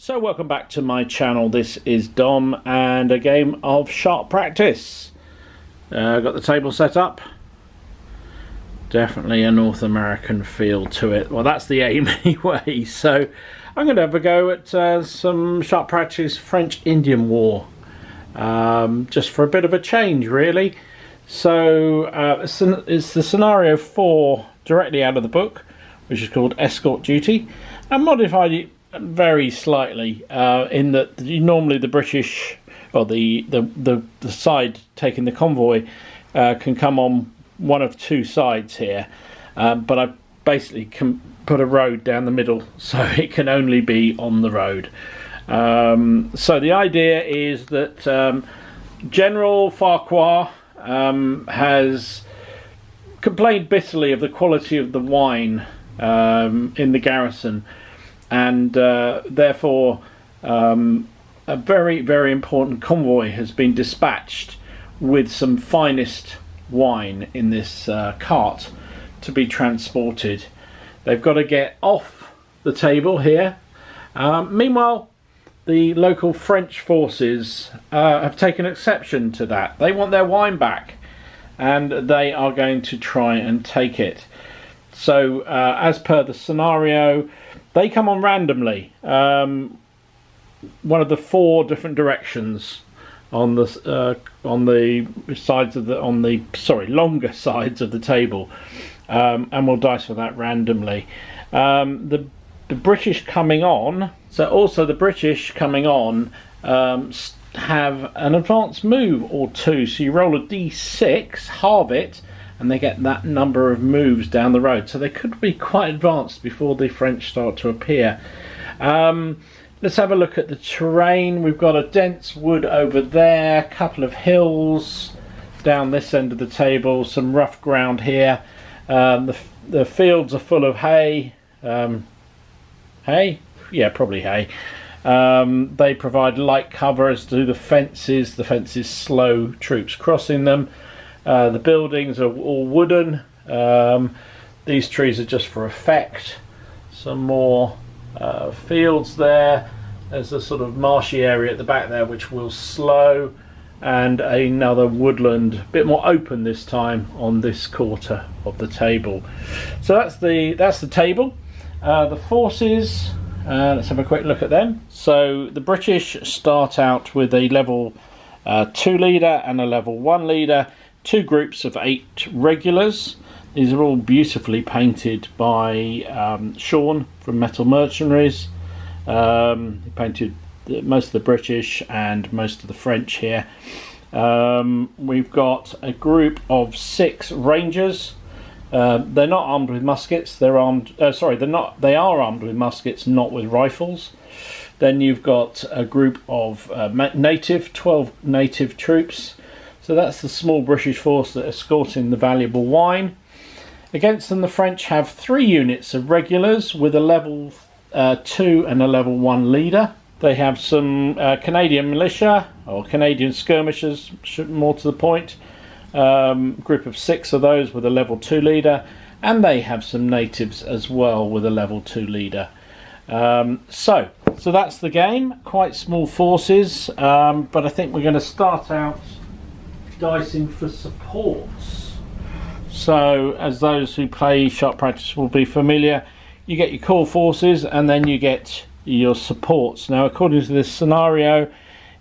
So welcome back to my channel. This is Dom and a game of sharp practice. Got the table set up. Definitely a North American feel to it. Well, that's the aim anyway. So I'm going to have a go at some sharp practice French-Indian War. Just for a bit of a change, really. So it's the scenario 4 directly out of the book, which is called Escort Duty. I modified it very slightly in that normally the British, or the side taking the convoy, can come on one of two sides here, but I basically can put a road down the middle so it can only be on the road. So the idea is that General Farquhar has complained bitterly of the quality of the wine in the garrison, and therefore a very, very important convoy has been dispatched with some finest wine in this cart to be transported. They've got to get off the table here. Meanwhile, the local French forces have taken exception to that. They want their wine back, and they are going to try and take it. So as per the scenario, they come on randomly, one of the 4 different directions on the sides of the longer sides of the table, and we'll dice for that randomly. The British coming on, the British coming on have an advanced move or 2. So you roll a d6, halve it, and they get that number of moves down the road. So they could be quite advanced before the French start to appear. Let's have a look at the terrain. We've got a dense wood over there, a couple of hills down this end of the table, some rough ground here. The fields are full of hay. Hay? Yeah, probably hay. They provide light cover, as do the fences. The fences slow troops crossing them. The buildings are all wooden. These trees are just for effect. Some more fields there. There's a sort of marshy area at the back there which will slow, and another woodland, a bit more open this time on this quarter of the table. So that's the table. The forces, let's have a quick look at them. So the British start out with a level 2 leader and a level 1 leader. 2 groups of 8 regulars. These are all beautifully painted by Sean from Metal Mercenaries. He painted most of the British and most of the French here. We've got a group of 6 rangers. They're not armed with muskets. They are armed with muskets, not with rifles. Then you've got a group of 12 native troops. So that's the small British force that are escorting the valuable wine. Against them, the French have 3 units of regulars with a level 2 and a level 1 leader. They have some Canadian militia, or Canadian skirmishers, more to the point. Group of 6 of those with a level 2 leader. And they have some natives as well with a level 2 leader. So that's the game. Quite small forces, but I think we're going to start out dicing for supports. So as those who play sharp practice will be familiar, you get your core forces and then you get your supports. Now according to this scenario,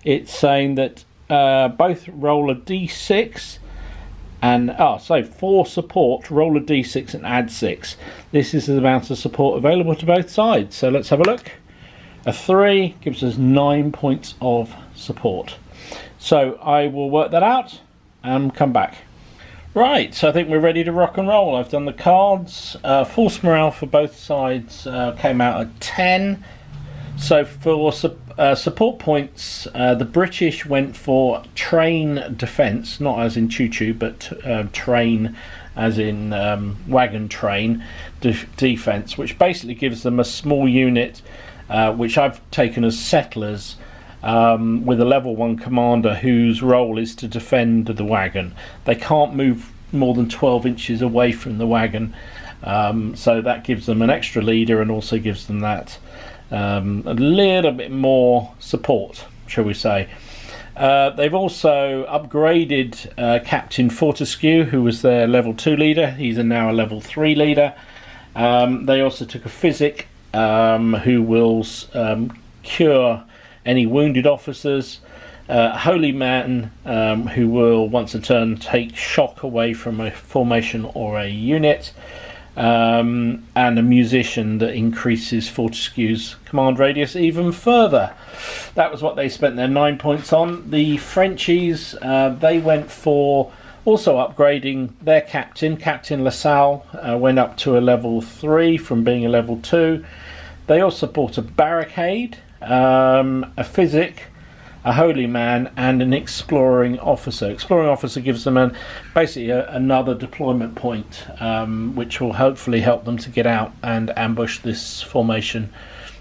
it's saying that both roll a d6 and for support roll a d6 and add 6. This is the amount of support available to both sides. So let's have a look. A 3 gives us 9 points of support. So I will work that out and come back. Right, so I think we're ready to rock and roll. I've done the cards. Force morale for both sides came out at 10. So for support points, the British went for train defence, not as in choo-choo, but train as in wagon train defence, which basically gives them a small unit, which I've taken as settlers, with a level 1 commander whose role is to defend the wagon. They can't move more than 12 inches away from the wagon, so that gives them an extra leader and also gives them that a little bit more support, shall we say. They've also upgraded Captain Fortescue, who was their level 2 leader. He's now a level 3 leader. They also took a Physic, who will cure any wounded officers. Holy Man, who will once a turn take shock away from a formation or a unit. And a Musician that increases Fortescue's command radius even further. That was what they spent their 9 points on. The Frenchies, they went for also upgrading their captain. Captain LaSalle went up to a level 3 from being a level 2. They also bought a Barricade, a Physic, a Holy Man, and an Exploring Officer. Exploring Officer gives them basically another deployment point, which will hopefully help them to get out and ambush this formation,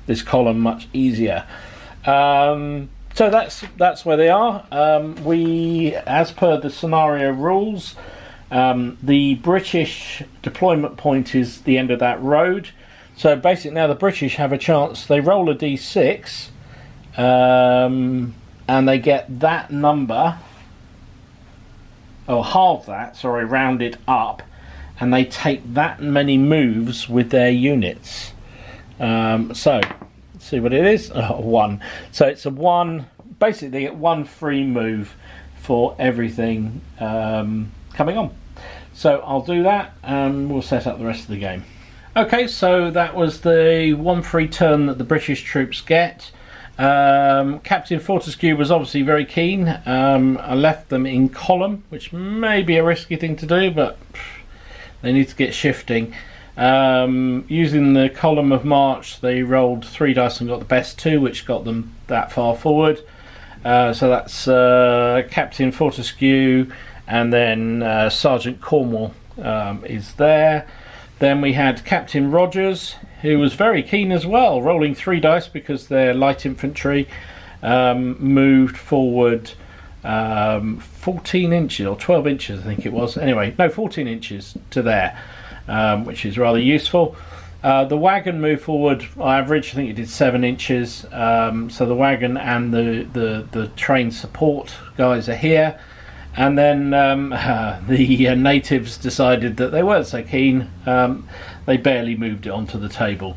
this column, much easier. So that's where they are. We, as per the scenario rules, the British deployment point is the end of that road. So basically now the British have a chance. They roll a d6. And they get that number, or halve that, sorry, round it up, and they take that many moves with their units. So, let's see what it is. 1. So it's a 1, basically they get 1 free move for everything coming on. So I'll do that, and we'll set up the rest of the game. Okay, so that was the 1 free turn that the British troops get. Captain Fortescue was obviously very keen. I left them in column, which may be a risky thing to do, but they need to get shifting. Using the column of march, they rolled 3 dice and got the best 2, which got them that far forward. So that's Captain Fortescue, and then Sergeant Cornwall is there. Then we had Captain Rogers, who was very keen as well, rolling 3 dice because their light infantry moved forward 14 inches or 12 inches, I think it was. Anyway, no, 14 inches to there, which is rather useful. The wagon moved forward on average, I think it did 7 inches. So the wagon and the train support guys are here. And then the natives decided that they weren't so keen. They barely moved it onto the table.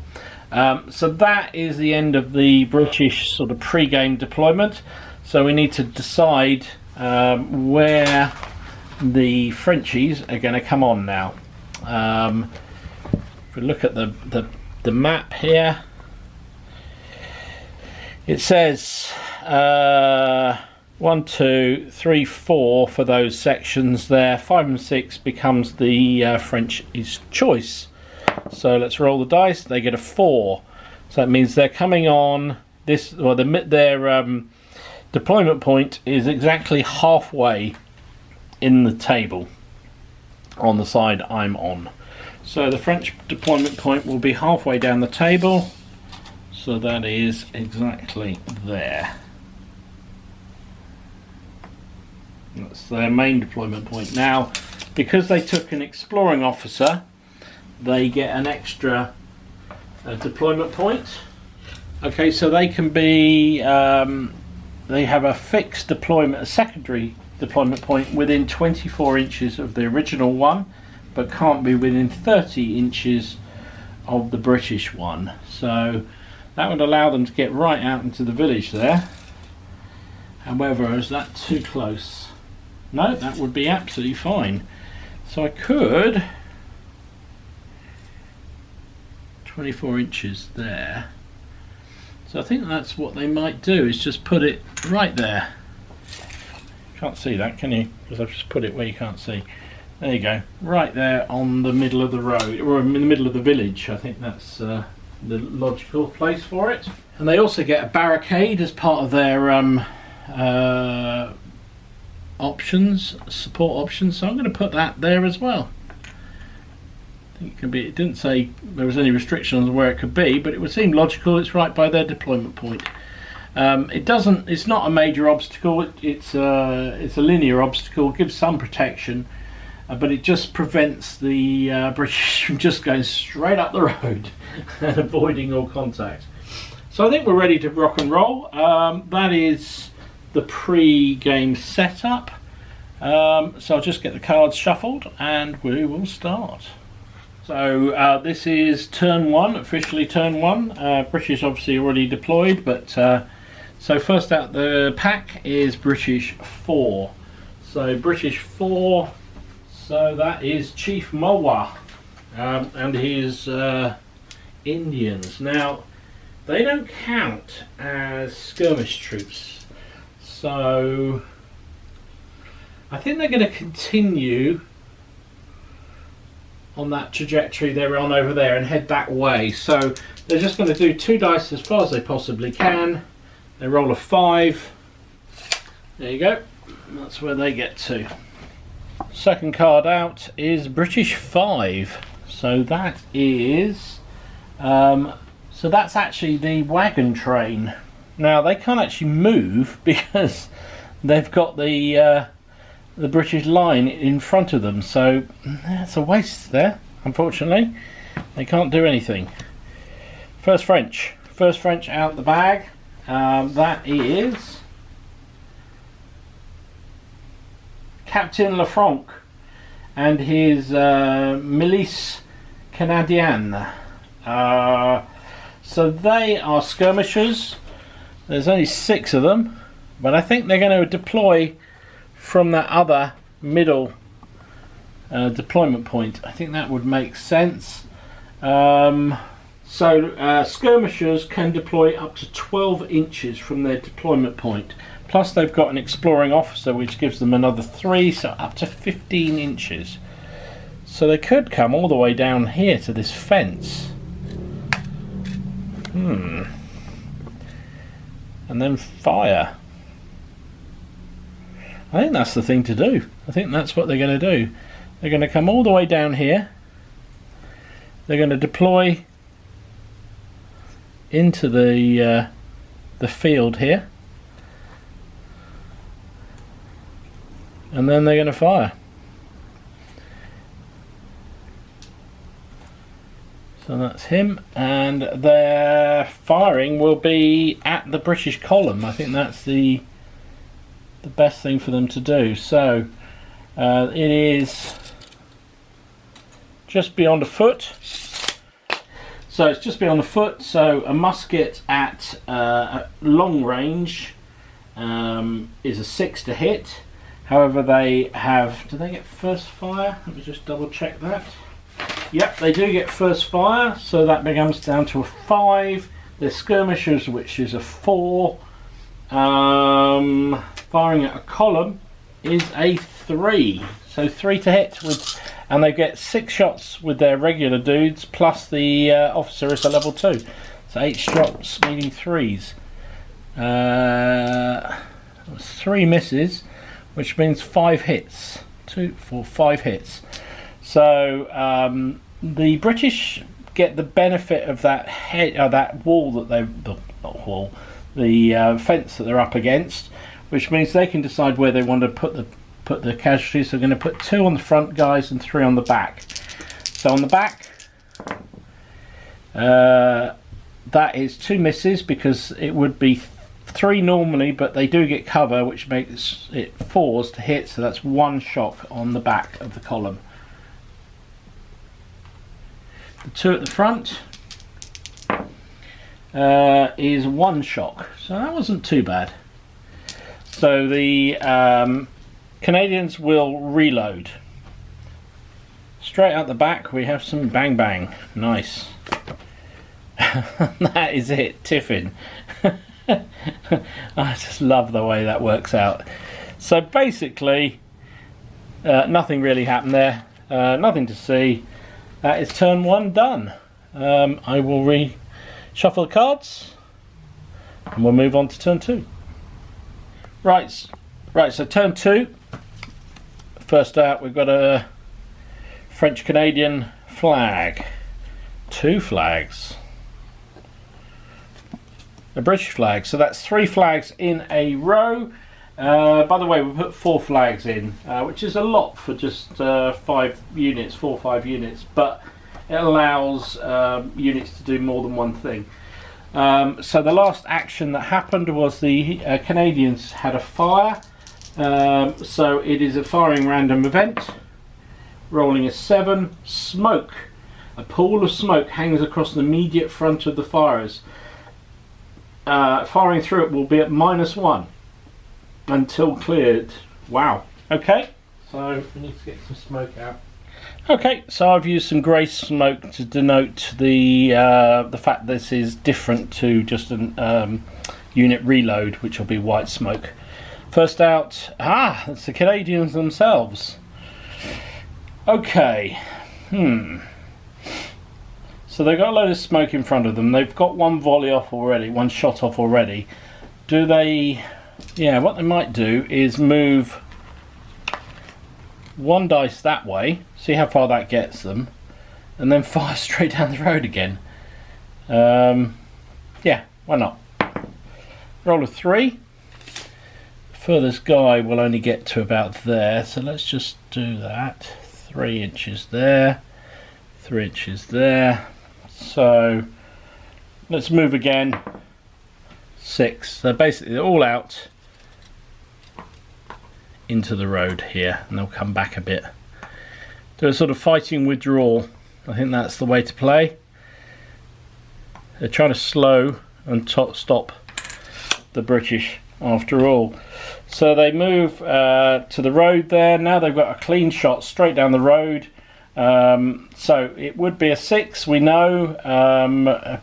So that is the end of the British sort of pre-game deployment. So we need to decide where the Frenchies are going to come on now. If we look at the map here, it says 1, 2, 3, 4 for those sections there. 5 and 6 becomes the French's choice. So let's roll the dice. They get a 4. So that means they're coming on this. Well, their deployment point is exactly halfway in the table on the side I'm on. So the French deployment point will be halfway down the table. So that is exactly there. That's their main deployment point. Now, because they took an exploring officer, they get an extra deployment point. Okay, so they can be, they have a fixed deployment, a secondary deployment point within 24 inches of the original one, but can't be within 30 inches of the British one. So that would allow them to get right out into the village there. However, is that too close? No, that would be absolutely fine. So I could 24 inches there. So I think that's what they might do, is just put it right there. Can't see that, can you? Because I've just put it where you can't see. There you go, right there on the middle of the road, or in the middle of the village. I think that's the logical place for it. And they also get a barricade as part of their options, support options, so I'm going to put that there as well. I think it can be. It didn't say there was any restrictions on where it could be, but it would seem logical. It's right by their deployment point. It doesn't. It's not a major obstacle. It's a linear obstacle. It gives some protection, but it just prevents the British from just going straight up the road and avoiding all contact. So I think we're ready to rock and roll. That is the pre-game setup. So I'll just get the cards shuffled and we will start. So this is turn one, officially turn one. British obviously already deployed, but so first out the pack is British 4. So British 4, so that is Chief Mulwa and his Indians. Now, they don't count as skirmish troops, so I think they're going to continue on that trajectory they're on over there and head that way. So they're just going to do 2 dice as far as they possibly can. They roll a 5. There you go. That's where they get to. Second card out is British 5. So that is so that's actually the wagon train. Now they can't actually move because they've got the British line in front of them, so that's a waste there, unfortunately. They can't do anything. First French out the bag. That is Captain Lafranc and his Milice Canadienne. So they are skirmishers. There's only 6 of them, but I think they're going to deploy from that other middle deployment point. I think that would make sense. Skirmishers can deploy up to 12 inches from their deployment point. Plus they've got an exploring officer which gives them another 3, so up to 15 inches. So they could come all the way down here to this fence. And then fire. I think that's the thing to do. I think that's what they're going to do. They're going to come all the way down here. They're going to deploy into the field here, and then they're going to fire. So that's him, and their firing will be at the British column. I think that's the best thing for them to do. So it is just beyond a foot. So it's just beyond the foot. So a musket at long range is a 6 to hit. However, they have. Do they get first fire? Let me just double check that. Yep, they do get first fire. So that becomes down to a 5. Their skirmishers, which is a 4. Firing at a column is a 3. So 3 to hit with. And they get 6 shots with their regular dudes, plus the officer is a level 2. So 8 shots, meaning 3s. 3 misses, which means 5 hits. 2, 4, 5 hits. So the British get the benefit of that that wall that the fence that they're up against, which means they can decide where they want to put the casualties. They're going to put 2 on the front guys and 3 on the back. So on the back, that is 2 misses because it would be 3 normally, but they do get cover, which makes it 4s to hit. So that's 1 shock on the back of the column. The 2 at the front is 1 shock, so that wasn't too bad. So the Canadians will reload. Straight out the back we have some bang bang. Nice. That is it, tiffin. I just love the way that works out. So basically nothing really happened there. Nothing to see. That is turn 1 done. I will reshuffle the cards and we'll move on to turn 2. Right, so turn 2. First out we've got a French-Canadian flag. 2 flags. A British flag, so that's 3 flags in a row. By the way, we put 4 flags in, which is a lot for just 5 units, 4 or 5 units, but it allows units to do more than one thing. So the last action that happened was the Canadians had a fire. So it is a firing random event. Rolling a 7. Smoke. A pool of smoke hangs across the immediate front of the firers. Firing through it will be at -1 until cleared. Wow. Okay. So we need to get some smoke out. Okay, so I've used some grey smoke to denote the fact this is different to just an unit reload, which will be white smoke. First out, it's the Canadians themselves. Okay, so they've got a load of smoke in front of them. They've got one volley off already, one shot off already. Do they? Yeah, what they might do is move one dice that way, see how far that gets them, and then fire straight down the road again. Yeah, why not? Roll a 3. Furthest guy will only get to about there, so let's just do that. 3 inches there, 3 inches there. So let's move again. 6. So basically they're all out into the road here, and they'll come back a bit. Do a sort of fighting withdrawal. I think that's the way to play. They're trying to slow and stop the British after all. So they move to the road there. Now they've got a clean shot straight down the road. So it would be a 6, we know,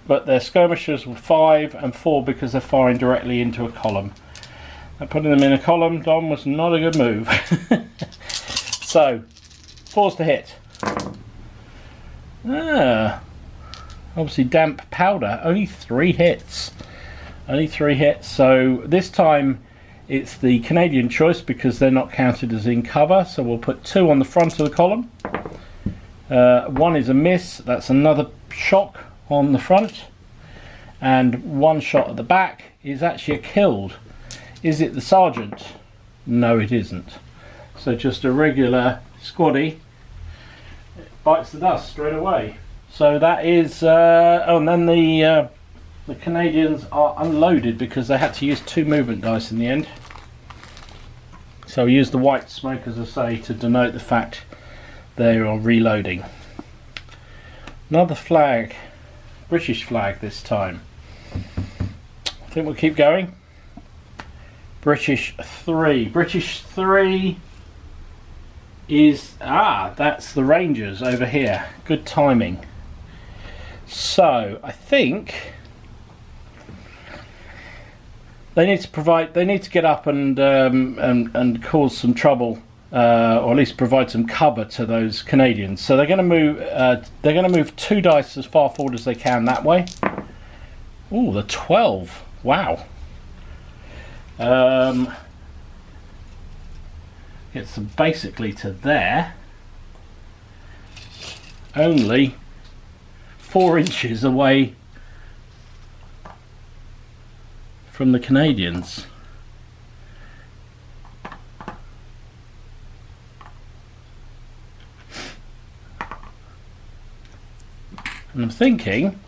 but their skirmishers were 5 and 4 because they're firing directly into a column. And putting them in a column, Dom, was not a good move. So, 4's to hit. Obviously damp powder, only 3 hits. Only 3 hits, so this time it's the Canadian choice because they're not counted as in cover, so we'll put 2 on the front of the column. 1 is a miss, that's another shock on the front, and 1 shot at the back is actually a killed. Is it the sergeant? No, it isn't. So just a regular squaddy. It bites the dust straight away. So that is, and then the Canadians are unloaded because they had to use 2 movement dice in the end. So we use the white smoke, as I say, to denote the fact they are reloading. Another flag, British flag this time. I think we'll keep going. British 3. British 3 is, that's the Rangers over here. Good timing. So I think they need to get up and cause some trouble, or at least provide some cover to those Canadians. So they're going to move 2 dice as far forward as they can that way. Oh, the 12. Wow. Gets them basically to there, only 4 inches away from the Canadians. And I'm thinking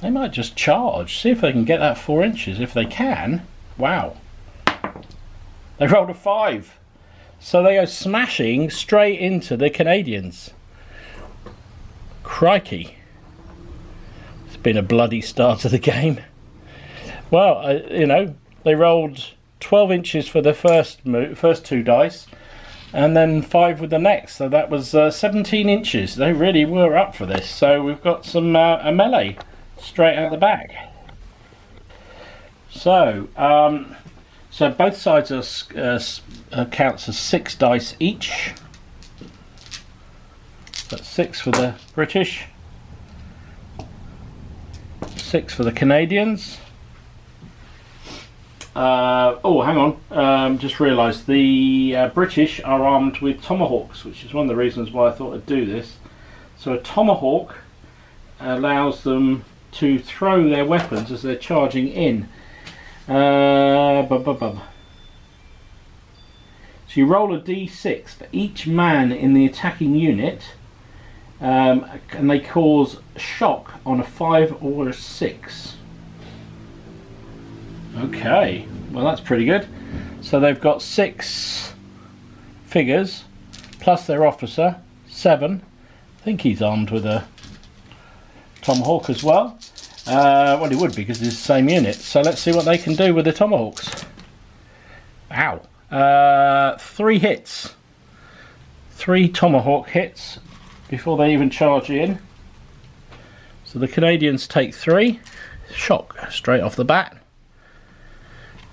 they might just charge, see if they can get that 4 inches. If they can, wow. They rolled a 5. So they go smashing straight into the Canadians. Crikey. It's been a bloody start to the game. Well, you know, they rolled 12 inches for the first 2 dice, and then 5 with the next. So that was 17 inches. They really were up for this. So we've got some a melee straight out the back. So, so both sides are counts as 6 dice each. That's 6 for the British, 6 for the Canadians. Oh, hang on. Just realised the British are armed with tomahawks, which is one of the reasons why I thought I'd do this. So a tomahawk allows them to throw their weapons as they're charging in. So you roll a d6 for each man in the attacking unit, and they cause shock on a 5 or a 6. Okay, well that's pretty good. So they've got 6 figures plus their officer, 7. I think he's armed with a tomahawk as well. Well, he would be because it's the same unit. So let's see what they can do with the tomahawks. Ow. 3 hits. 3 tomahawk hits before they even charge in. So the Canadians take 3. Shock straight off the bat.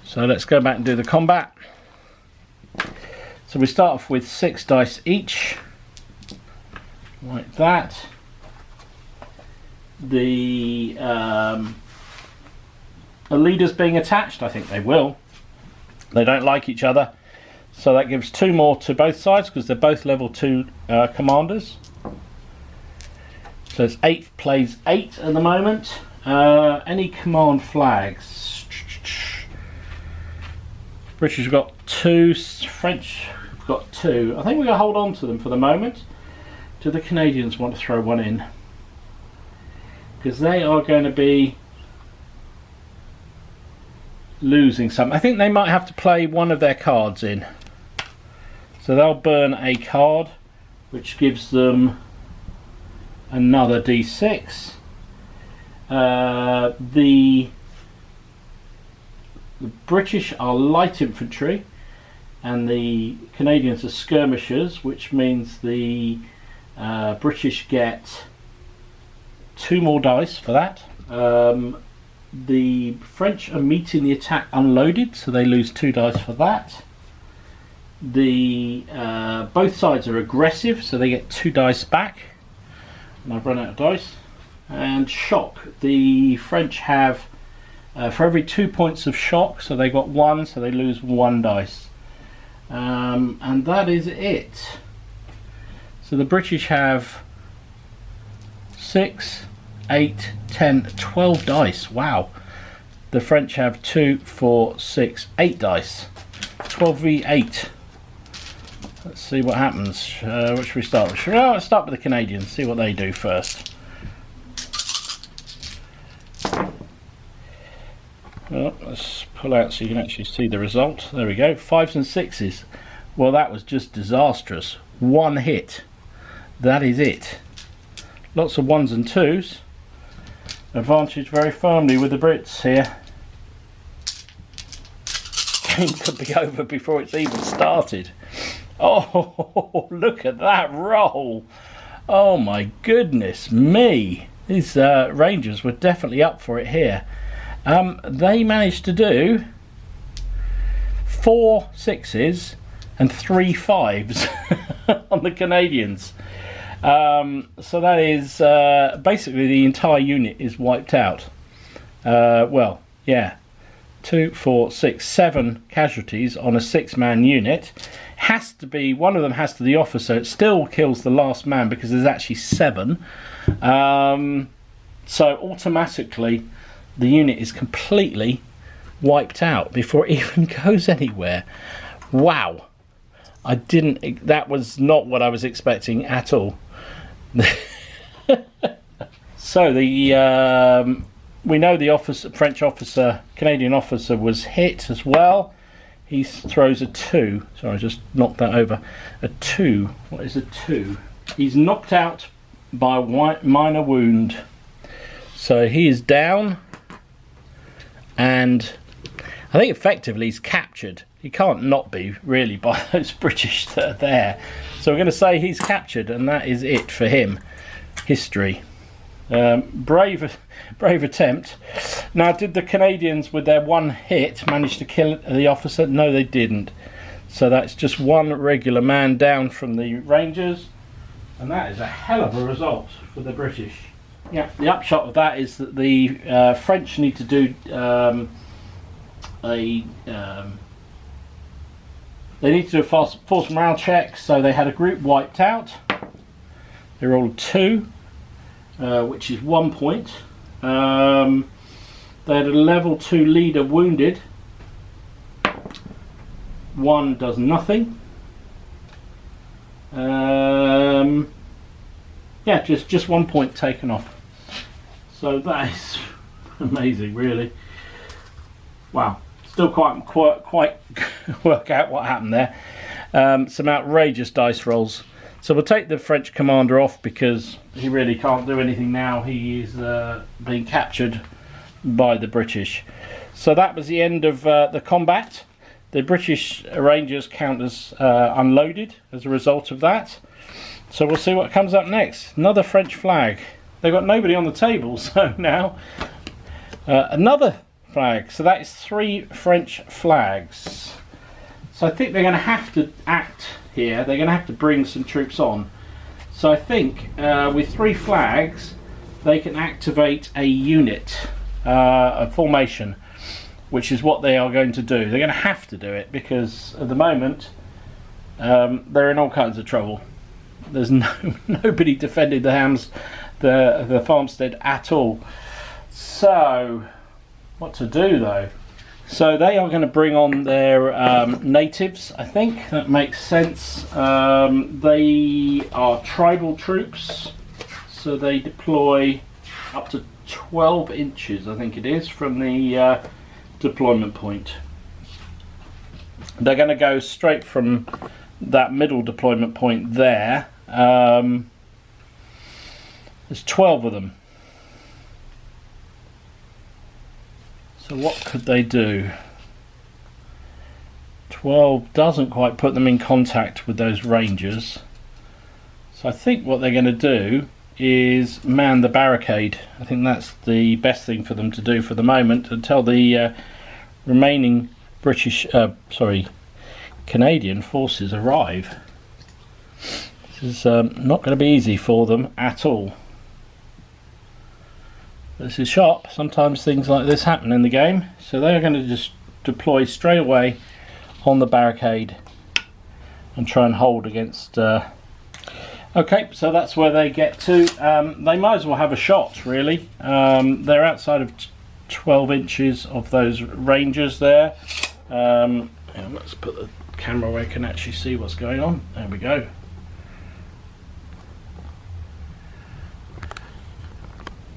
So let's go back and do the combat. So we start off with 6 dice each. Like that. The leaders being attached, I think they will. They don't like each other. So that gives 2 more to both sides because they're both level 2 commanders. So it's 8 plays 8 at the moment. Any command flags? British have got 2, French have got 2. I think we're going to hold on to them for the moment. Do the Canadians want to throw one in? Because they are going to be losing some. I think they might have to play one of their cards in. So they'll burn a card, which gives them another d6. The British are light infantry and the Canadians are skirmishers, which means the British get 2 more dice for that. The French are meeting the attack unloaded, so they lose 2 dice for that. The both sides are aggressive, so they get 2 dice back. And I've run out of dice. And shock. The French have for every 2 points of shock, so they got 1, so they lose 1 dice. And that is it. So the British have 6, 8, 10, 12 dice. Wow. The French have 2, 4, 6, 8 dice. 12v8. Let's see what happens. What should we start with? Let's start with the Canadians, see what they do first. Well, let's pull out so you can actually see the result. There we go. 5s and 6s. Well, that was just disastrous. 1 hit. That is it. Lots of 1s and 2s. Advantage very firmly with the Brits here. Game could be over before it's even started. Oh, look at that roll. Oh my goodness me. These Rangers were definitely up for it here. They managed to do 4 6s and 3 5s on the Canadians. So that is basically the entire unit is wiped out. Well, yeah, 2, 4, 6, 7 casualties on a 6-man unit. Has to be, one of them has to the officer. It still kills the last man because there's actually 7. So automatically the unit is completely wiped out before it even goes anywhere. Wow. That was not what I was expecting at all. So we know the French officer, Canadian officer was hit as well. He throws a 2. Sorry, I just knocked that over. A 2. What is a 2? He's knocked out by a minor wound. So he is down. And I think effectively he's captured. He can't not be, really, by those British that are there. So we're going to say he's captured, and that is it for him. History. Brave attempt. Now, did the Canadians, with their 1 hit, manage to kill the officer? No, they didn't. So that's just 1 regular man down from the Rangers. And that is a hell of a result for the British. Yeah, the upshot of that is that the French need to do they need to do a force morale check. So they had a group wiped out. They rolled 2, which is 1 point. They had a level 2 leader wounded. 1 does nothing. yeah, just 1 point taken off. So that is amazing, really. Wow, still quite work out what happened there. Some outrageous dice rolls. So we'll take the French commander off because he really can't do anything now. He is being captured by the British. So that was the end of the combat. The British Rangers count as unloaded as a result of that. So we'll see what comes up next. Another French flag. They've got nobody on the table, so now another flag. So that is 3 French flags. So I think they're going to have to act here. They're going to have to bring some troops on. So I think with 3 flags, they can activate a unit, a formation, which is what they are going to do. They're going to have to do it because at the moment they're in all kinds of trouble. There's nobody defending the farmstead at all. So what to do though? So they are going to bring on their natives, I think. That makes sense. They are tribal troops, so they deploy up to 12 inches, I think it is, from the deployment point. They're going to go straight from that middle deployment point there. There's 12 of them. So what could they do? 12 doesn't quite put them in contact with those Rangers. So I think what they're going to do is man the barricade. I think that's the best thing for them to do for the moment until the remaining Canadian forces arrive. This is not going to be easy for them at all. This is sharp. Sometimes things like this happen in the game. So they are going to just deploy straight away on the barricade and try and hold against... Okay, so that's where they get to. They might as well have a shot, really. They're outside of 12 inches of those Rangers there. Let's put the camera where I can actually see what's going on. There we go.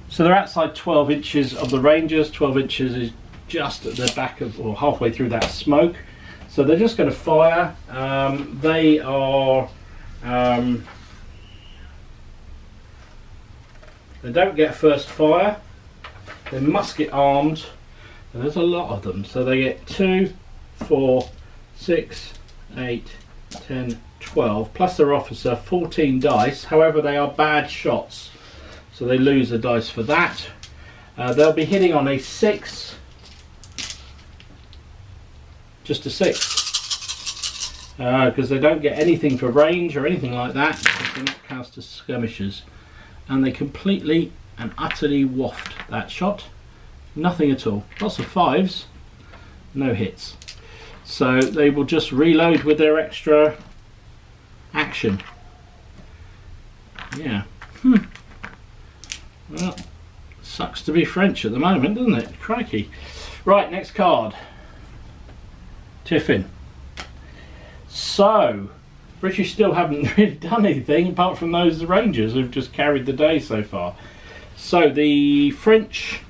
So they're outside 12 inches of the Rangers. 12 inches is just at the back of, or halfway through that smoke. So they're just going to fire. They are... they don't get first fire. They're musket armed. And there's a lot of them. So they get 2, 4, 6, 8, 10, 12. Plus their officer, 14 dice. However, they are bad shots. So they lose the dice for that. They'll be hitting on a 6. Just a 6. Because they don't get anything for range or anything like that. They're not cast as skirmishers. And they completely and utterly waft that shot. Nothing at all. Lots of 5s. No hits. So they will just reload with their extra action. Yeah. Well, sucks to be French at the moment, doesn't it? Crikey. Right, next card. Tiffin. So, British still haven't really done anything apart from those Rangers who've just carried the day so far. So the French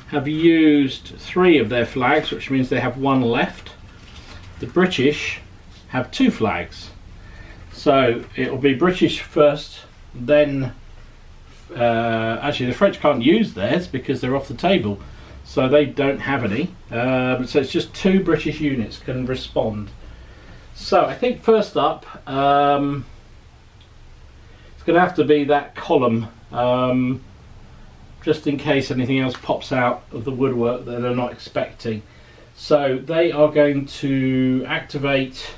have used 3 of their flags, which means they have 1 left. The British have 2 flags. So it will be British first, then... actually the French can't use theirs because they're off the table, so they don't have any. So it's just 2 British units can respond. So I think first up it's going to have to be that column, just in case anything else pops out of the woodwork that they're not expecting. So they are going to activate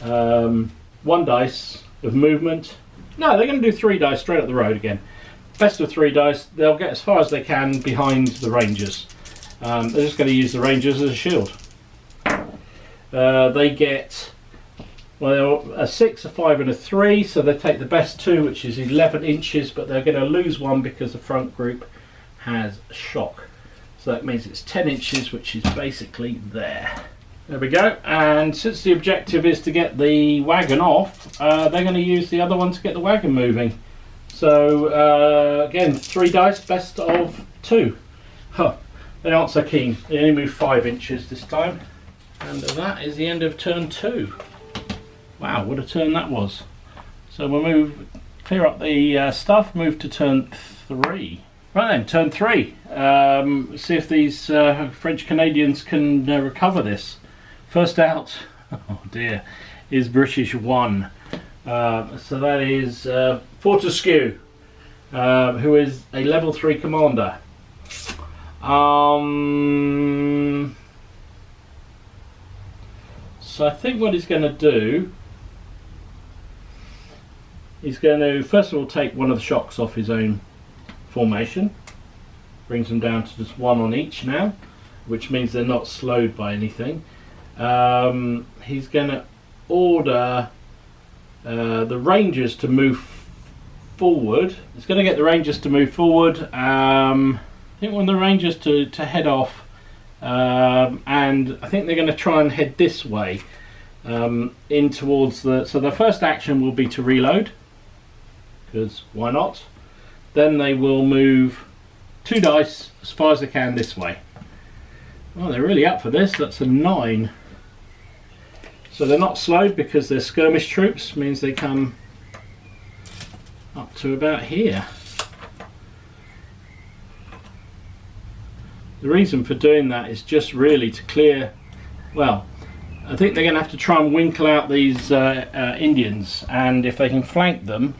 1 dice of movement. No, they're going to do 3 dice straight up the road again. Best of 3 dice. They'll get as far as they can behind the Rangers. They're just going to use the Rangers as a shield. They get a 6, a 5 and a 3. So they take the best 2, which is 11 inches. But they're going to lose 1 because the front group has shock. So that means it's 10 inches, which is basically there. There we go. And since the objective is to get the wagon off, they're going to use the other one to get the wagon moving. So again, 3 dice, best of 2. Huh. They aren't so keen. They only move 5 inches this time. And that is the end of turn 2. Wow, what a turn that was. So we'll clear up the stuff, move to turn 3. Right then, turn 3. See if these French Canadians can recover this. First out, oh dear, is British 1. So that is Fortescue, who is a level 3 commander. So I think what he's going to do, he's going to first of all take one of the shocks off his own formation, brings them down to just 1 on each now, which means they're not slowed by anything. He's going to order the Rangers to move forward. He's going to get the Rangers to move forward. I think one of the Rangers to head off, and I think they're going to try and head this way in towards the. So the first action will be to reload, because why not? Then they will move 2 dice as far as they can this way. Oh, they're really up for this. That's a 9. So they're not slowed because they're skirmish troops, means they come up to about here. The reason for doing that is just really to clear, well, I think they're going to have to try and winkle out these Indians, and if they can flank them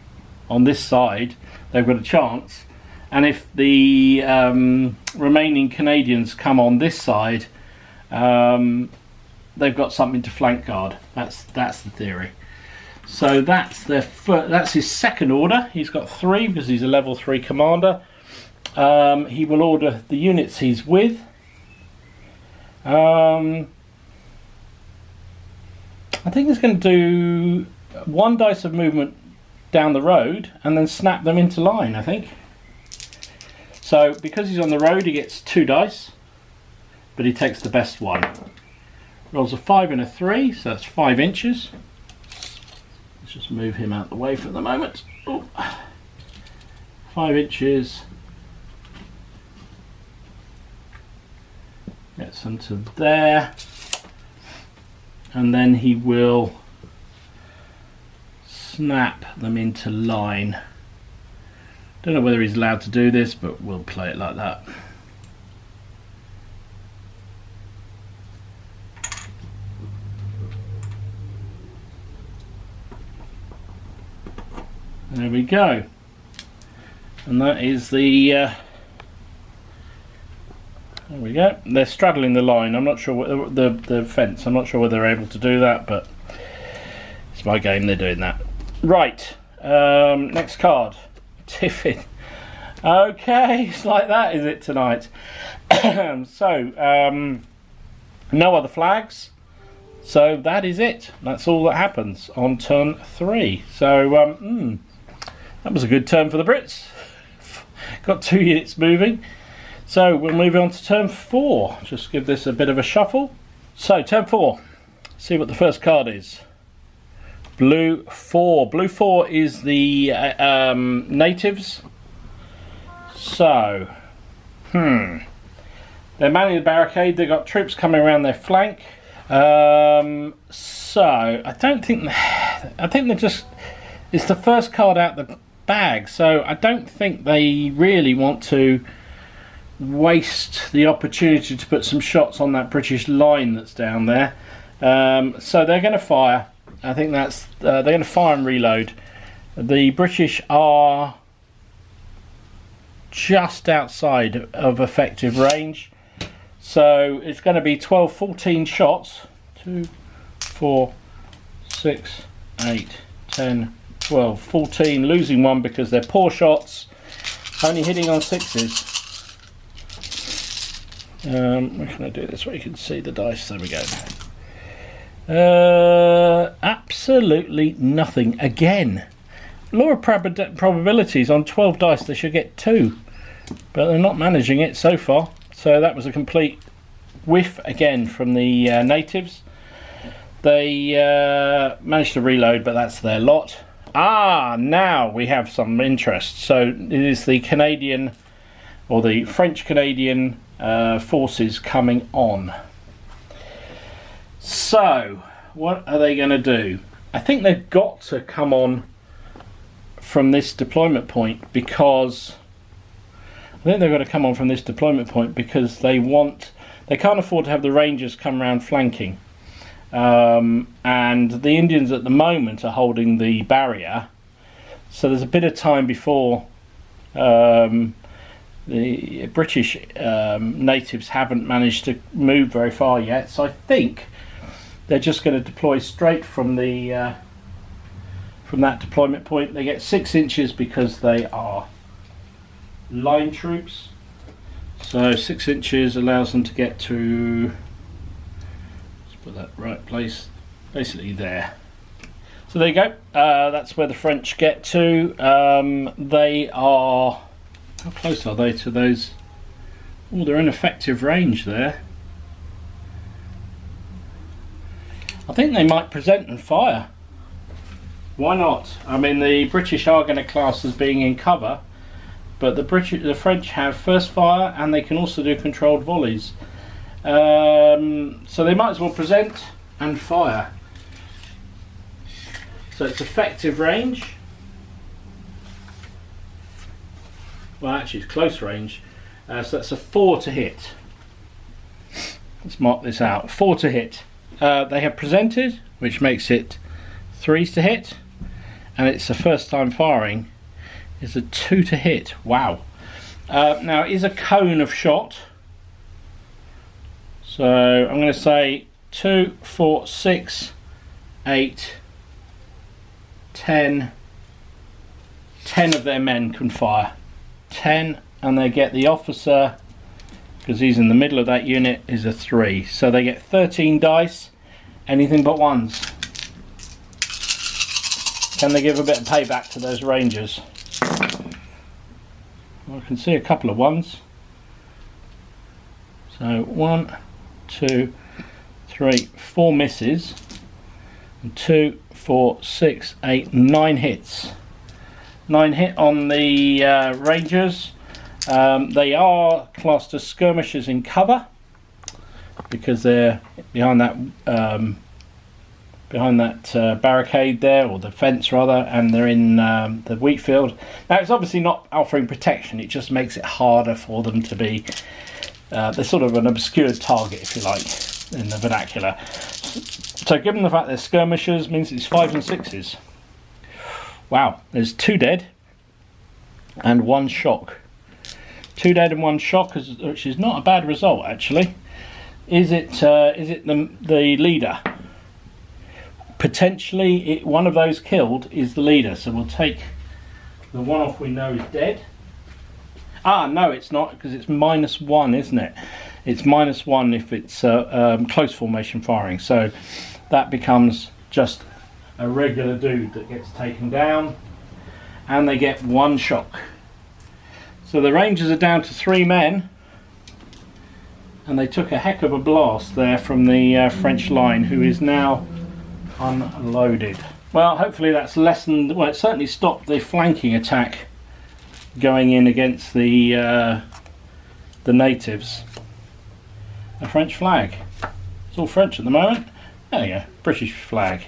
on this side, they've got a chance. And if the remaining Canadians come on this side, they've got something to flank guard. That's the theory. So that's that's his second order. He's got 3 because he's a level 3 commander. He will order the units he's with. I think he's going to do 1 dice of movement down the road and then snap them into line, I think. So because he's on the road, he gets 2 dice, but he takes the best one. Rolls a 5 and a 3, so that's 5 inches. Let's just move him out the way for the moment. Ooh. 5 inches. Gets them to there. And then he will snap them into line. Don't know whether he's allowed to do this, but we'll play it like that. There we go. And that is the there we go. They're straddling the line. I'm not sure what the fence. I'm not sure whether they're able to do that, but it's my game. They're doing that. Right. Next card. Tiffin. Okay, it's like that, is it tonight? So, no other flags. So that is it. That's all that happens on turn 3. So, that was a good turn for the Brits. Got 2 units moving. So we'll move on to turn 4. Just give this a bit of a shuffle. So turn 4. See what the first card is. Blue 4. Blue 4 is the natives. So, they're manning the barricade. They've got troops coming around their flank. So I don't think. I think they're just. It's the first card out the bag. So I don't think they really want to waste the opportunity to put some shots on that British line that's down there. So they're going to fire. I think that's they're going to fire and reload. The British are just outside of effective range, so it's going to be 12-14 shots. 2, 4, 6, 8, 10, 12, 14, losing 1 because they're poor shots, only hitting on 6s. Where can I do this where you can see the dice? There we go. Absolutely nothing again. Law of probabilities on 12 dice, they should get 2, but they're not managing it so far. So that was a complete whiff again from the natives. They managed to reload, but that's their lot. Now we have some interest. So it is the Canadian, or the French-Canadian forces coming on. So what are they going to do? I think they've got to come on from this deployment point, because they can't afford to have the Rangers come around flanking. And the Indians at the moment are holding the barrier, so there's a bit of time before the British natives haven't managed to move very far yet. So I think they're just going to deploy straight from the from that deployment point. They get 6 inches because they are line troops, so 6 inches allows them to get to, put that right place, basically there. So there you go. That's where the French get to. They are, how close are they to those? Oh, they're in effective range there. I think they might present and fire. Why not? I mean, the British are going to class as being in cover, but the French have first fire, and they can also do controlled volleys. So they might as well present and fire. So it's effective range. Well, actually it's close range. So that's a 4 to hit. Let's mark this out. 4 to hit. They have presented, which makes it 3s to hit, and it's the first time firing. It's a 2 to hit. Wow. Now it is a cone of shot. So I'm going to say 2, 4, 6, 8, 10. 10 of their men can fire. 10, and they get the officer, because he's in the middle of that unit, is a 3. So they get 13 dice, anything but 1s. Can they give a bit of payback to those Rangers? Well, I can see a couple of 1s. So 1, 2, 3, 4 misses, and 2, 4, 6, 8, 9 hits. 9 hit on the Rangers. They are classed as skirmishers in cover, because they're behind that barricade there, or the fence rather, and they're in the wheat field. Now it's obviously not offering protection, it just makes it harder for them to be, they're sort of an obscure target, if you like, in the vernacular. So given the fact they're skirmishers, means it's 5s and 6s. Wow, there's 2 dead and 1 shock. 2 dead and 1 shock, which is not a bad result actually. Is it the leader? Potentially, one of those killed is the leader. So we'll take the one off we know is dead. No, it's not, because it's -1, isn't it? It's -1 if it's close formation firing. So that becomes just a regular dude that gets taken down, and they get 1 shock. So the Rangers are down to 3 men, and they took a heck of a blast there from the French line, who is now unloaded. Well, hopefully that's lessened. Well, it certainly stopped the flanking attack going in against the natives. A French flag. It's all French at the moment. There you go, British flag.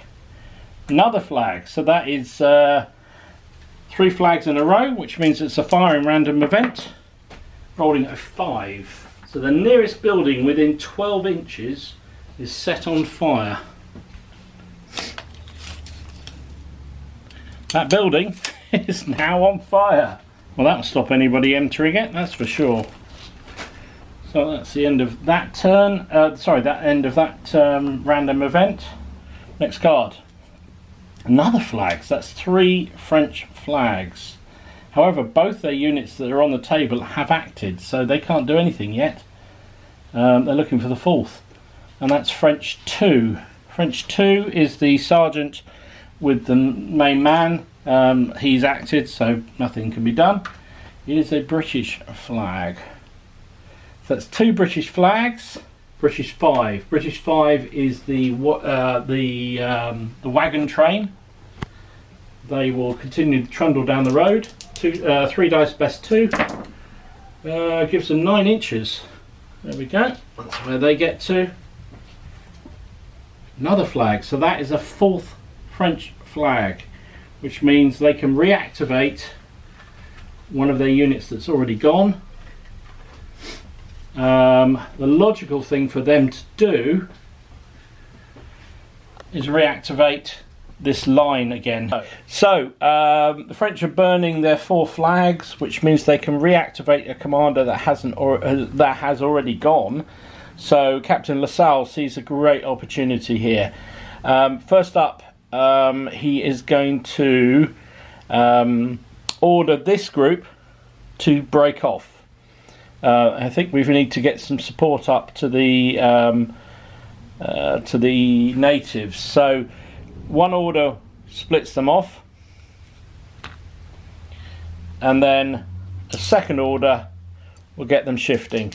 Another flag. So that is 3 flags in a row, which means it's a firing random event. Rolling a 5. So the nearest building within 12 inches is set on fire. That building is now on fire. Well, that'll stop anybody entering it, that's for sure. So that's the end of that turn. That end of that random event. Next card. Another flag. So that's 3 French flags. However, both their units that are on the table have acted, so they can't do anything yet. They're looking for the 4th, and that's French 2. French 2 is the sergeant with the main man. He's acted, so nothing can be done. It is a British flag. So that's 2 British flags. British 5. British 5 is the wagon train. They will continue to trundle down the road. 3 dice, best 2. Gives them 9 inches. There we go. That's where they get to. Another flag. So that is a 4th French flag, which means they can reactivate one of their units that's already gone. The logical thing for them to do is reactivate this line again. So the French are burning their 4 flags, which means they can reactivate a commander that has already gone. So Captain LaSalle sees a great opportunity here. First up, he is going to order this group to break off. I think we need to get some support up to the natives. So one order splits them off, and then a second order will get them shifting.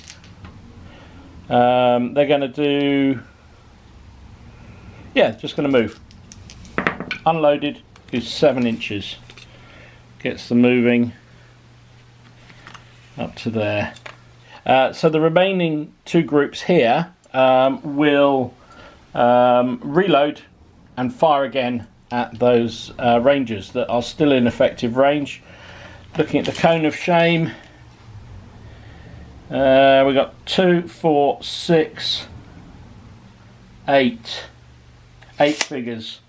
They're going to do, just going to move. Unloaded is 7 inches. Gets them moving up to there. So the remaining 2 groups here will reload and fire again at those rangers that are still in effective range. Looking at the cone of shame, we've got 2, 4, 6, 8 figures,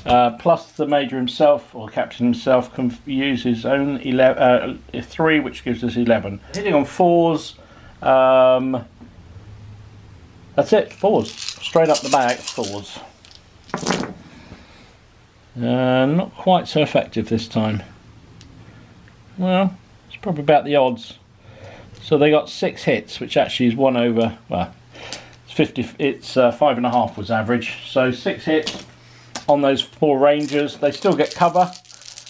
plus the major himself or captain himself can use his own 3, which gives us 11. Hitting on 4s. That's it, 4s, straight up the back, 4s. Not quite so effective this time. Well, it's probably about the odds. So they got 6 hits, which actually is 1 over. Well, it's 50. It's 5.5 was average. So 6 hits on those 4 rangers. They still get cover.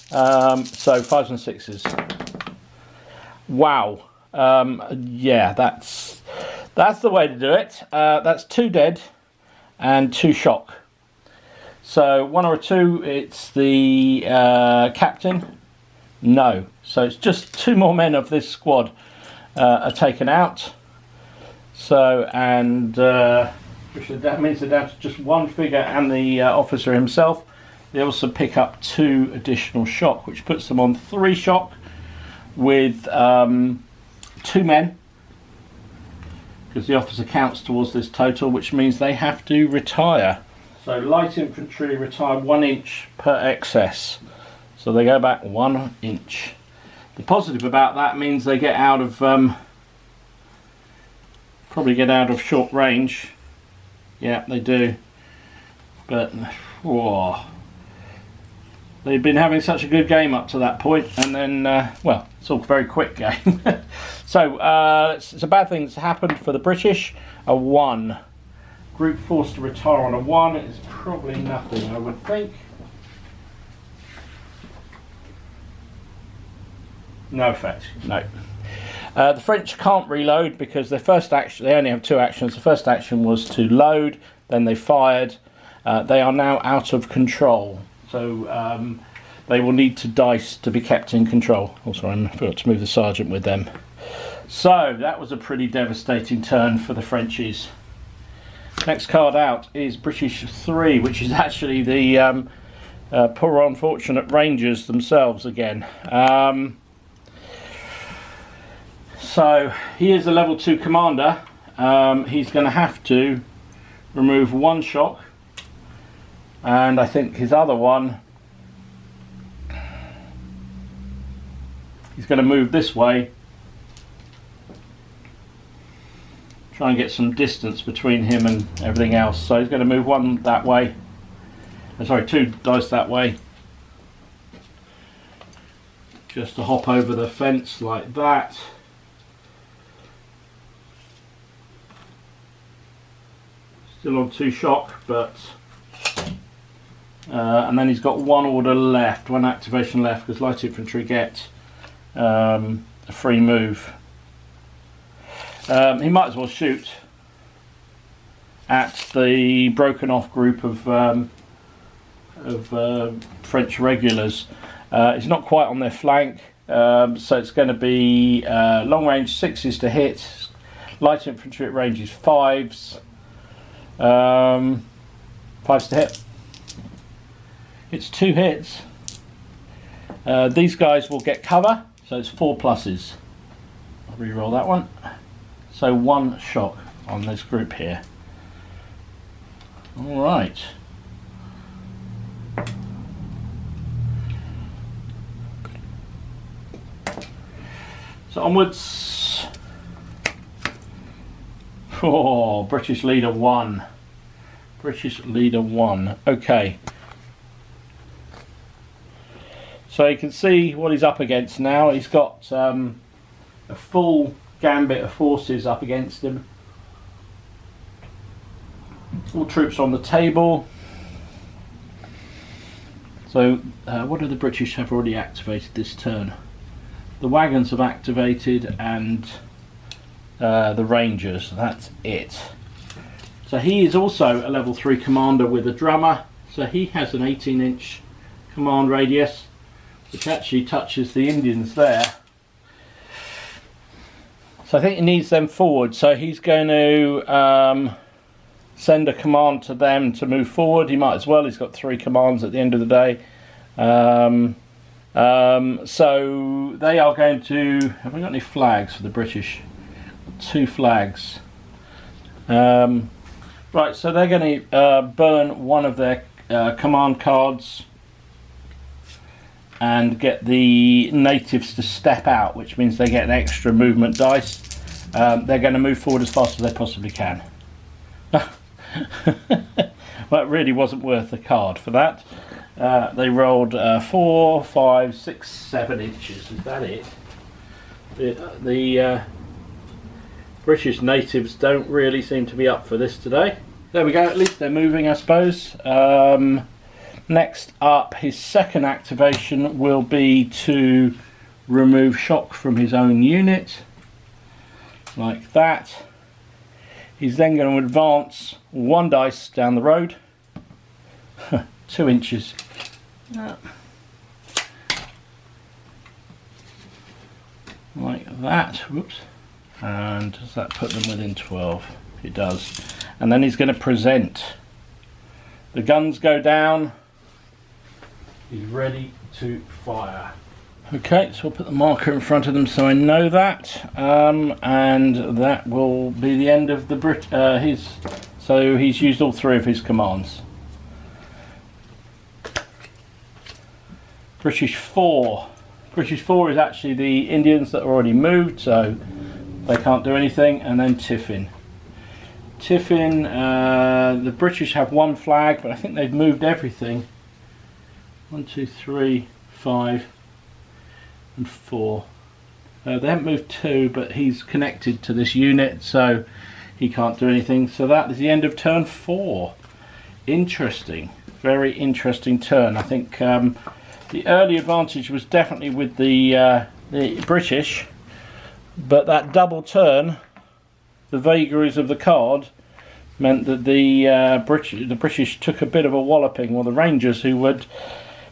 So 5s and 6s. Wow. Yeah, that's the way to do it. That's 2 dead and 2 shock. So 1 or 2, it's the captain. No. So it's just 2 more men of this squad are taken out. So, and that means they're down to just 1 figure and the officer himself. They also pick up 2 additional shock, which puts them on 3 shock with 2 men, because the officer counts towards this total, which means they have to retire. So light infantry retire 1 inch per excess. So they go back 1 inch. The positive about that means they get out of probably get out of short range. Yeah, they do. But whoa, they've been having such a good game up to that point, and then well, it's all a very quick game. So it's a bad thing that's happened for the British. A 1. Group forced to retire on a 1 is probably nothing, I would think. No effect. No. The French can't reload because their first action, they only have 2 actions. The first action was to load, then they fired. They are now out of control. So they will need to dice to be kept in control. Also, I forgot to move the sergeant with them. So that was a pretty devastating turn for the Frenchies. Next card out is British 3, which is actually the poor unfortunate Rangers themselves again. So he is a level 2 commander. He's going to have to remove 1 shock, and I think his other one, he's going to move this way, try and get some distance between him and everything else. So he's going to move 1 that way, sorry, 2 dice that way, just to hop over the fence like that. Still on 2 shock, but and then he's got 1 order left, 1 activation left, because light infantry get a free move. He might as well shoot. at the broken off group of French regulars. It's not quite on their flank, so it's going to be long range 6s to hit, light infantry at ranges 5s, 5s to hit. It's 2 hits. These guys will get cover, so it's 4 pluses. I'll re-roll that one. So 1 shock on this group here. All right. So onwards. Oh, British leader 1. British leader 1. Okay. So you can see what he's up against now. He's got a full gambit of forces up against him. All troops on the table. So what do the British have already activated this turn? The wagons have activated, and the Rangers. That's it. So he is also a level 3 commander with a drummer. So he has an 18-inch command radius, which actually touches the Indians there. So I think he needs them forward. So he's going to send a command to them to move forward. He might as well. He's got 3 commands at the end of the day. So they are going to... Have we got any flags for the British? 2 flags. Right, so they're going to burn one of their command cards and get the natives to step out, which means they get an extra movement dice. They're going to move forward as fast as they possibly can. Well, it really wasn't worth the card for that. They rolled 4, 5, 6, 7 inches. Is that it? The British natives don't really seem to be up for this today. There we go, at least they're moving, I suppose. Next up, his second activation will be to remove shock from his own unit, like that. He's then going to advance 1 dice down the road, 2 inches. Like that. Whoops. And does that put them within 12? It does. And then he's going to present. The guns go down. He's ready to fire. Okay, so I'll put the marker in front of them so I know that. And that will be the end of the so he's used all 3 of his commands. British 4. British 4 is actually the Indians that are already moved, so they can't do anything. And then Tiffin. Tiffin, the British have 1 flag, but I think they've moved everything. 1, 2, 3, 5, and 4. They haven't moved 2, but he's connected to this unit, so he can't do anything. So that is the end of turn 4. Interesting, very interesting turn. I think the early advantage was definitely with the British, but that double turn, the vagaries of the card, meant that the British took a bit of a walloping, while the Rangers, who had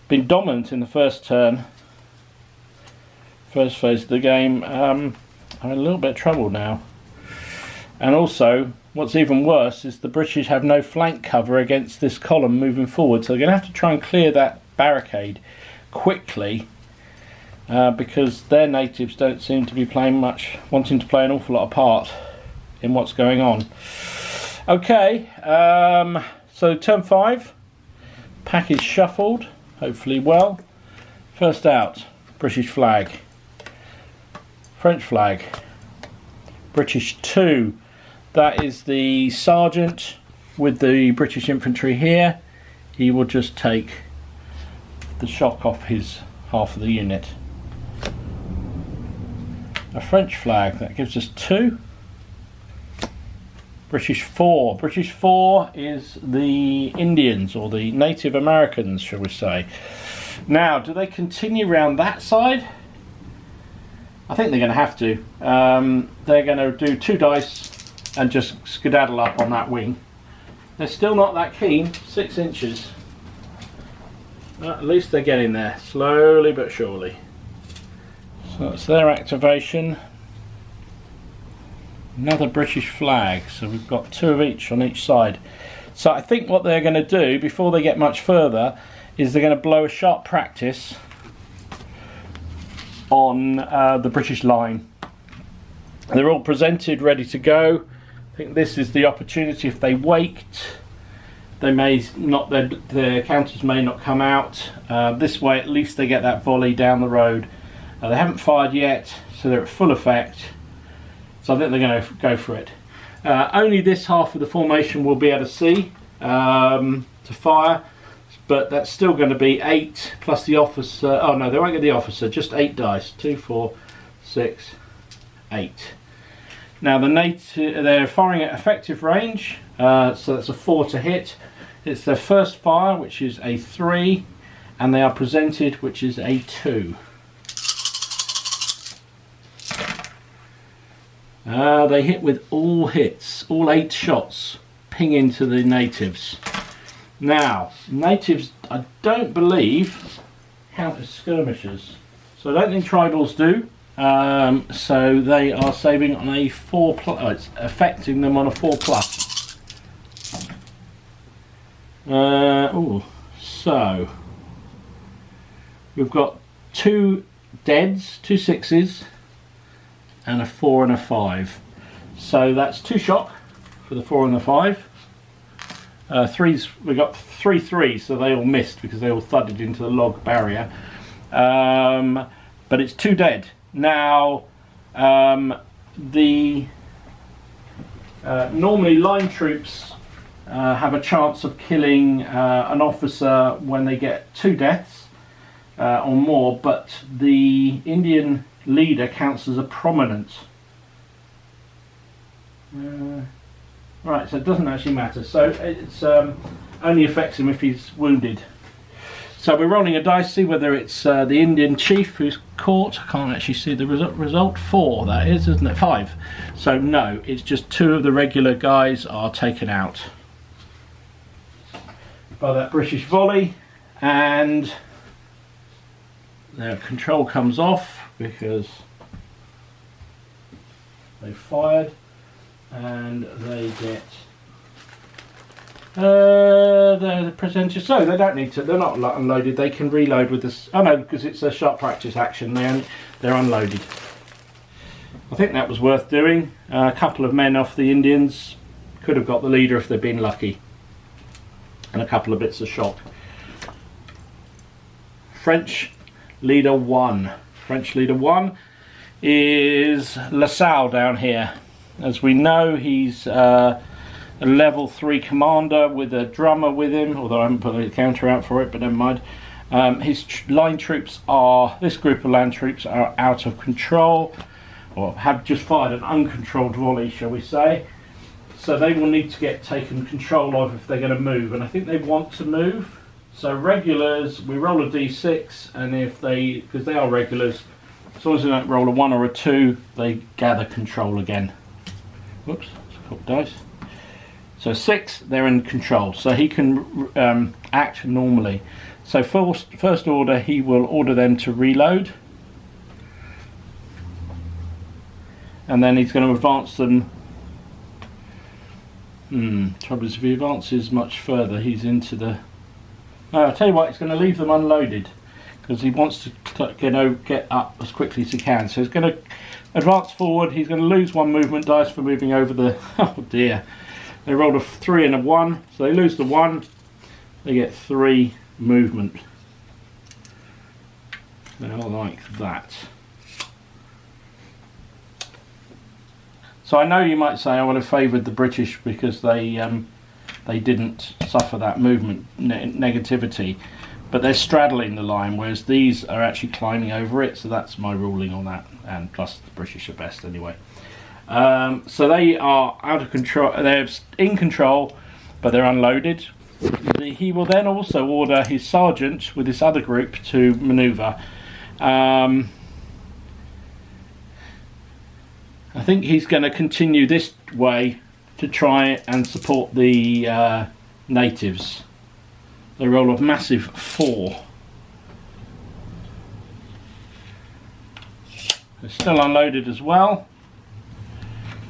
been dominant in the first turn, first phase of the game, are in a little bit of trouble now. And also, what's even worse is the British have no flank cover against this column moving forward, so they're going to have to try and clear that barricade quickly, because their natives don't seem to be wanting to play an awful lot of part in what's going on. Okay, so turn 5, pack is shuffled, hopefully well. First out, British flag, French flag, British 2, that is the sergeant with the British infantry here. He will just take the shock off his half of the unit. A French flag, that gives us 2. British 4. British 4 is the Indians, or the Native Americans, shall we say. Now, do they continue round that side? I think they're going to have to. They're going to do 2 dice and just skedaddle up on that wing. They're still not that keen. 6 inches. Well, at least they're getting there, slowly but surely. So that's their activation. Another British flag, so we've got 2 of each on each side. So I think what they're going to do before they get much further is they're going to blow a sharp practice on the British line. They're all presented, ready to go. I think this is the opportunity. If they waked, they may not, their counters may not come out. This way at least they get that volley down the road. They haven't fired yet, so they're at full effect. So I think they're going to go for it. Only this half of the formation will be able to see to fire, but that's still going to be 8 plus the officer. Oh no, they won't get the officer, just 8 dice. 2, 4, 6, 8. Now they're firing at effective range, so that's a 4 to hit. It's their first fire, which is a 3, and they are presented, which is a 2. They hit with all hits, all 8 shots, ping into the natives. Now, natives, I don't believe, count as skirmishers, so I don't think tribals do. So they are saving on a 4 plus. Oh, it's affecting them on a 4 plus. So we've got 2 deads, 2 6s, and a 4 and a 5. So that's 2 shock for the 4 and the 5. 3s, we got 3 3s, so they all missed because they all thudded into the log barrier. But it's 2 dead. Now, normally line troops have a chance of killing an officer when they get 2 deaths or more, but the Indian leader counts as a prominent. Right, so it doesn't actually matter. So it's only affects him if he's wounded. So we're rolling a dice, see whether it's the Indian chief who's caught. I can't actually see the result. 4, that is, isn't it? 5. So no, it's just 2 of the regular guys are taken out by that British volley, and their control comes off because they fired, and they get the presenter. So they don't need to, they're not unloaded, they can reload with this. Oh no, because it's a sharp practice action, they're unloaded. I think that was worth doing. A couple of men off the Indians, could have got the leader if they'd been lucky, and a couple of bits of shock. French leader 1. French leader 1 is LaSalle down here. As we know, he's a level 3 commander with a drummer with him, although I haven't put a counter out for it, but never mind. His line troops are, this group of land troops are out of control, or have just fired an uncontrolled volley, shall we say. So they will need to get taken control of if they're going to move, and I think they want to move. So regulars, we roll a d6, and if they, because they are regulars, as long as they don't roll a 1 or a 2, they gather control again. Whoops, it's a couple dice. So 6, they're in control, so he can act normally. So first order, he will order them to reload, and then he's going to advance them. Trouble is, if he advances much further, he's into the... No, I'll tell you what, he's going to leave them unloaded because he wants to get up as quickly as he can. So he's going to advance forward. He's going to lose 1 movement dice for moving over the... Oh dear. They rolled a 3 and a 1, so they lose the 1. They get 3 movement. They're like that. So I know you might say I would have favoured the British because they didn't suffer that movement negativity, but they're straddling the line, whereas these are actually climbing over it. So that's my ruling on that, and plus the British are best anyway. So they are out of control. They're in control, but they're unloaded. He will then also order his sergeant with this other group to manoeuvre. I think he's going to continue this way to try and support the natives. They roll a massive 4. They're still unloaded as well.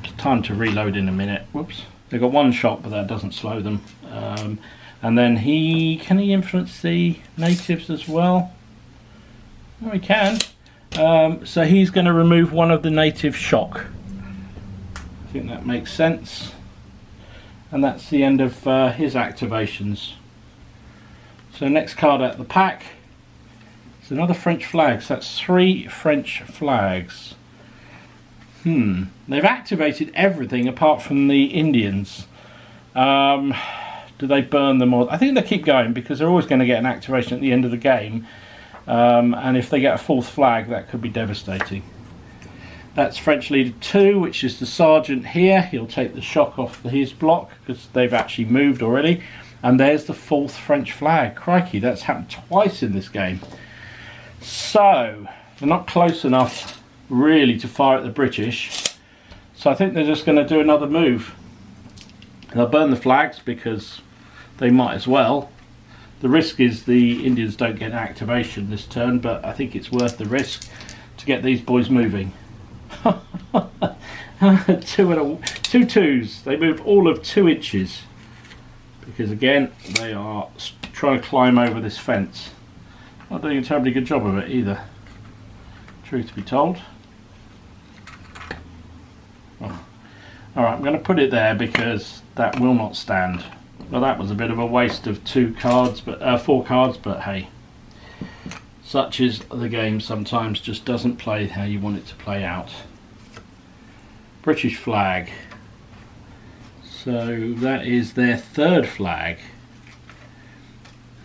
It's time to reload in a minute. Whoops. They've got 1 shot, but that doesn't slow them. And then can he influence the natives as well? Oh, he can. So he's going to remove 1 of the native shock. I think that makes sense. And that's the end of his activations. So next card out of the pack. It's another French flag. So that's 3 French flags. They've activated everything apart from the Indians. Do they burn them? Or I think they keep going because they're always going to get an activation at the end of the game. And if they get a 4th flag, that could be devastating. That's French leader 2, which is the sergeant here. He'll take the shock off his block because they've actually moved already. And there's the 4th French flag. Crikey, that's happened twice in this game. So they're not close enough really to fire at the British. So I think they're just going to do another move. They'll burn the flags because they might as well. The risk is the Indians don't get an activation this turn, but I think it's worth the risk to get these boys moving. 2 twos. They move all of 2 inches because again they are trying to climb over this fence. Not doing a terribly good job of it either, truth to be told. Alright, I'm going to put it there because that will not stand. Well, that was a bit of a waste of 4 cards, but hey, such is the game. Sometimes just doesn't play how you want it to play out. British flag. So that is their 3rd flag.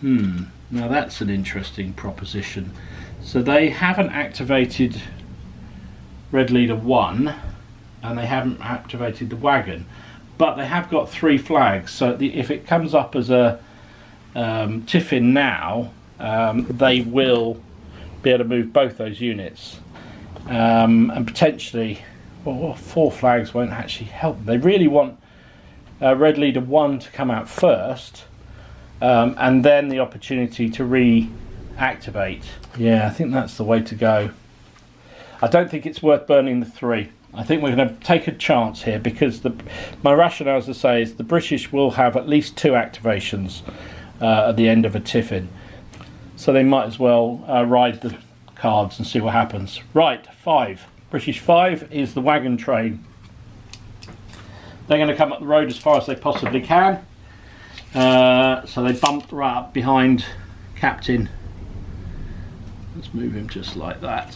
Now that's an interesting proposition. So they haven't activated Red Leader 1 and they haven't activated the wagon, but they have got 3 flags. So if it comes up as a tiffin now, they will be able to move both those units, and potentially 4 flags won't actually help. They really want Red Leader 1 to come out first, and then the opportunity to reactivate. Yeah, I think that's the way to go. I don't think it's worth burning the 3. I think we're going to take a chance here because my rationale, as I say, is the British will have at least 2 activations at the end of a tiffin. So they might as well ride the cards and see what happens. Right, 5. British 5 is the wagon train. They're going to come up the road as far as they possibly can. So they bumped right up behind Captain. Let's move him just like that.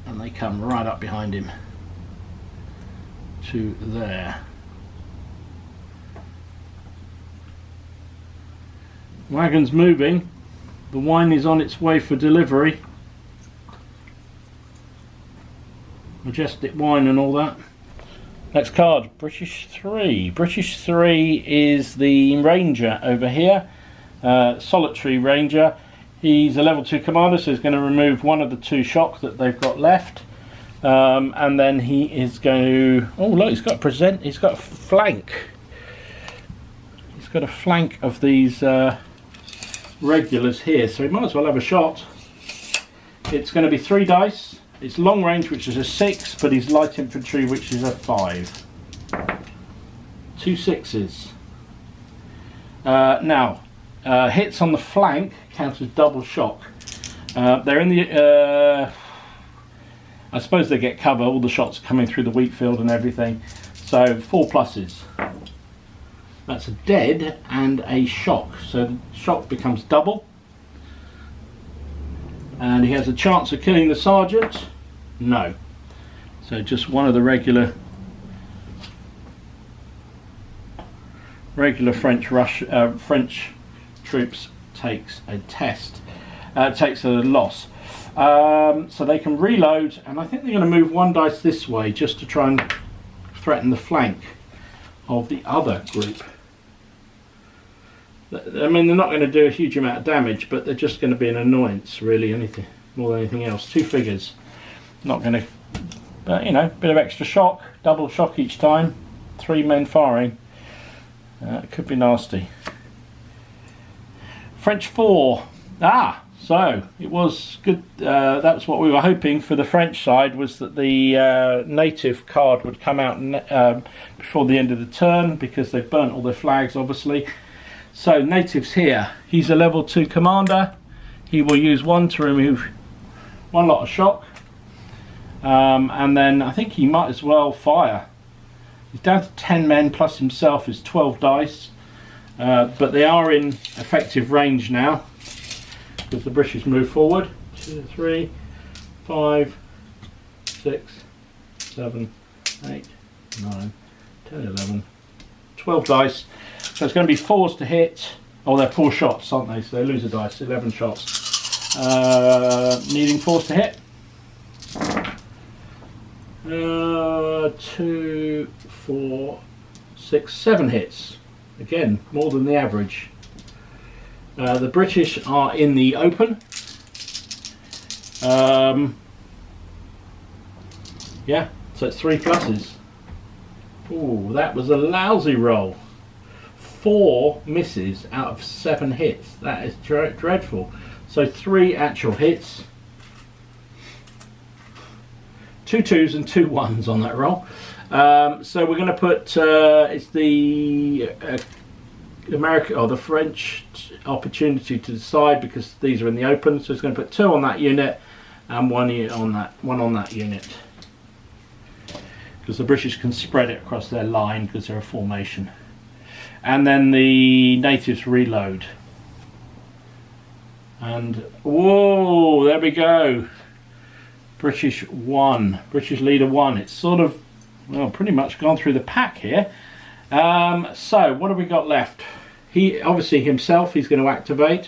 And they come right up behind him to there. Wagon's moving. The wine is on its way for delivery. Majestic wine and all that. Next card, British 3. British 3 is the Ranger over here. Solitary Ranger. He's a level 2 commander, so he's going to remove 1 of the 2 shock that they've got left. And then he is going to... Oh look, he's got a flank. He's got a flank of these regulars here, so he might as well have a shot. It's going to be 3 dice. It's long range, which is a 6, but he's light infantry, which is a 5. 2 6s. Now, hits on the flank count as double shock. They're in the... I suppose they get cover, all the shots coming through the wheat field and everything. So 4 pluses. That's a dead and a shock. So the shock becomes double. And he has a chance of killing the sergeant. No. So just one of the regular French troops takes a takes a loss. So they can reload, and I think they're going to move 1 dice this way just to try and threaten the flank of the other group. I mean, they're not going to do a huge amount of damage, but they're just going to be an annoyance, really, anything more than anything else. 2 figures. Not going to, but you know, bit of extra shock, double shock each time. 3 men firing. It could be nasty. French 4. So it was good. That's what we were hoping for the French side, was that the native card would come out before the end of the turn, because they've burnt all their flags, obviously. So natives here. He's a level 2 commander. He will use 1 to remove 1 lot of shock. And then I think he might as well fire. He's down to 10 men, plus himself is 12 dice. But they are in effective range now, because the British move forward. 2, 3, 5, 6, 7, 8, 9, 10, 11, 12 dice. So it's going to be 4s to hit. Oh, they're 4 shots, aren't they? So they lose a dice, 11 shots. Needing 4s to hit. 2, 4, 6, 7 hits. Again, more than the average. The British are in the open. Yeah, so it's 3 pluses. Ooh, that was a lousy roll. 4 misses out of 7 hits. That is dreadful. So 3 actual hits. 2 2s and 2 1s on that roll. So we're going to put it's the American or the French opportunity to decide, because these are in the open. So it's going to put 2 on that unit and 1 on that unit, because the British can spread it across their line because they're a formation. And then the natives reload. And whoa, there we go. British 1, British leader 1. It's sort of, well, pretty much gone through the pack here. So what have we got left? He obviously himself, he's going to activate.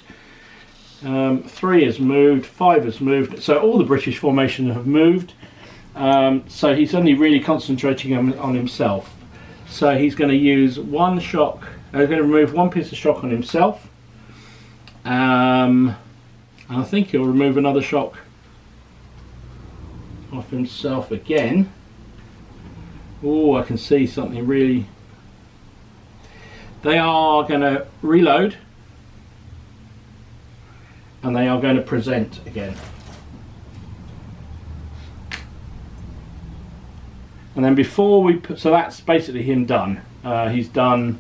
3 has moved, 5 has moved. So all the British formation have moved. So he's only really concentrating on himself. So he's going to use 1 shock. He's going to remove 1 piece of shock on himself. And I think he'll remove another shock off himself again. Oh, I can see something really. They are going to reload, and they are going to present again. And then before we put, so that's basically him done. He's done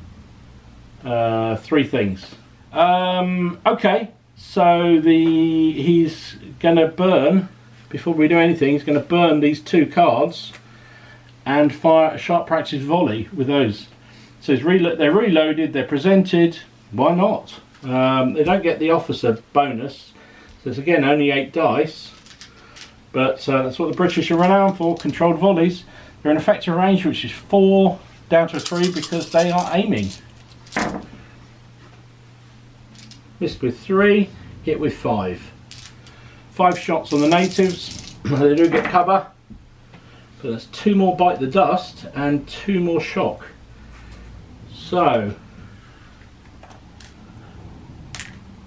3 things. Okay, so he's going to burn, before we do anything, he's going to burn these 2 cards and fire a sharp practice volley with those. So they're reloaded, they're presented. Why not? They don't get the officer bonus. So it's again only 8 dice. But that's what the British are renowned for, controlled volleys. They're in effective range, which is 4 down to 3, because they are aiming. Missed with 3, hit with 5. 5 shots on the natives. They do get cover. But that's 2 more bite the dust and 2 more shock. So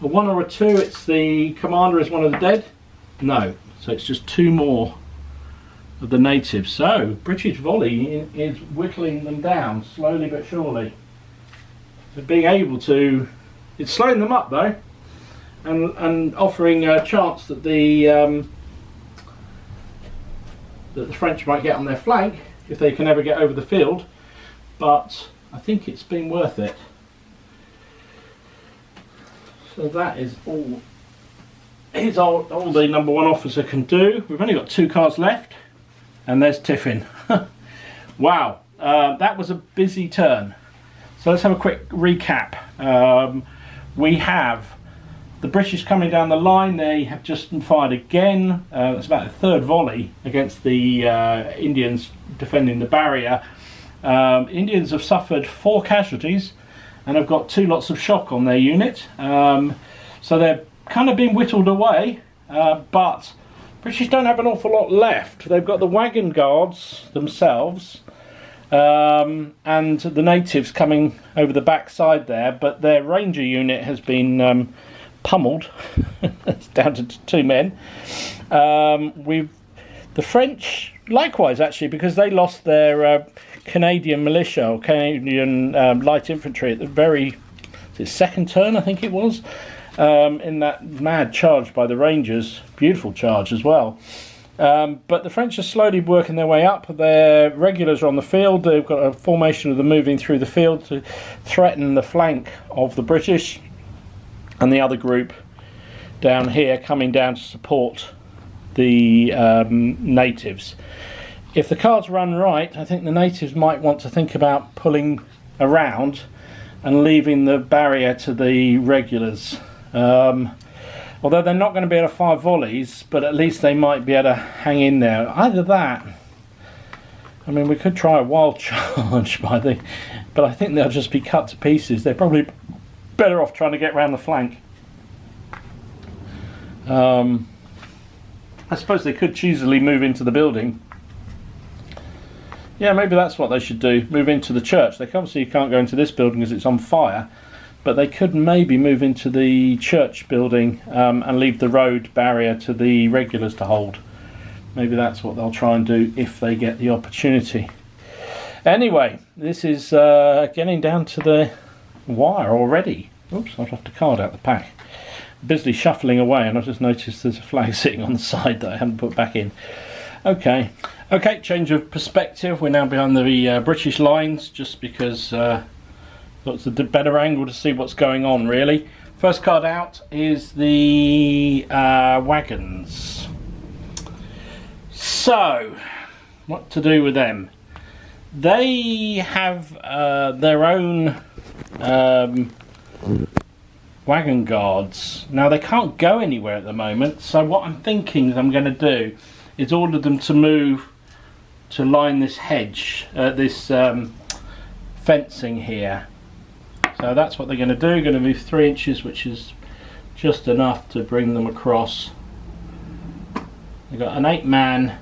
a 1 or a 2, it's the commander is one of the dead. No, so it's just 2 more of the natives. So British volley is whittling them down slowly but surely. They're being able to. It's slowing them up though, and offering a chance that the French might get on their flank if they can ever get over the field. But I think it's been worth it. So that is all. Here's all the number 1 officer can do. We've only got 2 cards left, and there's Tiffin. Wow, that was a busy turn. So let's have a quick recap. We have the British coming down the line. They have just fired again. It's about the 3rd volley against the Indians defending the barrier. Indians have suffered 4 casualties and have got 2 lots of shock on their unit. So they're kind of being whittled away, but British don't have an awful lot left. They've got the wagon guards themselves, and the natives coming over the back side there, but their ranger unit has been pummeled. It's down to 2 men. The French likewise, actually, because they lost their Canadian militia or Canadian light infantry at the very second turn, I think it was, in that mad charge by the Rangers. Beautiful charge as well. But the French are slowly working their way up. Their regulars are on the field. They've got a formation of them moving through the field to threaten the flank of the British, and the other group down here coming down to support the natives. If the cards run right, I think the natives might want to think about pulling around and leaving the barrier to the regulars. Although they're not going to be able to fire volleys, but at least they might be able to hang in there. Either that, I mean, we could try a wild charge but I think they'll just be cut to pieces. They're probably better off trying to get around the flank. I suppose they could easily move into the building. Yeah, maybe that's what they should do. Move into the church. They obviously can't go into this building because it's on fire. But they could maybe move into the church building and leave the road barrier to the regulars to hold. Maybe that's what they'll try and do if they get the opportunity. Anyway, this is getting down to the wire already. Oops, I've left a card out the pack. Busily shuffling away, and I've just noticed there's a flag sitting on the side that I haven't put back in. Okay, change of perspective. We're now behind the British lines, just because it's a better angle to see what's going on, really. First card out is the wagons. So, what to do with them? They have their own wagon guards. Now, they can't go anywhere at the moment, so what I'm thinking I'm going to do is order them to move to line this hedge, this fencing here. So that's what they're going to do. Going to move 3 inches, which is just enough to bring them across. They've got an 8-man.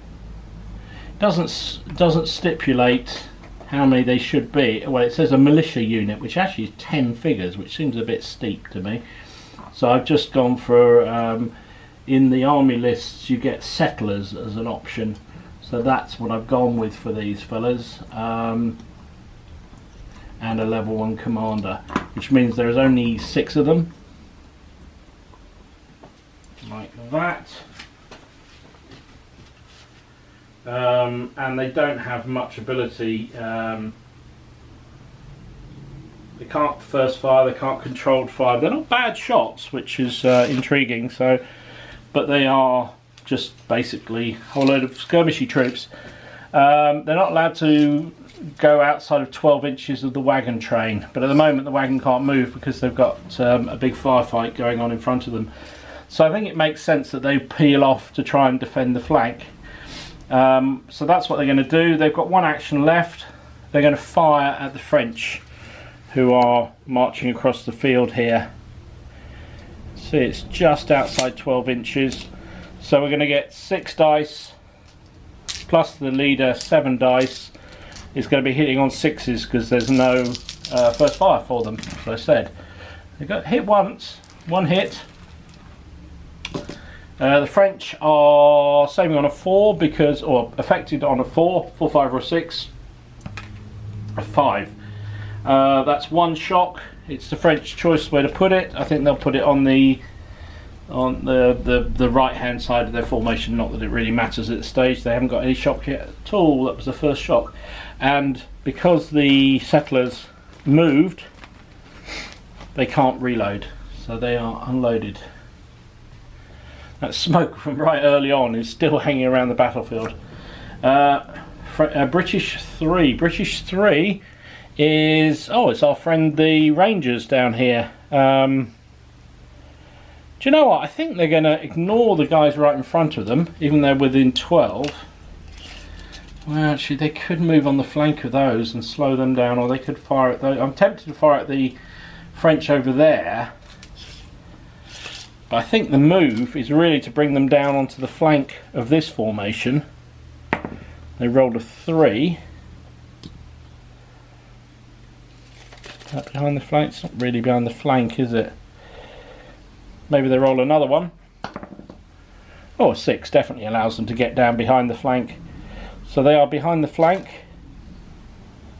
Doesn't stipulate how many they should be. Well, it says a militia unit, which actually is 10 figures, which seems a bit steep to me. So I've just gone for, in the army lists, you get settlers as an option. So that's what I've gone with for these fellas. And a level 1 commander, which means there's only 6 of them, like that. And they don't have much ability. They can't first fire, they can't controlled fire. They're not bad shots, which is intriguing. So, but they are just basically a whole load of skirmishy troops. They're not allowed to go outside of 12 inches of the wagon train, but at the moment the wagon can't move because they've got a big firefight going on in front of them. So I think it makes sense that they peel off to try and defend the flank. So that's what they're going to do. They've got 1 action left. They're going to fire at the French, who are marching across the field here. See, it's just outside 12 inches. So we're going to get 6 dice plus the leader 7 dice. It's going to be hitting on 6s because there's no first fire for them, as I said. They got hit once, 1 hit. The French are saving on a 4 because, or affected on a 4, 4, 5 or 6, a 5. That's 1 shock. It's the French choice where to put it. I think they'll put it on the right hand side of their formation. Not that it really matters at this stage. They haven't got any shock yet at all. That was the first shock. And because the settlers moved, they can't reload, so they are unloaded. That smoke from right early on is still hanging around the battlefield. British 3. British 3 is, it's our friend the Rangers down here. Do you know what? I think they're going to ignore the guys right in front of them, even though within 12. Well, actually, they could move on the flank of those and slow them down, or they could fire at those. I'm tempted to fire at the French over there, but I think the move is really to bring them down onto the flank of this formation. They rolled a 3. Is that behind the flank? It's not really behind the flank, is it? Maybe they roll another one. Oh, a 6 definitely allows them to get down behind the flank. So they are behind the flank.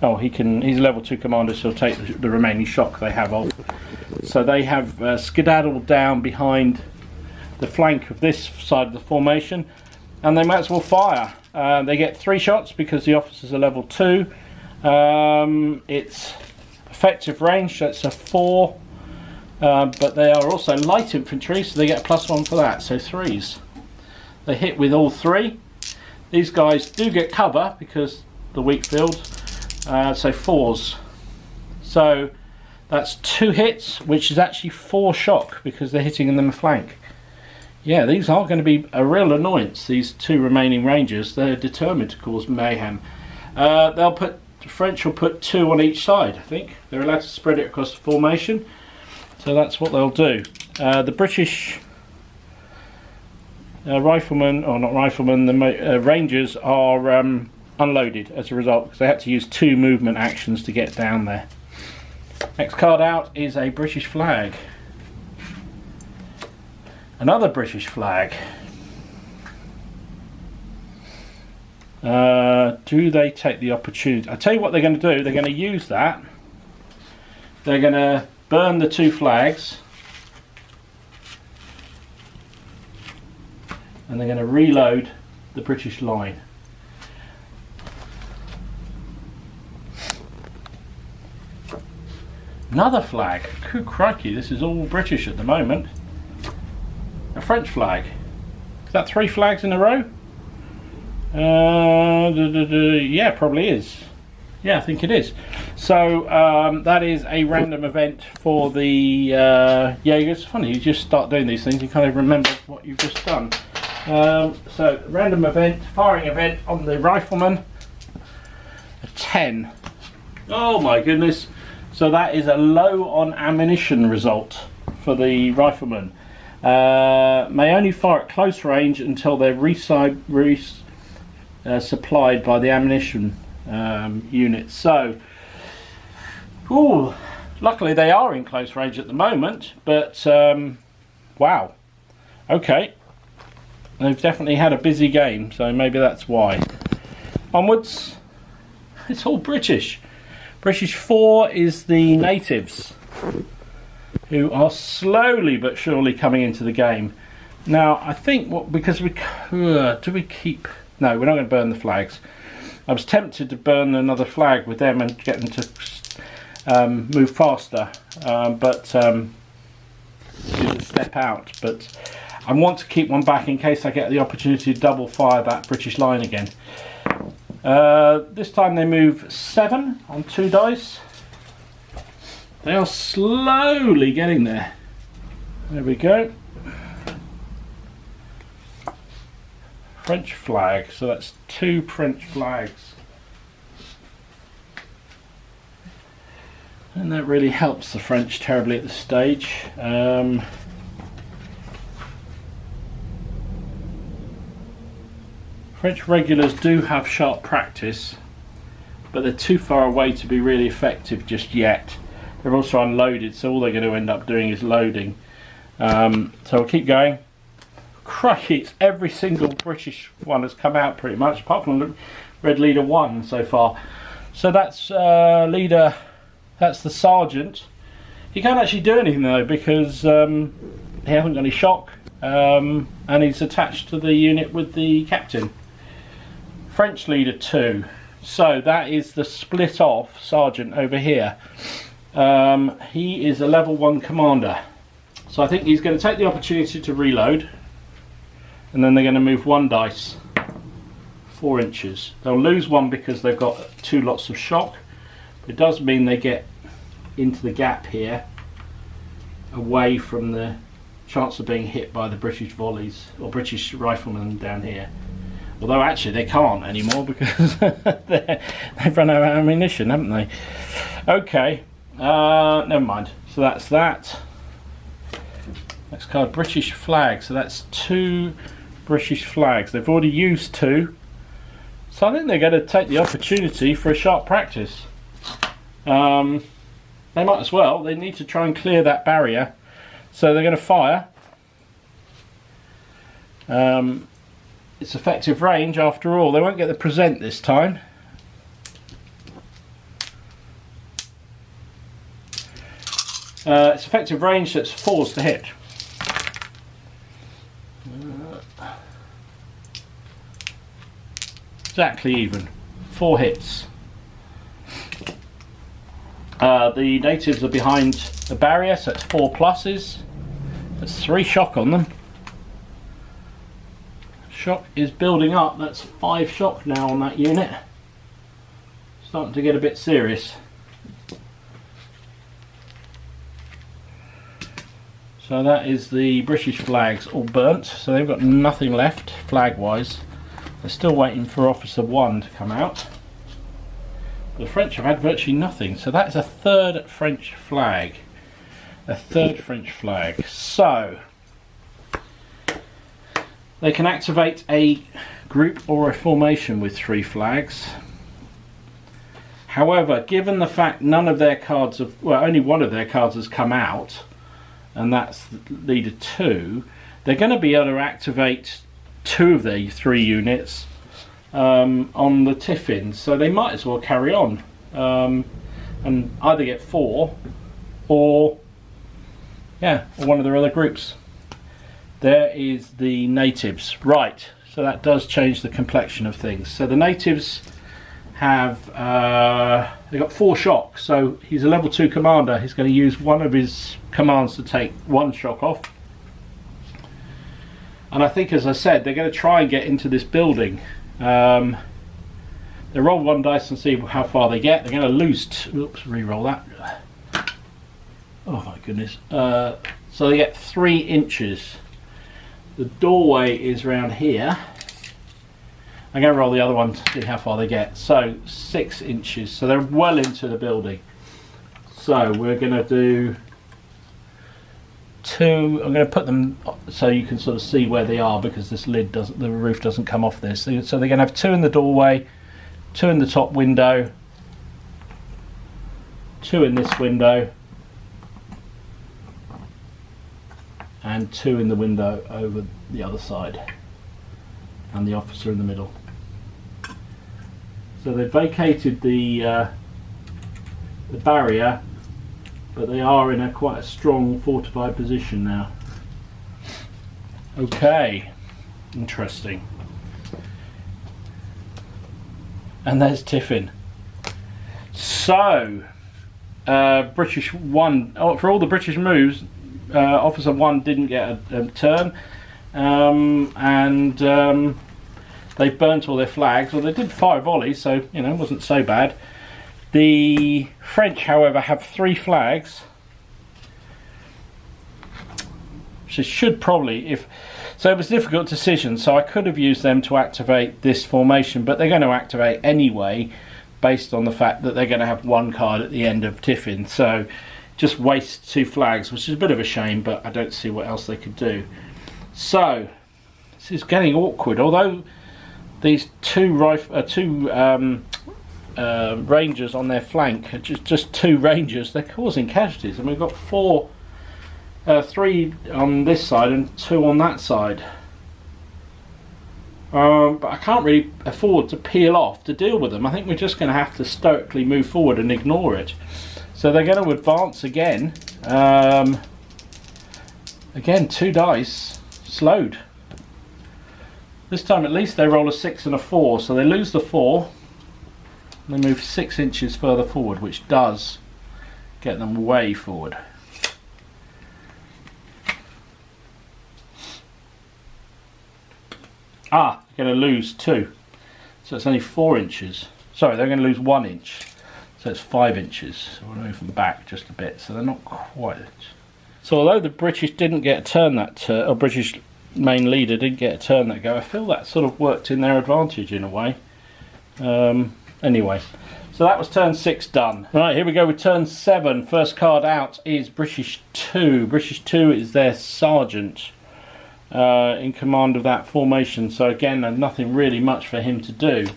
Oh, he's a level 2 commander, so he'll take the remaining shock they have off. So they have skedaddled down behind the flank of this side of the formation, and they might as well fire. They get 3 shots because the officers are level 2. It's effective range, so it's a 4, but they are also light infantry, so they get a +1 for that, so 3s. They hit with all 3. These guys do get cover because the weak field, so 4s. So that's 2 hits, which is actually 4 shock because they're hitting in the flank. Yeah, these are going to be a real annoyance, these 2 remaining rangers. They're determined to cause mayhem. The French will put 2 on each side, I think. They're allowed to spread it across the formation, so that's what they'll do. The British riflemen, or not riflemen, the rangers are unloaded as a result, because they had to use 2 movement actions to get down there. Next card out is a British flag. Another British flag. Do they take the opportunity? I'll tell you what they're going to do. They're going to use that. They're going to burn the 2 flags. And they're going to reload the British line. Another flag. Good crikey, this is all British at the moment. A French flag. Is that 3 flags in a row? Yeah, probably is. Yeah, I think it is. So that is a random event for the Jaegers. Funny, you just start doing these things, you can't even remember what you've just done. So random event, firing event on the rifleman. A 10. Oh my goodness. So that is a low on ammunition result for the rifleman. May only fire at close range until they're supplied by the ammunition unit. So, ooh, luckily they are in close range at the moment, but wow, okay, they've definitely had a busy game, so maybe that's why. Onwards, it's all British. British 4 is the natives, who are slowly but surely coming into the game. Now, I think because we do we keep? No, we're not going to burn the flags. I was tempted to burn another flag with them and get them to move faster, but step out. But I want to keep one back in case I get the opportunity to double fire that British line again. This time they move 7 on 2 dice. They are slowly getting there. There we go. French flag, so that's 2 French flags. And that really helps the French terribly at this stage. French regulars do have sharp practice, but they're too far away to be really effective just yet. They're also unloaded, so all they're going to end up doing is loading. So we'll keep going. Crikey, it's every single British one has come out pretty much, apart from Red Leader 1 so far. So that's leader, that's the sergeant. He can't actually do anything though, because he hasn't got any shock, and he's attached to the unit with the captain. French leader 2. So that is the split off sergeant over here. He is a level 1 commander. So I think he's going to take the opportunity to reload, and then they're going to move 1 dice 4 inches. They'll lose 1 because they've got 2 lots of shock. But it does mean they get into the gap here, away from the chance of being hit by the British volleys or British riflemen down here. Although actually they can't anymore because they've run out of ammunition, haven't they? Okay, never mind. So that's that. Next card, British flag. So that's 2 British flags. They've already used 2. So I think they're going to take the opportunity for a sharp practice. They might as well. They need to try and clear that barrier. So they're going to fire. It's effective range after all. They won't get the present this time. Its effective range, that's 4s to hit. Exactly even. 4 hits. The natives are behind the barrier, so it's 4 pluses. That's 3 shock on them. Shock is building up. That's 5 shock now on that unit. Starting to get a bit serious. So that is the British flags all burnt. So they've got nothing left flag wise. They're still waiting for Officer 1 to come out. The French have had virtually nothing. So that's a 3rd French flag. A 3rd French flag. So they can activate a group or a formation with 3 flags. However, given the fact none of their cards have, well, only one of their cards has come out, and that's leader 2, they're going to be able to activate 2 of their 3 units on the Tiffins, so they might as well carry on and either get 4 or one of their other groups. There is the natives. Right, so that does change the complexion of things. So the natives have they've got 4 shock, so he's a level 2 commander. He's going to use one of his commands to take 1 shock off, and I think, as I said, they're going to try and get into this building. They roll 1 dice and see how far they get. They're going to lose oops, re-roll that. Oh my goodness. So they get 3 inches. The doorway is around here. I'm going to roll the other one to see how far they get. So 6 inches. So they're well into the building. So we're going to do 2. I'm going to put them so you can sort of see where they are, because this lid doesn't, the roof doesn't come off this. So they're going to have 2 in the doorway, 2 in the top window, 2 in this window, and 2 in the window over the other side, and the officer in the middle. So they've vacated the barrier, but they are in quite a strong fortified position now. Okay, interesting. And there's Tiffin. So British 1, for all the British moves, Officer 1 didn't get a turn, and they burnt all their flags. Well, they did fire volleys, so you know, it wasn't so bad. The French, however, have 3 flags, which should probably, so it was a difficult decision, so I could have used them to activate this formation, but they're going to activate anyway based on the fact that they're going to have 1 card at the end of Tiffin, so just waste 2 flags, which is a bit of a shame, but I don't see what else they could do. So this is getting awkward, although these 2 rangers on their flank are just 2 rangers, they're causing casualties, and we've got 3 on this side and 2 on that side. But I can't really afford to peel off to deal with them. I think we're just going to have to stoically move forward and ignore it. So they're going to advance again. Again, 2 dice slowed. This time at least they roll a 6 and a 4, so they lose the 4. They move 6 inches further forward, which does get them way forward. Ah, they're going to lose 2. So it's only 4 inches. Sorry, they're going to lose 1 inch. So it's 5 inches. So we'll move them back just a bit. So they're not quite. So although the British didn't get a turn or British main leader didn't get a turn that go, I feel that sort of worked in their advantage in a way. Anyway, so that was turn 6 done. Right, here we go with turn 7. First card out is British 2. British 2 is their sergeant in command of that formation. So again, nothing really much for him to do.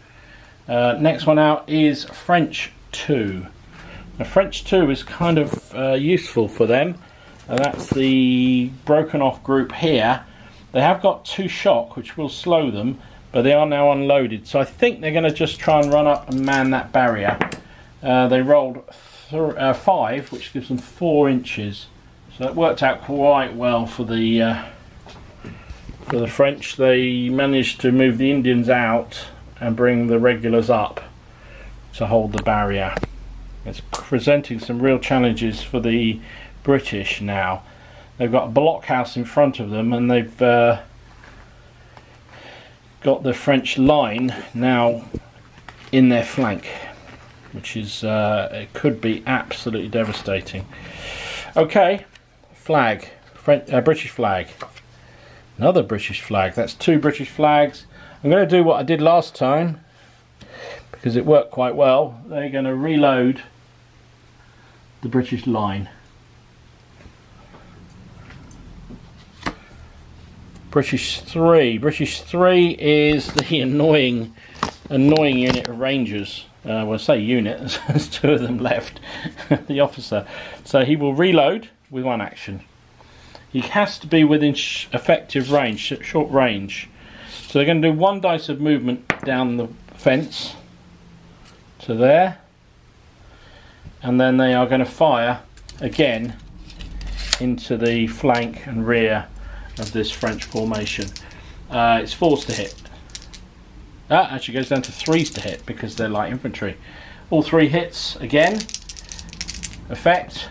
Next one out is French 2. Now French 2 is kind of useful for them. That's the broken off group here. They have got 2 shock, which will slow them, but they are now unloaded. So I think they're going to just try and run up and man that barrier. They rolled 5, which gives them 4 inches. So it worked out quite well for the French. They managed to move the Indians out and bring the regulars up to hold the barrier. It's presenting some real challenges for the British now. They've got a blockhouse in front of them, and they've got the French line now in their flank, which is it could be absolutely devastating. Okay, flag, British flag, another British flag. That's 2 British flags. I'm going to do what I did last time because it worked quite well. They're going to reload the British line. British 3. British 3 is the annoying unit of Rangers. Well, I say unit, there's 2 of them left. The officer. So he will reload with 1 action. He has to be within effective range, short range. So they're going to do 1 dice of movement down the fence to there, and then they are going to fire again into the flank and rear of this French formation. It's 4s to hit. That actually goes down to 3s to hit because they're light infantry. All 3 hits again. Effect.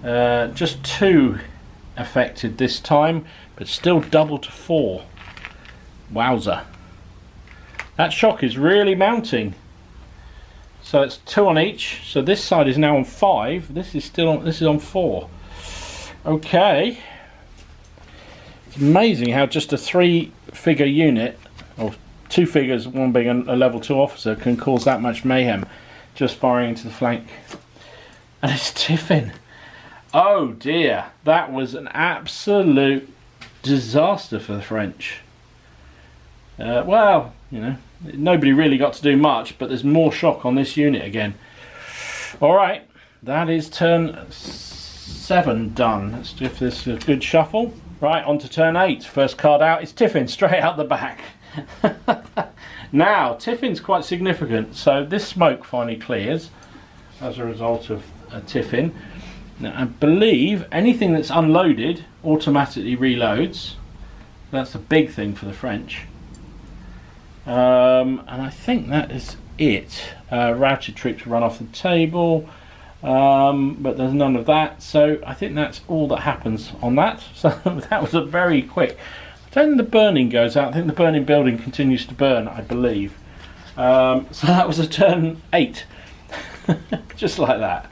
Just 2 affected this time, but still double to 4. Wowza. That shock is really mounting. So it's 2 on each. So this side is now on 5. This is on 4. Okay. It's amazing how just a 3-figure unit, or 2 figures, one being a level 2 officer, can cause that much mayhem just firing into the flank. And it's Tiffin. Oh dear, that was an absolute disaster for the French. Well, you know, nobody really got to do much, but there's more shock on this unit again. Alright, that is turn 7 done. Let's give this a good shuffle. Right, on to turn 8. First card out is Tiffin, straight out the back. Now, Tiffin's quite significant. So this smoke finally clears as a result of Tiffin. Now, I believe anything that's unloaded automatically reloads. That's a big thing for the French. And I think that is it. Routed troops run off the table, but there's none of that. So I think that's all that happens on that. So that was a very quick. Then the burning goes out. I think the burning building continues to burn, I believe. So that was a turn 8. Just like that.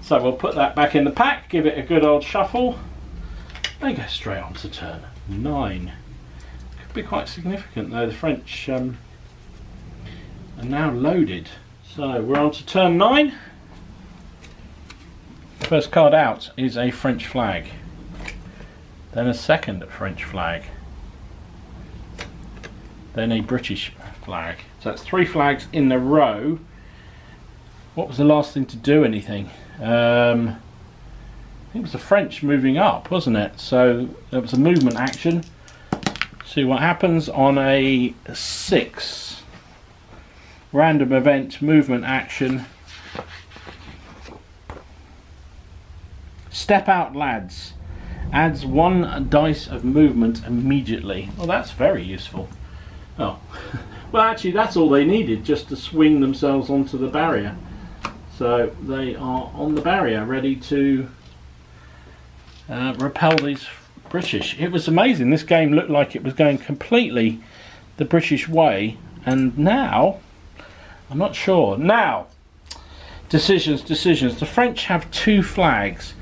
So we'll put that back in the pack, give it a good old shuffle. They go straight on to turn 9. Could be quite significant though. The French are now loaded. So we're on to turn 9. First card out is a French flag. Then a second French flag. Then a British flag. So that's 3 flags in a row. What was the last thing to do anything? I think it was the French moving up, wasn't it? So there was a movement action. See what happens on a 6. Random event movement action. Step out, lads. Adds 1 dice of movement immediately. Well, that's very useful. Oh, well, actually, that's all they needed, just to swing themselves onto the barrier. So they are on the barrier, ready to repel these British. It was amazing. This game looked like it was going completely the British way, and now, I'm not sure. Now, decisions. The French have 2 flags.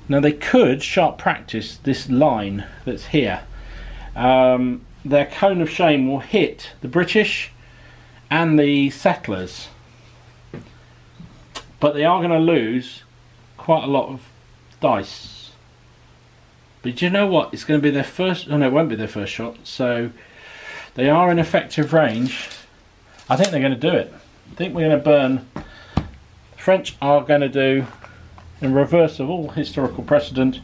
Now they could sharp practice this line that's here. Their cone of shame will hit the British and the settlers, but they are going to lose quite a lot of dice. But you know what? It's going to be their first. Oh no, it won't be their first shot. So they are in effective range. I think they're going to do it. I think we're going to burn. The French are going to do, in reverse of all historical precedent,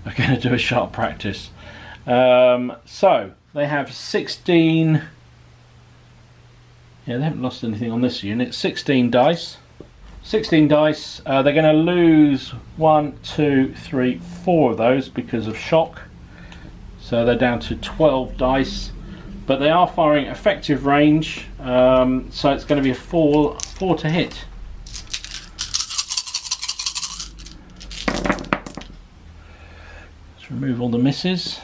are going to do a sharp practice. So they have 16. Yeah, they haven't lost anything on this unit. 16 dice. 16 dice. They're going to lose 1, 2, 3, 4 of those because of shock. So they're down to 12 dice. But they are firing effective range. So it's going to be a 4 to hit. Let's remove all the misses.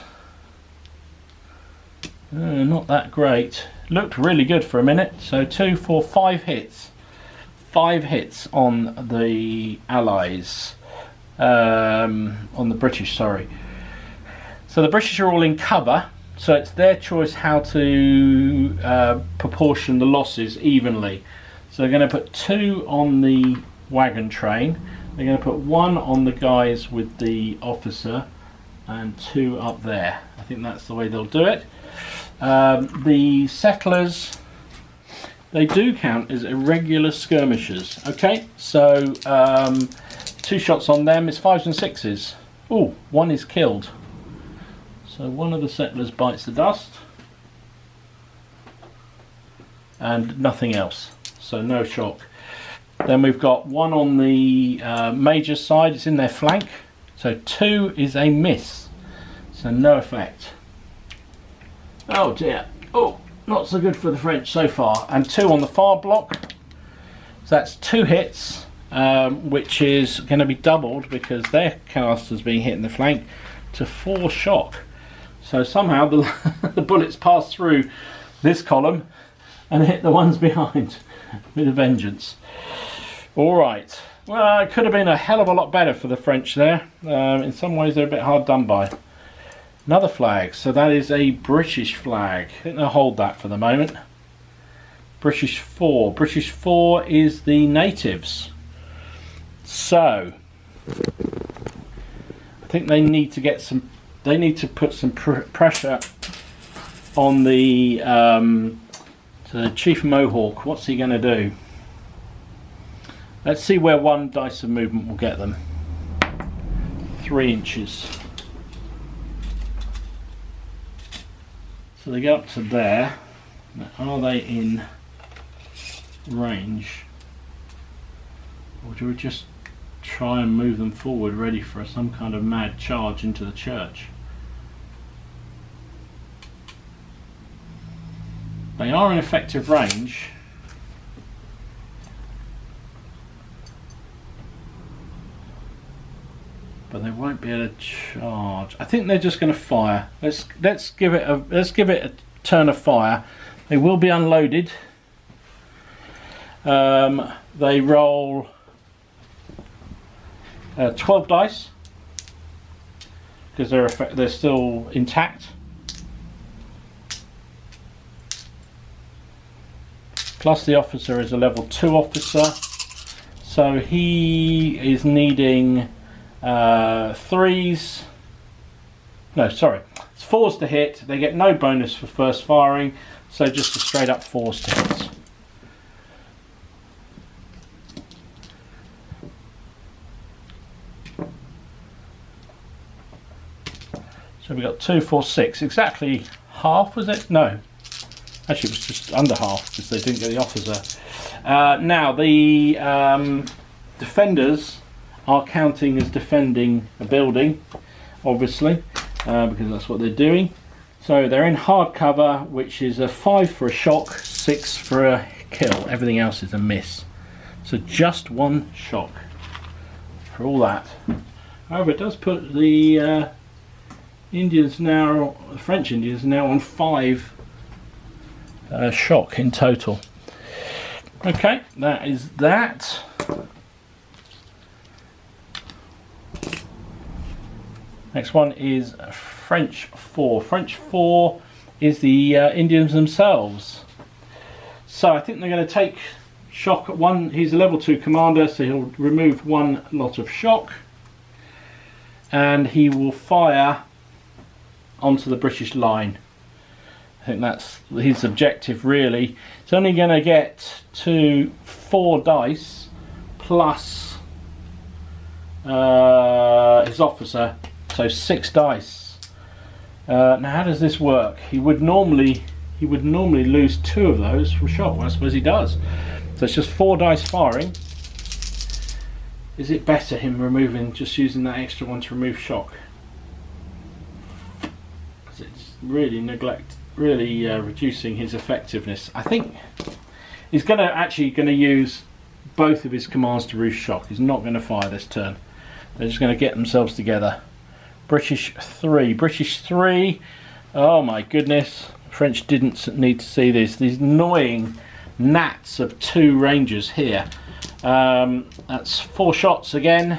Not that great. Looked really good for a minute. So 2, 4, 5 hits. 5 hits on the Allies, on the British, sorry. So the British are all in cover, so it's their choice how to proportion the losses evenly. So they're going to put 2 on the wagon train, they're going to put 1 on the guys with the officer, and 2 up there. I think that's the way they'll do it. The settlers, they do count as irregular skirmishers. Okay, so 2 shots on them is 5s and 6s. Oh, 1 is killed. So one of the settlers bites the dust. And nothing else. So no shock. Then we've got 1 on the major side, it's in their flank. So 2 is a miss. So no effect. Oh dear. Oh. Not so good for the French so far. And 2 on the far block. So that's 2 hits, which is going to be doubled because their casters being hit in the flank to 4 shock. So somehow the bullets pass through this column and hit the ones behind with a vengeance. Alright. Well, it could have been a hell of a lot better for the French there. In some ways they're a bit hard done by. Another flag, so that is a British flag. I think they'll hold that for the moment. British 4. British 4 is the natives. So, I think they need to get some. They need to put some pressure on the Chief Mohawk. What's he going to do? Let's see where 1 dice of movement will get them. 3 inches. So they go up to there. Now, are they in range? Or do we just try and move them forward ready for some kind of mad charge into the church? They are in effective range. But they won't be able to charge. I think they're just going to fire. Let's give it a turn of fire. They will be unloaded. They roll 12 dice because they're still intact. Plus the officer is a level 2 officer, so he is needing 3s. No, sorry, it's 4s to hit. They get no bonus for first firing, so just a straight up 4s to hit. So we got 2, 4, 6. Exactly half, was it? No. Actually, it was just under half because they didn't get the officer. Now, the defenders are counting as defending a building, obviously, because that's what they're doing. So they're in hard cover, which is a 5 for a shock, 6 for a kill. Everything else is a miss. So just 1 shock for all that. However, it does put the Indians now, the French Indians now on 5 shock in total. Okay, that is that. Next one is French 4. French 4 is the Indians themselves. So I think they're going to take shock at 1. He's a level 2 commander, so he'll remove 1 lot of shock. And he will fire onto the British line. I think that's his objective, really. It's only going to get to 4 dice plus his officer, so 6 dice. Now, how does this work? He would normally lose 2 of those from shock. Well, I suppose he does. So it's just 4 dice firing. Is it better him removing, just using that extra one to remove shock? Because it's really reducing his effectiveness. I think he's going to use both of his commands to reduce shock. He's not going to fire this turn. They're just going to get themselves together. British 3. Oh my goodness. French didn't need to see this. These annoying gnats of 2 rangers here. That's 4 shots again.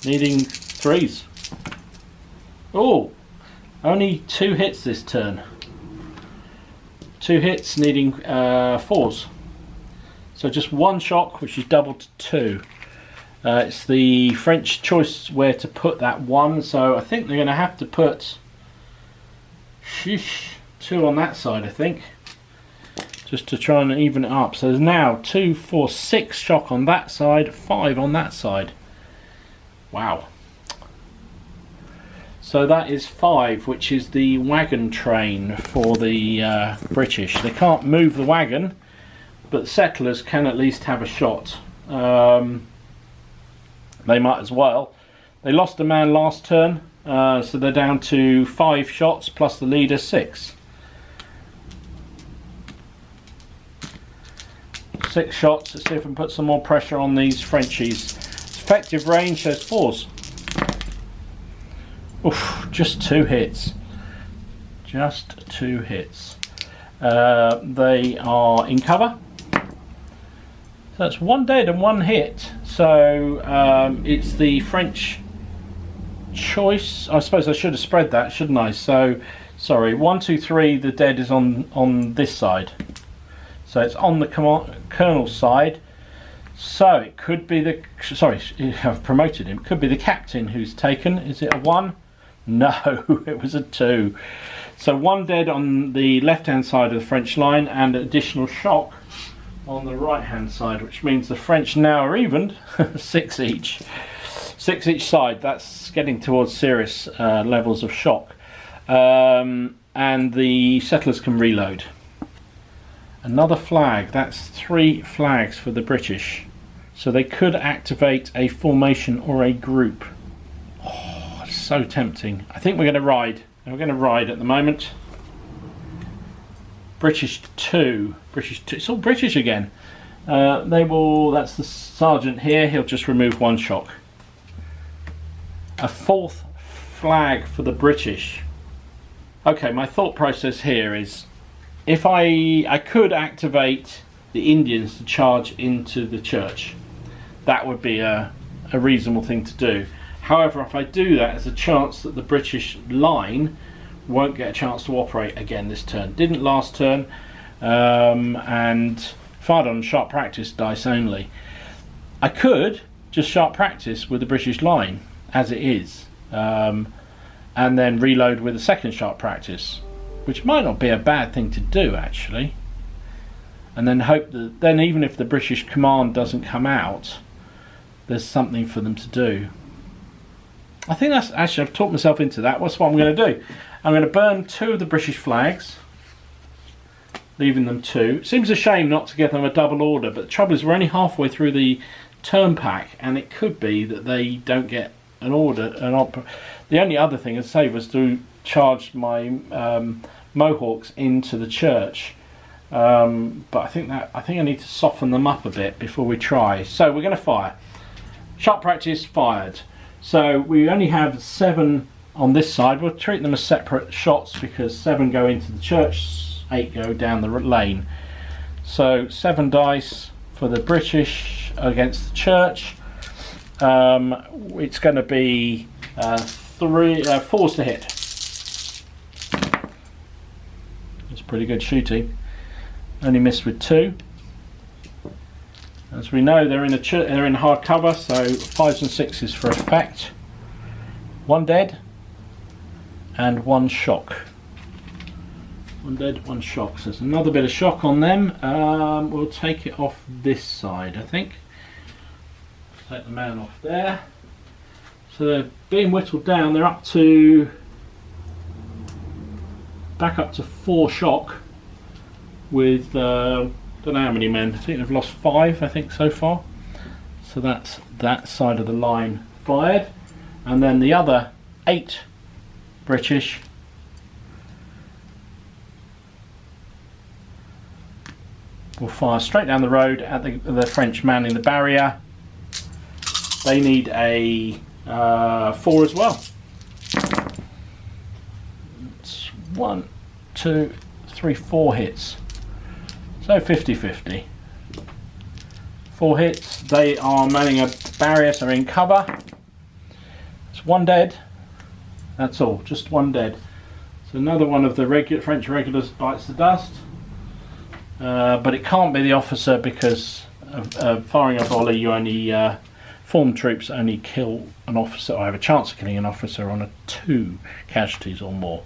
Needing 3s. Oh, only 2 hits this turn. 2 hits, needing 4s. So just 1 shock, which is doubled to 2. It's the French choice where to put that 1, so I think they're going to have to put 2 on that side, I think, just to try and even it up. So there's now 2, 4, 6 shock on that side, 5 on that side. Wow. So that is 5, which is the wagon train for the British. They can't move the wagon, but the settlers can at least have a shot. They might as well. They lost a man last turn, so they're down to 5 shots plus the leader 6. 6 shots. Let's see if we can put some more pressure on these Frenchies. Effective range says 4s. Oof, just 2 hits. Just 2 hits. They are in cover. So that's 1 dead and 1 hit. So it's the French choice. I suppose I should have spread that, shouldn't I? So, sorry, 1, 2, 3, the dead is on this side. So it's on the colonel's side. So it could be the, sorry, I've promoted him. It could be the captain who's taken. Is it a 1? No, it was a 2. So 1 dead on the left-hand side of the French line and additional shock on the right-hand side, which means the French now are evened, 6 each. 6 each side. That's getting towards serious levels of shock. And the settlers can reload. Another flag. That's 3 flags for the British. So they could activate a formation or a group. Oh, so tempting. I think we're going to ride. We're going to ride at the moment. British 2. British 2. It's all British again. They will. That's the sergeant here. He'll just remove 1 shock. A 4th flag for the British. Okay, my thought process here is, if I could activate the Indians to charge into the church, that would be a reasonable thing to do. However, if I do that, there's a chance that the British line won't get a chance to operate again this turn. Didn't last turn, and fired on sharp practice dice only. I could just sharp practice with the British line as it is, and then reload with a second sharp practice, which might not be a bad thing to do actually, and then hope that then even if the British command doesn't come out, there's something for them to do. I think that's actually, I've talked myself into that. What's what I'm going to do? I'm going to burn 2 of the British flags, leaving them 2. It seems a shame not to get them a double order, but the trouble is we're only halfway through the turn pack, and it could be that they don't get an order. The only other thing, as I say, was to charge my Mohawks into the church, but I think I need to soften them up a bit before we try. So we're going to fire. Sharp practice fired. So we only have 7 on this side. We'll treat them as separate shots because 7 go into the church, 8 go down the lane. So 7 dice for the British against the church. It's going to be 4s to hit. It's pretty good shooting. Only missed with 2. As we know, they're in hard cover, so 5s and 6s for effect. 1 dead and 1 shock. 1 dead, 1 shock. So there's another bit of shock on them. We'll take it off this side, I think. Take the man off there. So they're being whittled down. They're up to back up to 4 shock with don't know how many men. I think they've lost 5, I think, so far. So that's that side of the line fired. And then the other 8 British will fire straight down the road at the French man in the barrier. They need a 4 as well. It's 1, 2, 3, 4 hits. So 50-50. 4 hits. They are manning a barrier, so in cover. It's 1 dead. That's all, just 1 dead. So another one of the French regulars bites the dust. But it can't be the officer, because firing a volley, you only formed troops only kill an officer, or have a chance of killing an officer on a 2 casualties or more.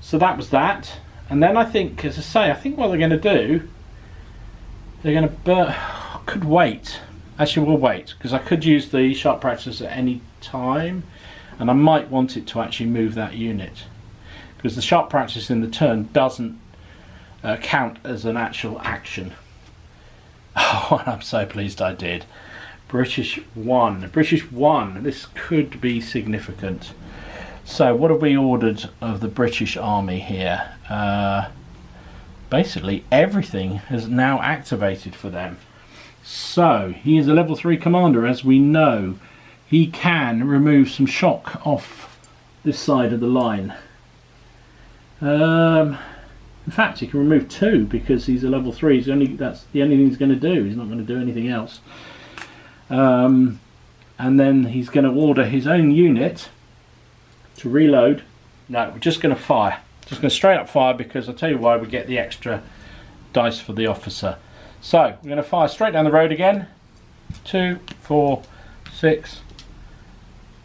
So that was that. And then I think, as I say, I think what they're going to do, they're going to burn. I could wait. Actually, we'll wait, because I could use the sharp practice at any time, and I might want it to actually move that unit, because the sharp practice in the turn doesn't count as an actual action. Oh, I'm so pleased I did. British 1. British 1. This could be significant. So what have we ordered of the British Army here? Basically everything has now activated for them. So he is a level 3 commander, as we know. He can remove some shock off this side of the line. In fact, he can remove 2, because he's a level 3. That's the only thing he's going to do. He's not going to do anything else. And then he's going to order his own unit to reload. No, we're just going to fire. Just going to straight up fire, because I'll tell you why, we get the extra dice for the officer. So we're going to fire straight down the road again. 2, 4, 6,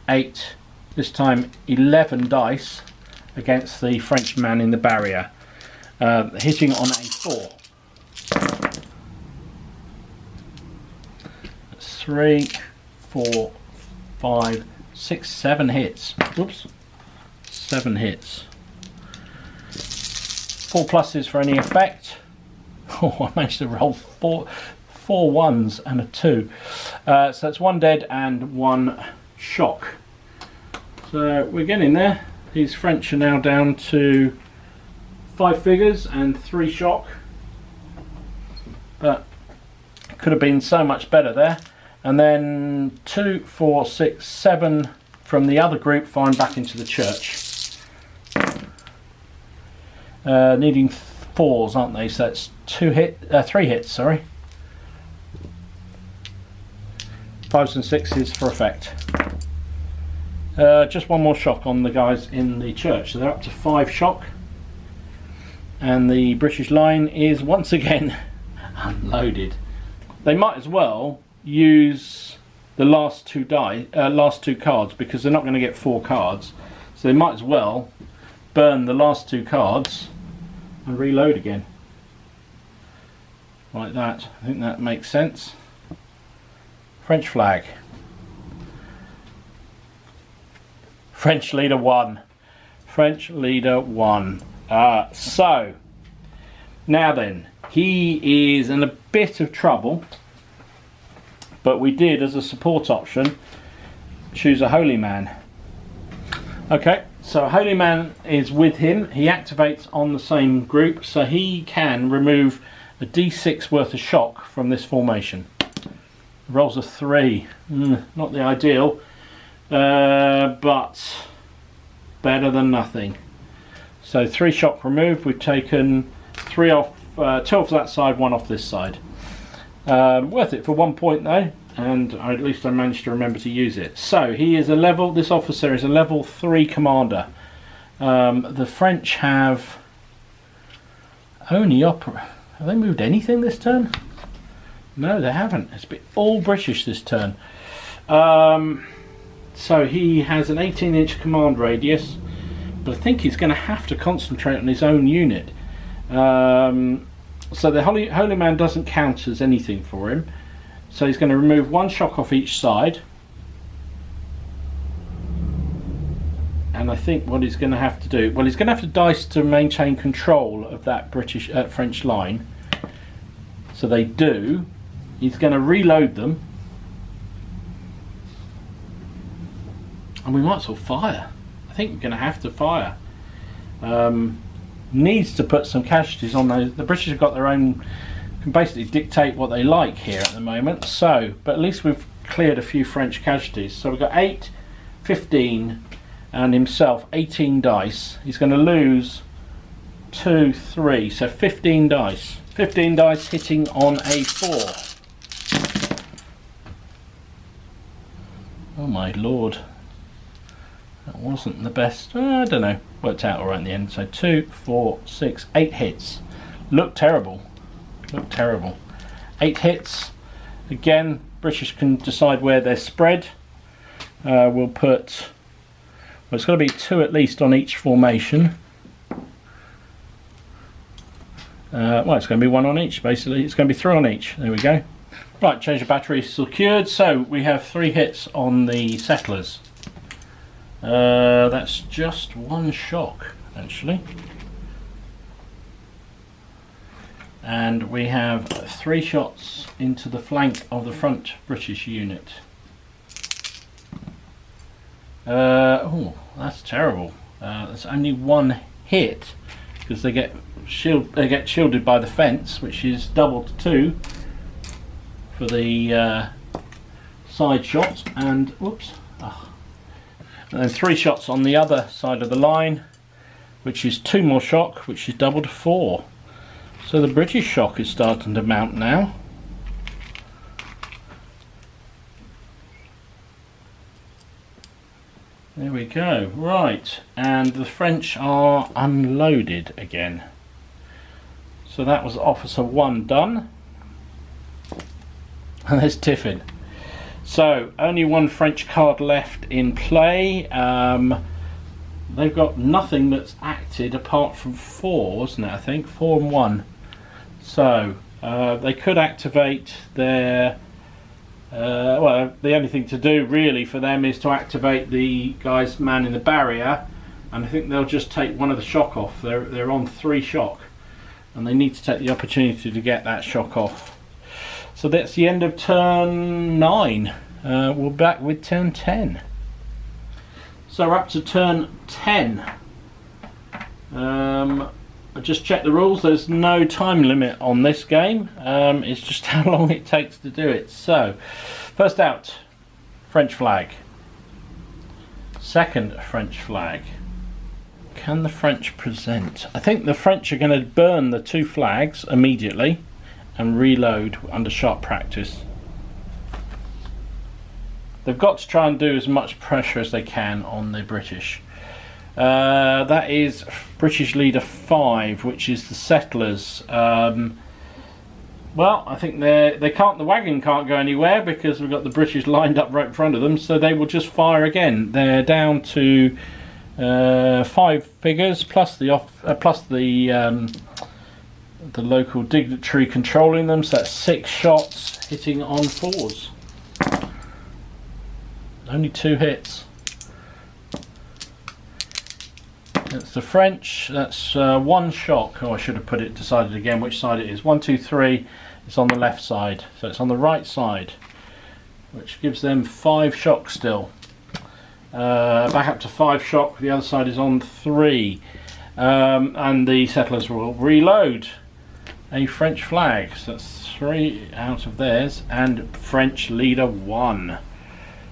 8. This time 11 dice against the French man in the barrier. Hitting on a 4. 3, 4, 5, 6, 7 hits. Whoops. 7 hits. 4 pluses for any effect. Oh, I managed to roll 4 1s and a 2. So that's 1 dead and 1 shock. So we're getting there. These French are now down to 5 figures and 3 shock. But could have been so much better there. And then 2, 4, 6, 7 from the other group firing back into the church. Needing 4s, aren't they? So that's 3 hits, sorry. 5s and 6s for effect. Just 1 more shock on the guys in the church. So they're up to 5 shock. And the British line is once again unloaded. They might as well use the last 2 cards, because they're not going to get 4 cards. So they might as well burn the last 2 cards and reload again. Like that. I think that makes sense. French flag. French leader 1. French leader 1. So, now then, he is in a bit of trouble, but we did, as a support option, choose a holy man. Okay, so a holy man is with him. He activates on the same group, so he can remove a d6 worth of shock from this formation. Rolls a 3. Not the ideal, but better than nothing. So 3 shock removed. We've taken 3 off, 2 off that side, 1 off this side. Worth it for 1 point though, and at least I managed to remember to use it. So he is this officer is a level 3 commander. The French have only have they moved anything this turn? No, they haven't. It's been all British this turn. So he has an 18-inch command radius, but I think he's going to have to concentrate on his own unit. So the holy man doesn't count as anything for him. So he's going to remove 1 shock off each side. And I think what he's going to have to do, well, he's going to have to dice to maintain control of that French line. So they do. He's going to reload them. And we might as well fire. I think we're going to have to fire. Needs to put some casualties on those. The British have got their own, can basically dictate what they like here at the moment. So, but at least we've cleared a few French casualties. So we've got 8, 15, and himself 18 dice. He's going to lose 2, 3, so 15 dice. 15 dice hitting on a 4. Oh my lord. That wasn't the best. I don't know. Worked out alright in the end. So 2, 4, 6, 8 hits. Looked terrible. Looked terrible. 8 hits. Again, British can decide where they're spread. We'll put... Well, it's got to be 2 at least on each formation. Well, it's going to be 1 on each, basically. It's going to be 3 on each. There we go. Right, change of battery secured. So we have 3 hits on the settlers. That's just 1 shock, actually. And we have 3 shots into the flank of the front British unit. Oh, that's terrible. That's only 1 hit because they get shielded by the fence, which is double to 2 for the side shot. And whoops. Oh. And then 3 shots on the other side of the line, which is 2 more shock, which is double to 4. So the British shock is starting to mount now. There we go. Right, and the French are unloaded again. So that was Officer 1 done. And there's Tiffin. So only 1 French card left in play. They've got nothing that's acted apart from 4, wasn't it? I think 4 and 1. So they could activate their. Well, the only thing to do really for them is to activate the guys manning the barrier, and I think they'll just take 1 of the shock off. They're on 3 shock, and they need to take the opportunity to get that shock off. So that's the end of turn 9. We're back with turn 10. So we're up to turn 10. I just checked the rules. There's no time limit on this game. It's just how long it takes to do it. So, first out, French flag. Second, French flag. Can the French present? I think the French are going to burn the 2 flags immediately and reload under sharp practice. They've got to try and do as much pressure as they can on the British. That is British leader 5, which is the settlers. Well, I think the wagon can't go anywhere because we've got the British lined up right in front of them, so they will just fire again. They're down to 5 figures plus the local dignitary controlling them, so that's 6 shots hitting on 4s. Only 2 hits. That's the French. That's 1 shock. Oh, I should have decided again which side it is. 1, 2, 3. It's on the left side, so it's on the right side, which gives them 5 shock still. Back up to 5 shock. The other side is on 3, and the settlers will reload a French flag. So that's 3 out of theirs, and French leader 1.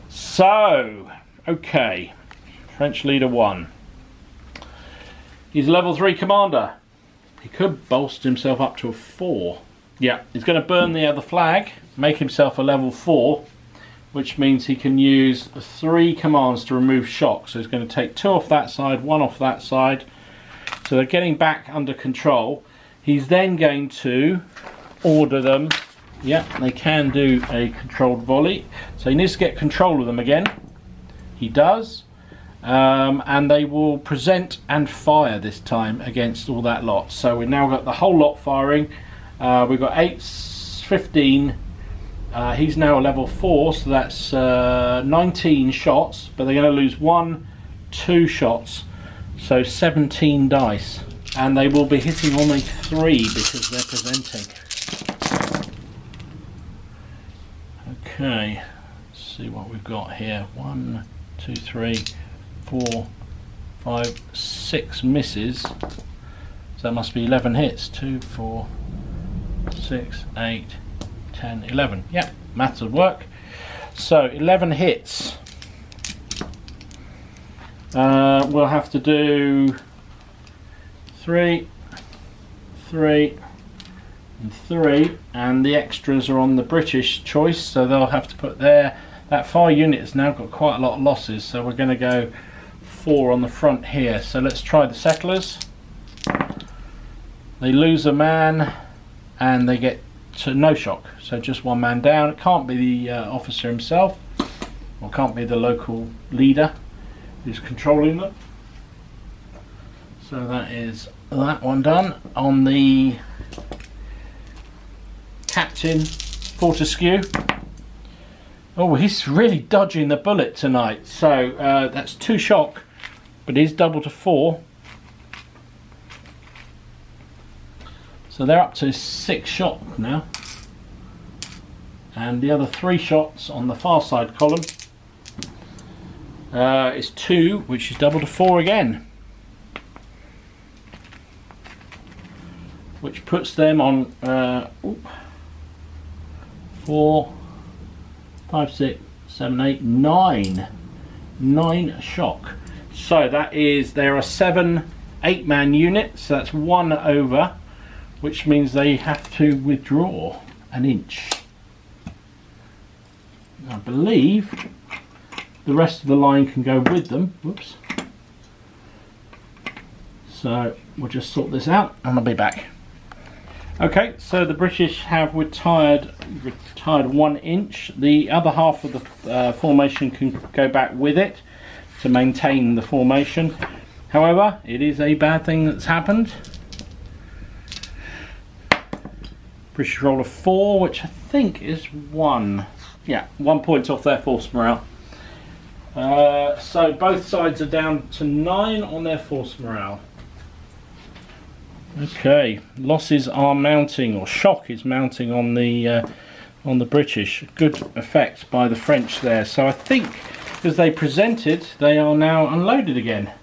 So, okay, French leader 1. He's a level 3 commander. He could bolster himself up to a 4. Yeah, he's going to burn the other flag, make himself a level 4, which means he can use 3 commands to remove shock. So he's going to take 2 off that side, 1 off that side. So they're getting back under control. He's then going to order them. Yeah, they can do a controlled volley. So he needs to get control of them again. He does. And they will present and fire this time against all that lot. So we've now got the whole lot firing. We've got 8, 15. He's now a level 4, so that's 19 shots. But they're going to lose 1, 2 shots. So 17 dice. And they will be hitting on a 3 because they're presenting. Okay, let's see what we've got here. 1, 2, 3, 4, 5, 6 misses. So that must be 11 hits. 2, 4, 6, 8, 10, 11. Yep, maths would work. So 11 hits. We'll have to do 3, 3, and 3, and the extras are on the British choice, so they'll have to put that fire unit has now got quite a lot of losses, so we're going to go 4 on the front here. So let's try the settlers. They lose a man and they get to no shock, so just 1 man down. It can't be the officer himself, or can't be the local leader who's controlling them. So that is that one done. On the Captain Fortescue, oh, he's really dodging the bullet tonight, so that's 2 shock, but he's double to 4, so they're up to 6 shock now, and the other 3 shots on the far side column is 2, which is double to 4 again, which puts them on 4, 5, 6, 7, 8, 9. 9 shock. So that is, there are 7 8-man units, so that's 1 over, which means they have to withdraw an inch. I believe the rest of the line can go with them. Whoops. So we'll just sort this out and I'll be back. Okay, so the British have retired 1 inch. The other half of the formation can go back with it to maintain the formation. However, it is a bad thing that's happened. British roll of 4, which I think is 1. Yeah, 1 point off their force morale. So both sides are down to 9 on their force morale. Okay, losses are mounting, or shock is mounting on the British. Good effect by the French there. So I think, as they presented, they are now unloaded again.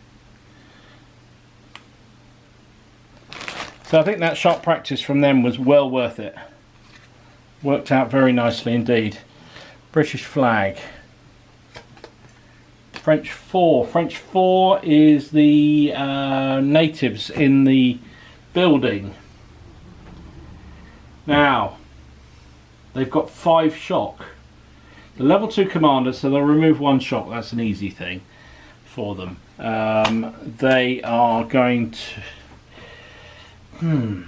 So I think that shot practice from them was well worth it. Worked out very nicely indeed. British flag. French 4. French 4 is the natives in the building. Now, they've got 5 shock. The level 2 commander, so they'll remove 1 shock. That's an easy thing for them. They are going to...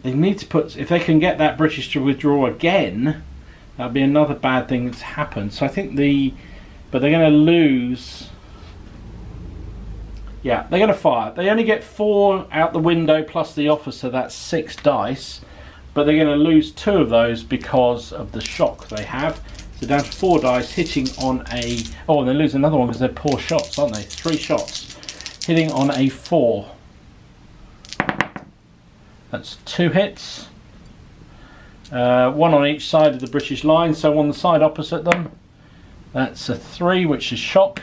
They need to put... If they can get that British to withdraw again, that'll be another bad thing that's happened. So I think but they're going to lose... Yeah, they're going to fire. They only get 4 out the window plus the officer, that's 6 dice. But they're going to lose 2 of those because of the shock they have. So down to 4 dice, hitting on a... Oh, and they lose another one because they're poor shots, aren't they? 3 shots. Hitting on a 4. That's 2 hits. 1 on each side of the British line. So on the side opposite them, that's a 3, which is shock.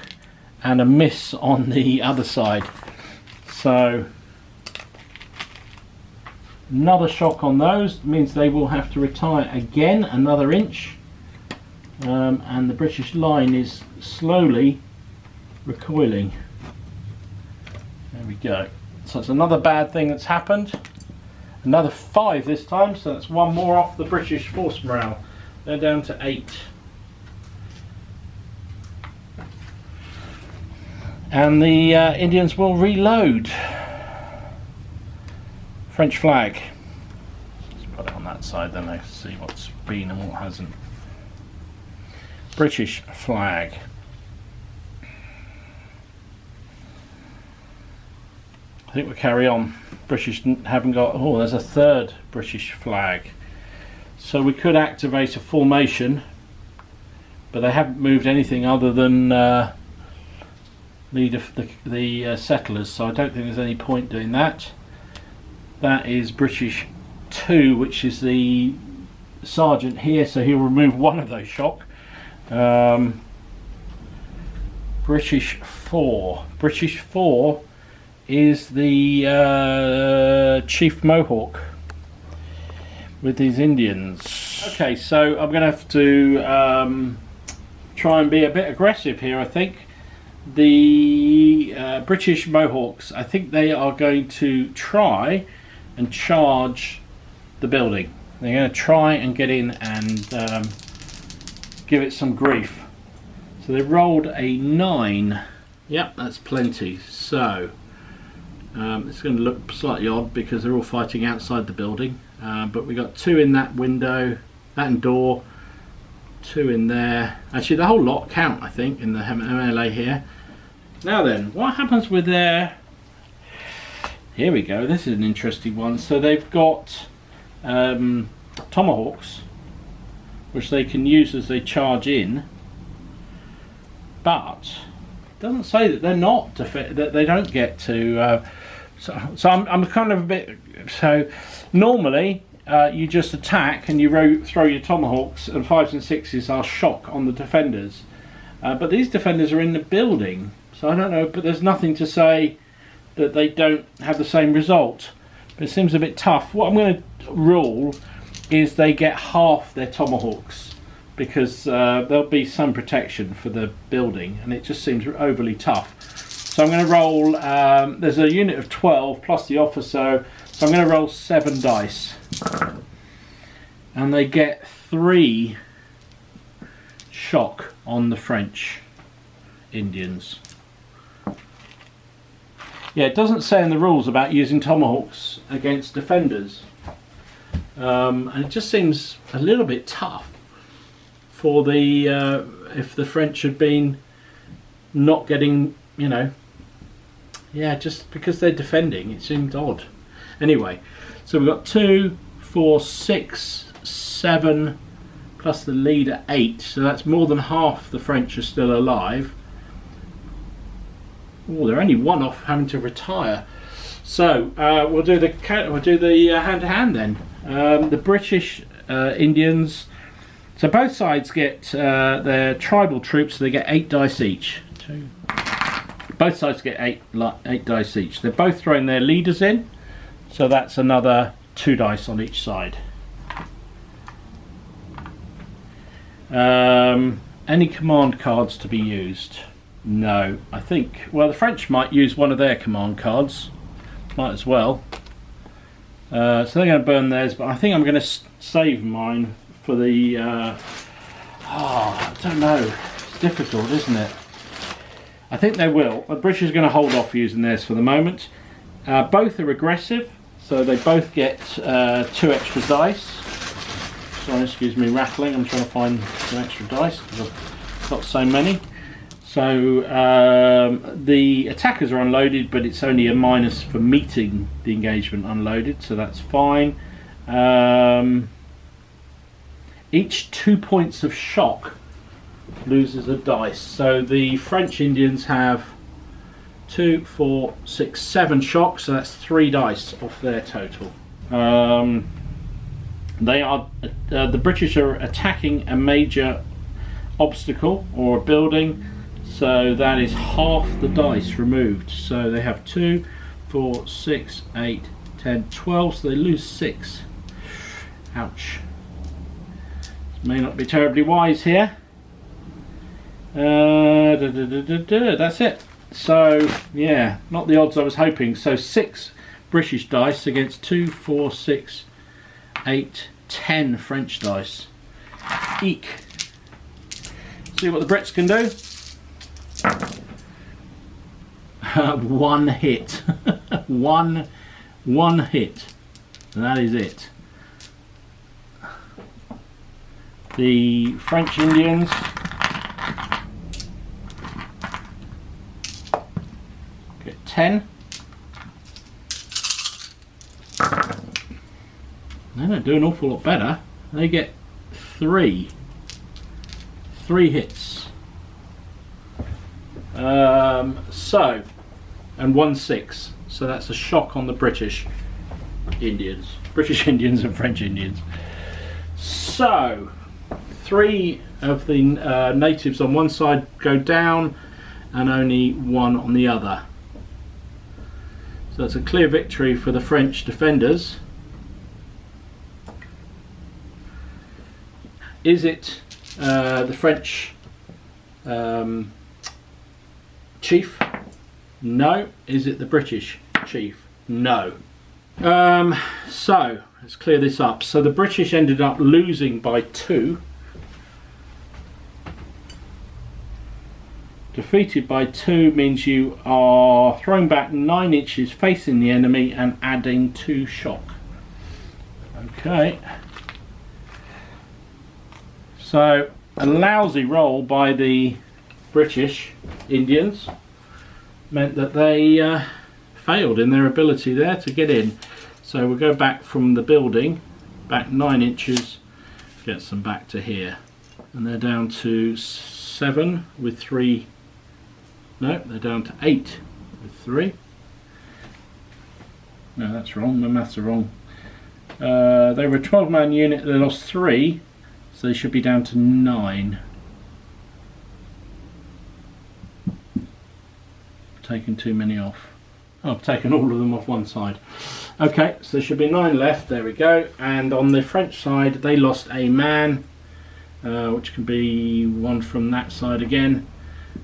And a miss on the other side. So another shock on those means they will have to retire again another inch, and the British line is slowly recoiling. There we go. So it's another bad thing that's happened. Another 5 this time, so that's 1 more off the British force morale. They're down to 8. And the Indians will reload. French flag. Let's put it on that side, then I see what's been and what hasn't. British flag. I think we'll carry on. British haven't got... Oh, there's a 3rd British flag. So we could activate a formation, but they haven't moved anything other than the settlers, so I don't think there's any point doing that. That is British 2, which is the sergeant here, so he'll remove 1 of those shock, British 4. British 4 is the Chief Mohawk with these Indians. Okay, so I'm going to have to try and be a bit aggressive here, I think. The British Mohawks, I think they are going to try and charge the building. They're going to try and get in and give it some grief. So they rolled a 9. Yep, that's plenty. So it's going to look slightly odd because they're all fighting outside the building. But we got 2 in that window, that door, 2 in there. Actually, the whole lot count, I think, in the MLA here. Now then, what happens with their... Here we go, this is an interesting one. So they've got tomahawks, which they can use as they charge in, but it doesn't say that they're not, that they don't get to... So I'm kind of a bit... So normally you just attack and you throw your tomahawks, and 5s and 6s are shock on the defenders. But these defenders are in the building, so I don't know, but there's nothing to say that they don't have the same result. But it seems a bit tough. What I'm going to rule is they get half their tomahawks, because there'll be some protection for the building, and it just seems overly tough. So I'm going to roll, there's a unit of 12 plus the officer, so I'm going to roll 7 dice. And they get 3 shock on the French Indians. Yeah, it doesn't say in the rules about using tomahawks against defenders. And it just seems a little bit tough for the, if the French had been not getting, you know, yeah, just because they're defending, it seemed odd. Anyway, so we've got 2, 4, 6, 7, plus the leader 8, so that's more than half the French are still alive. Oh, they're only 1 off having to retire. So we'll do the hand-to-hand then. The British Indians. So both sides get their tribal troops. So they get 8 dice each. 2. Both sides get 8 dice each. They're both throwing their leaders in. So that's another 2 dice on each side. Any command cards to be used? No, I think, well, the French might use one of their command cards. Might as well. So they're going to burn theirs, but I think I'm going to save mine for the... I don't know. It's difficult, isn't it? I think they will. The British are going to hold off using theirs for the moment. Both are aggressive, so they both get 2 extra dice. Sorry, excuse me rattling. I'm trying to find some extra dice because I've got so many. So the attackers are unloaded, but it's only a minus for meeting the engagement unloaded, so that's fine. Each 2 points of shock loses a dice. So the French Indians have 2, 4, 6, 7 shocks, so that's 3 dice off their total. They are the British are attacking a major obstacle or a building. So that is half the dice removed. So they have 2, 4, 6, 8, 10, 12. So they lose 6. Ouch. This may not be terribly wise here. That's it. So yeah, not the odds I was hoping. So 6 British dice against 2, 4, 6, 8, 10 French dice. Eek. See what the Brits can do. 1 hit. one hit, and that is it. The French Indians get 10. They don't do an awful lot better. They get 3 hits. And 1 6. So that's a shock on the British Indians. British Indians and French Indians. So 3 of the natives on one side go down and only 1 on the other. So it's a clear victory for the French defenders. Is it the French chief? No. Is it the British chief? No. So let's clear this up. So the British ended up losing by 2. Defeated by 2 means you are thrown back 9 inches facing the enemy and adding 2 shock. Okay. So a lousy roll by the British Indians meant that they failed in their ability there to get in. So we'll go back from the building, back 9 inches, gets them back to here. And they're down to 7 with 3. No, they're down to 8 with 3. No, that's wrong. My maths are wrong. They were a 12-man unit. They lost 3, so they should be down to 9. Taken too many off. Oh, I've taken all of them off one side. Okay, so there should be 9 left. There we go. And on the French side, they lost a man, which can be 1 from that side again.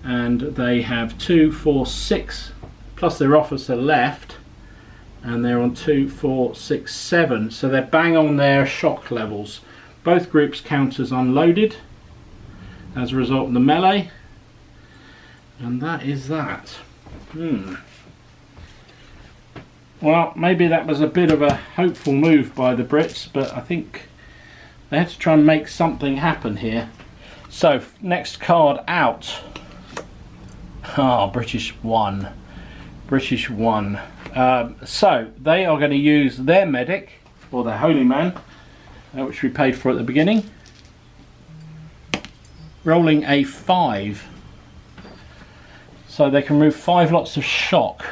And they have 2, 4, 6 plus their officer left, and they're on 2, 4, 6, 7, so they're bang on their shock levels. Both groups count as unloaded as a result of the melee, and that is that. Well, maybe that was a bit of a hopeful move by the Brits, but I think they had to try and make something happen here. So next card out. British won. British won. So they are going to use their medic, or their holy man, which we paid for at the beginning. Rolling a 5. So they can remove 5 lots of shock.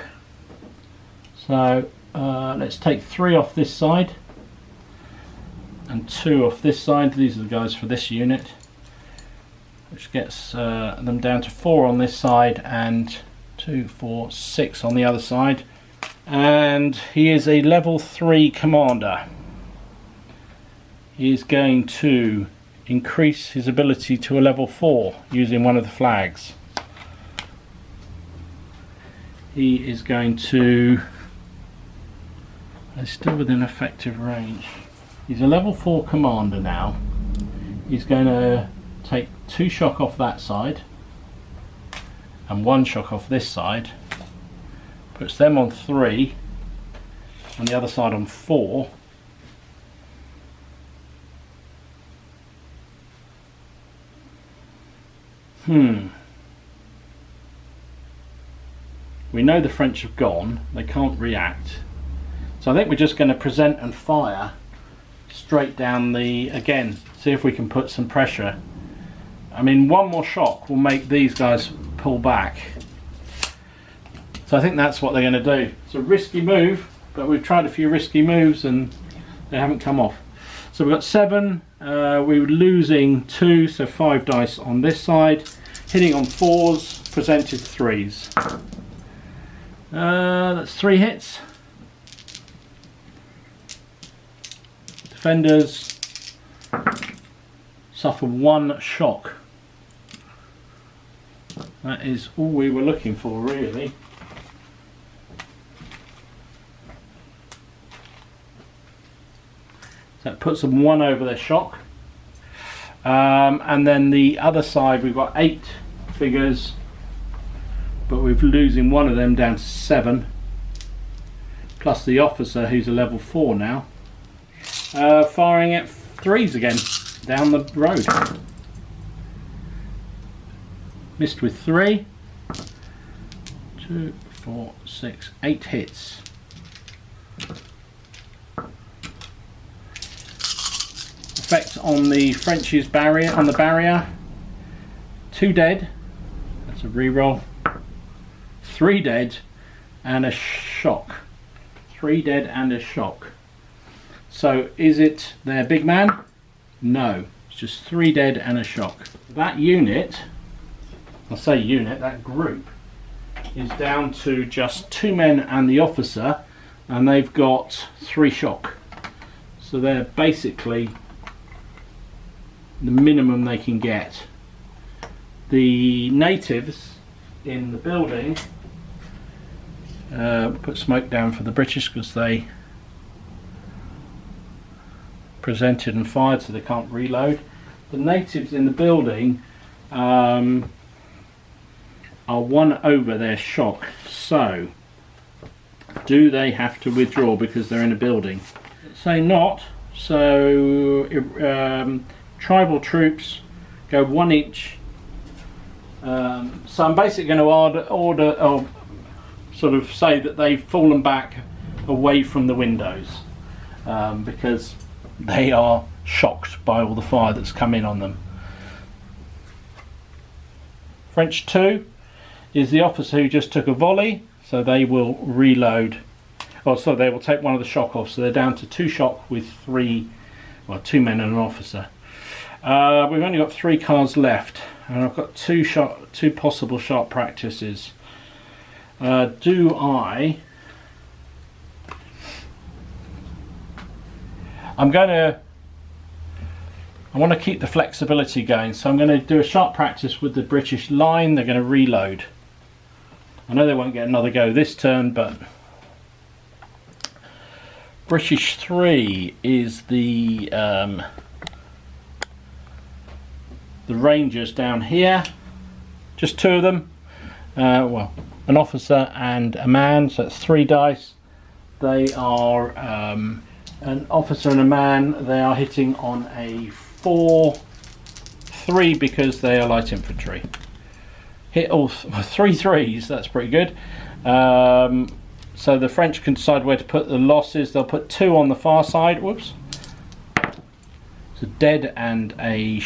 So let's take 3 off this side and 2 off this side. These are the guys for this unit, which gets them down to 4 on this side and 2, 4, 6 on the other side. And he is a level 3 commander. He is going to increase his ability to a level 4 using one of the flags. He is going to... He's still within effective range. He's a level 4 commander now. He's going to take 2 shock off that side and 1 shock off this side, puts them on 3 and the other side on 4. We know the French have gone, they can't react, so I think we're just going to present and fire straight down the, again, see if we can put some pressure. I mean, 1 more shock will make these guys pull back. So I think that's what they're going to do. It's a risky move, but we've tried a few risky moves and they haven't come off. So we've got 7, we were losing 2, so 5 dice on this side. Hitting on 4s, presented 3s. That's 3 hits. Defenders suffer 1 shock. That is all we were looking for, really. So that puts them 1 over their shock. And then the other side, we've got 8 figures, but we're losing 1 of them down to 7. Plus the officer, who's a level 4 now. Firing at 3s again, down the road. Missed with 3. 2, 4, 6, 8 hits. Effect on the French's barrier, on the barrier. 2 dead. That's a reroll. 3 dead and a shock. 3 dead and a shock. So is it their big man? No. It's just 3 dead and a shock. That unit, I say unit, that group is down to just 2 men and the officer, and they've got 3 shock. So they're basically the minimum they can get. The natives in the building, put smoke down for the British because they presented and fired, so they can't reload. The natives in the building are 1 over their shock, so do they have to withdraw because they're in a building? Say not. So tribal troops go 1 each. So I'm basically going to order or sort of say that they've fallen back away from the windows because they are shocked by all the fire that's come in on them. French 2 is the officer who just took a volley, so they will reload. Oh, so they will take 1 of the shock off, so they're down to 2 shock with 2 men and an officer. We've only got 3 cards left, and I've got 2 possible shot practices. I want to keep the flexibility going, so I'm going to do a shot practice with the British line. They're going to reload. I know they won't get another go this turn, but British 3 is the Rangers down here, just 2 of them, well, an officer and a man, so it's 3 dice. They are an officer and a man. They are hitting on a 4-3 because they are light infantry. Hit all 3 threes, that's pretty good. So the French can decide where to put the losses. They'll put 2 on the far side. Whoops. So dead and a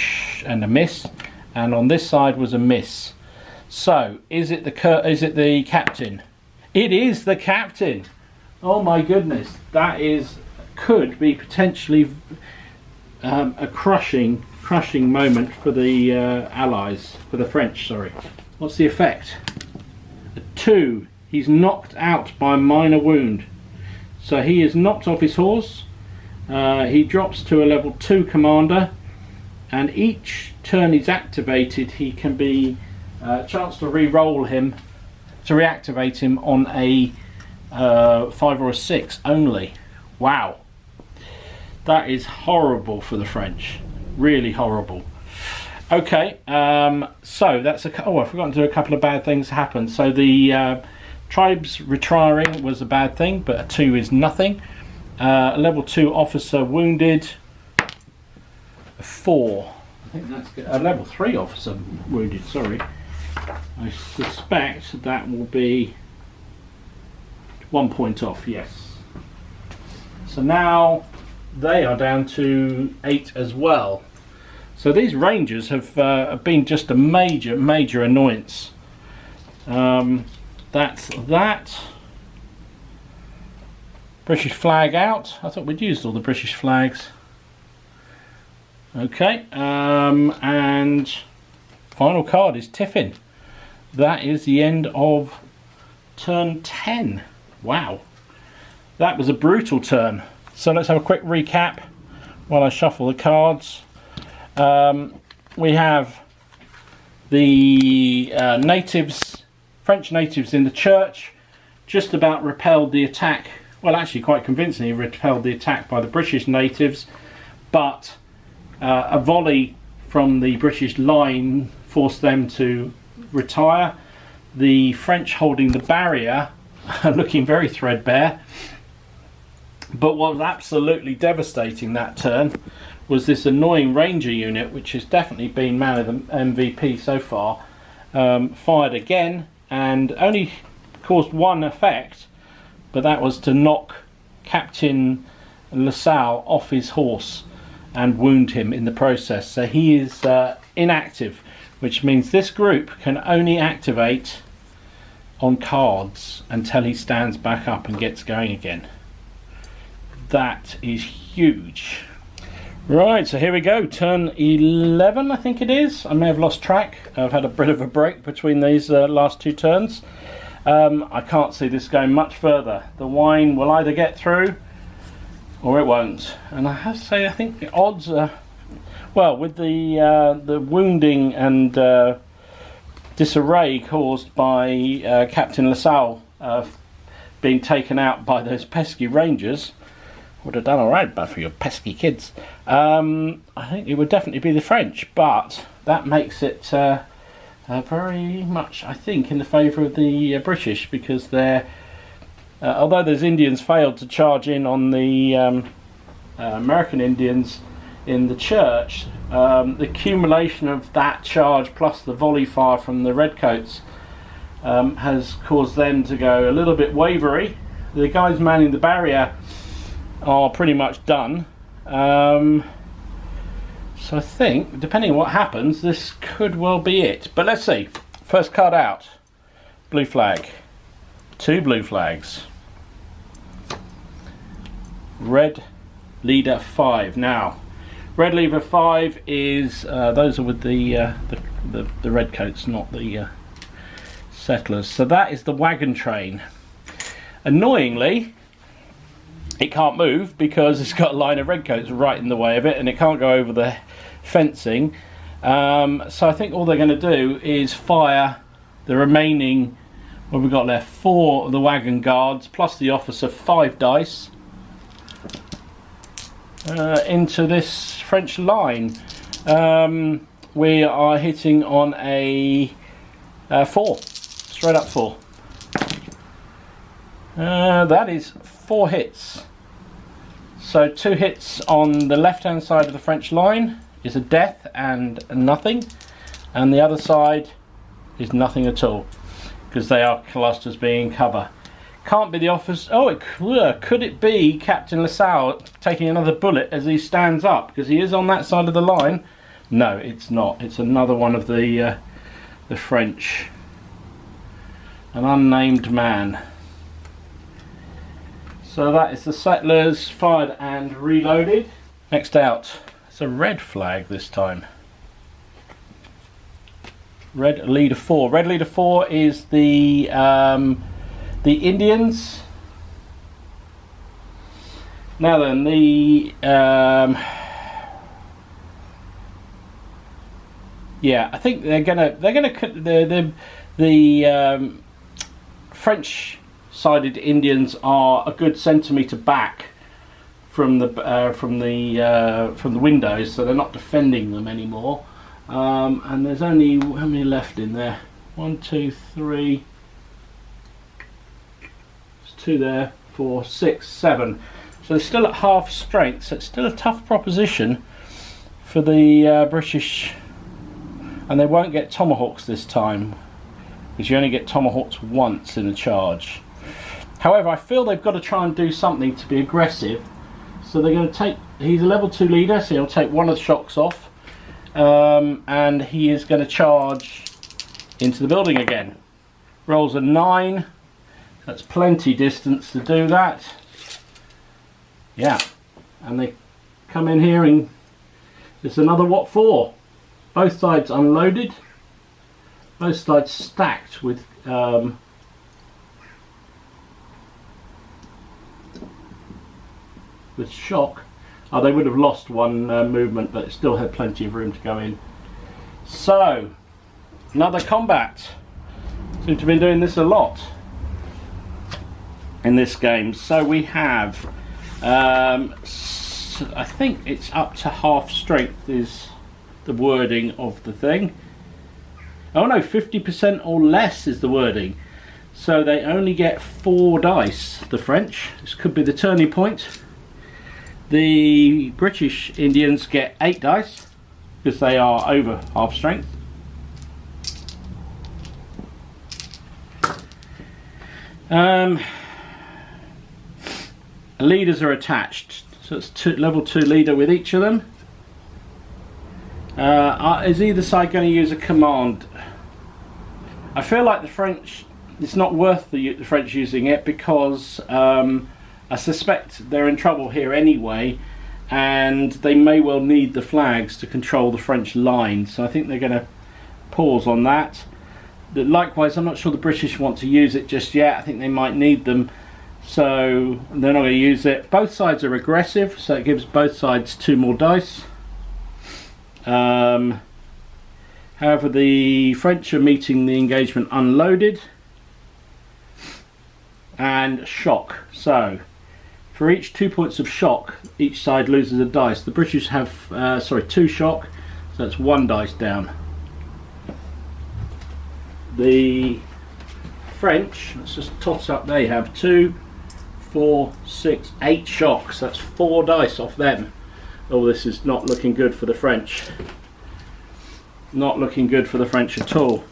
miss, and on this side was a miss. So is it the captain? It is the captain. Oh my goodness, that could be potentially a crushing moment for the Allies, for the French. Sorry. What's the effect? A 2. He's knocked out by a minor wound, so he is knocked off his horse. He drops to a level 2 commander, and each turn he's activated, he can be chance to re-roll him, to reactivate him on a 5 or a 6 only. Wow, that is horrible for the French, really horrible. Okay, so that's I've forgotten to do a couple of bad things happen. So the tribes retiring was a bad thing, but a 2 is nothing. A level 2 officer wounded. A 4. I think that's good. A level 3 officer wounded, sorry. I suspect that will be 1 point off, yes. So now they are down to 8 as well. So these Rangers have been just a major annoyance. That's that. British flag out. I thought we'd used all the British flags. Okay, and final card is Tiffin. That is the end of turn 10. Wow, that was a brutal turn. So let's have a quick recap while I shuffle the cards. We have the French natives in the church just about repelled the attack. Well, actually quite convincingly repelled the attack by the British natives, but a volley from the British line forced them to retire. The French holding the barrier, looking very threadbare. But what was absolutely devastating that turn was this annoying Ranger unit, which has definitely been man of the MVP so far, fired again and only caused 1 effect, but that was to knock Captain LaSalle off his horse and wound him in the process. So he is inactive, which means this group can only activate on cards until he stands back up and gets going again. That is huge. Right, so here we go, turn 11 I think it is. I may have lost track. I've had a bit of a break between these last two turns. I can't see this going much further. The wine will either get through or it won't. And I have to say, I think the odds are, well, with the wounding and disarray caused by Captain LaSalle being taken out by those pesky rangers, would have done alright but for your pesky kids. I think it would definitely be the French, but that makes it very much, I think, in the favour of the British, because they're although those Indians failed to charge in on the American Indians in the church, the accumulation of that charge plus the volley fire from the redcoats has caused them to go a little bit wavery. The guys manning the barrier are pretty much done, so I think, depending on what happens, this could well be it. But let's see. First card out, blue flag, 2 blue flags, red leader 5. Now red leader 5 is those are with the redcoats, not the settlers. So that is the wagon train. Annoyingly, it can't move because it's got a line of redcoats right in the way of it, and it can't go over the fencing. So I think all they're going to do is fire the remaining, what we've got left, 4 of the wagon guards plus the officer, 5 dice into this French line. We are hitting on a 4, straight up 4. That is 4 hits. So 2 hits on the left hand side of the French line is a death and a nothing, and the other side is nothing at all, because they are classed as being cover. Can't be the officer. Oh, could it be Captain LaSalle taking another bullet as he stands up, because he is on that side of the line? No, it's not. It's another one of the French, an unnamed man. So that is the settlers fired and reloaded. Next out, it's a red flag this time. Red leader 4. Red leader 4 is the Indians. Now then, yeah, I think the French sided Indians are a good centimetre back from the windows, so they're not defending them anymore. And there's only, how many left in there? 1, 2, 3. There's 2 there, 4, 6, 7. So they're still at half strength. So it's still a tough proposition for the British, and they won't get tomahawks this time, because you only get tomahawks once in a charge. However, I feel they've got to try and do something to be aggressive. So they're going to take, he's a level 2 leader, so he'll take one of the shocks off. And he is going to charge into the building again. Rolls a 9. That's plenty distance to do that. Yeah. And they come in here and it's another what for? Both sides unloaded. Both sides stacked with shock. Oh, they would have lost one movement, but it still had plenty of room to go in. So, another combat. Seem to have been doing this a lot in this game. So we have, I think it's up to half strength is the wording of the thing. Oh no, 50% or less is the wording. So they only get 4 dice, the French. This could be the turning point. The British Indians get 8 dice because they are over half strength. Leaders are attached, so it's level 2 leader with each of them. Is either side going to use a command? I feel like the French, it's not worth the French using it, because I suspect they're in trouble here anyway, and they may well need the flags to control the French line, so I think they're going to pause on that. Likewise, I'm not sure the British want to use it just yet. I think they might need them, so they're not going to use it. Both sides are aggressive, so it gives both sides 2 more dice. However, the French are meeting the engagement unloaded and shock. So for each 2 points of shock, each side loses a dice. The British have 2 shock, so that's 1 dice down. The French, let's just toss up, they have 2, 4, 6, 8 shocks. That's 4 dice off them. Oh, this is not looking good for the French. Not looking good for the French at all.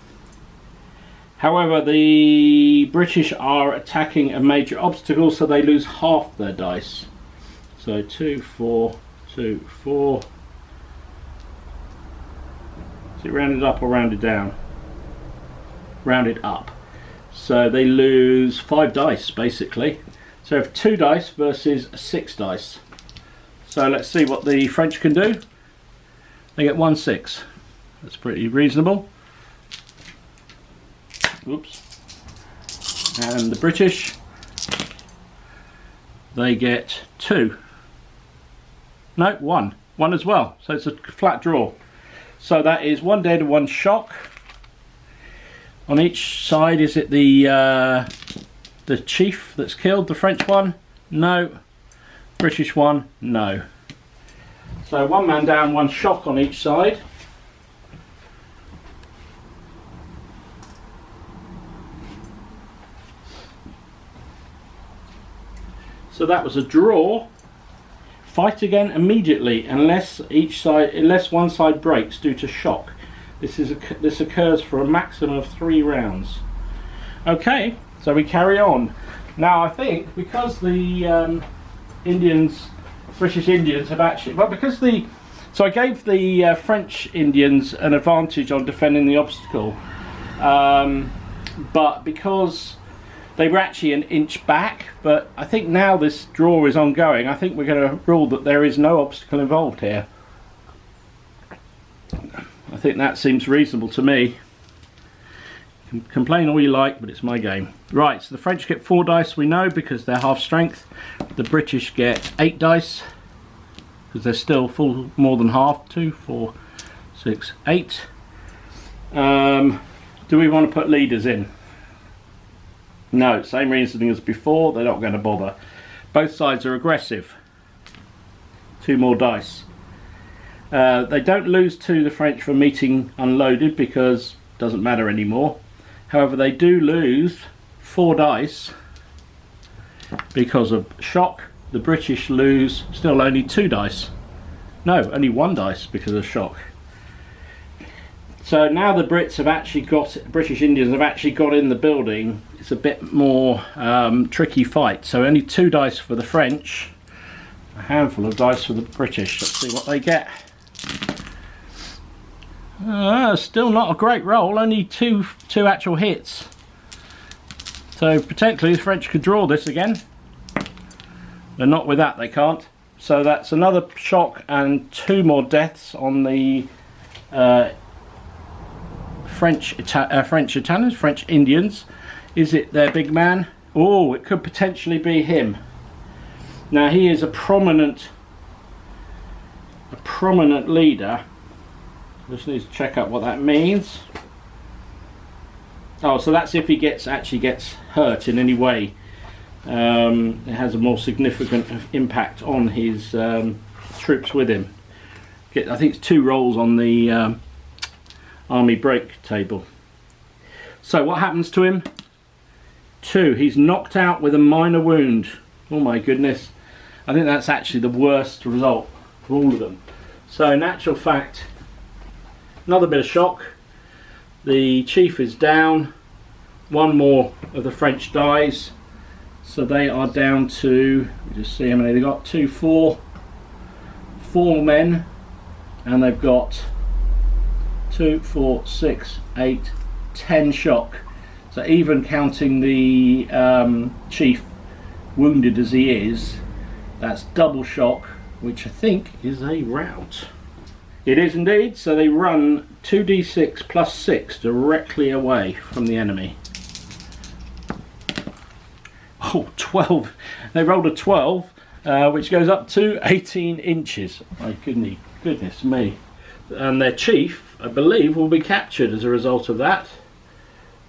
However, the British are attacking a major obstacle, so they lose half their dice. So 2, 4, 2, 4. Is it rounded up or rounded down? Rounded up. So they lose 5 dice basically. So have 2 dice versus 6 dice. So let's see what the French can do. They get 1 6. That's pretty reasonable. Oops. And the British, they get 2. No, 1. 1 as well. So it's a flat draw. So that is 1 dead and 1 shock. On each side, is it the chief that's killed, the French one? No. British one? No. So 1 man down, 1 shock on each side. So that was a draw. Fight again immediately unless one side breaks due to shock. This occurs for a maximum of 3 rounds. Okay, so we carry on. Now I think because the British Indians have actually, so I gave the French Indians an advantage on defending the obstacle, but because they were actually an inch back, but I think now this draw is ongoing. I think we're going to rule that there is no obstacle involved here. I think that seems reasonable to me. You can complain all you like, but it's my game. Right, so the French get 4 dice, we know, because they're half strength. The British get 8 dice, because they're still full more than half. 2, 4, 6, 8. Do we want to put leaders in? No, same reasoning as before, they're not going to bother. Both sides are aggressive. 2 more dice. They don't lose to the French for meeting unloaded because it doesn't matter anymore. However, they do lose 4 dice because of shock. The British lose still only 2 dice. No, only 1 dice because of shock. So now the British Indians have actually got in the building. It's a bit more tricky fight. So only 2 dice for the French, a handful of dice for the British. Let's see what they get. Still not a great roll, only two actual hits. So potentially the French could draw this again. They're not with that, they can't. So that's another shock and 2 more deaths on the French Indians. Is it their big man? Oh, it could potentially be him. Now he is a prominent leader. Just need to check out what that means. Oh, so that's if he actually gets hurt in any way. It has a more significant impact on his troops with him. I think it's 2 rolls on the army break table. So what happens to him? 2. He's knocked out with a minor wound. Oh my goodness. I think that's actually the worst result for all of them. So in actual fact, another bit of shock. The chief is down. 1 more of the French dies. So they are down to, just see how many they got. 2, 4 men, and they've got 2, 4, 6, 8, 10 shock. So even counting the chief wounded as he is, that's double shock which I think is a rout. It is indeed, so they run 2d6 plus 6 directly away from the enemy. Oh, 12. They rolled a 12, which goes up to 18 inches. My goodness me. And their chief, I believe, will be captured as a result of that,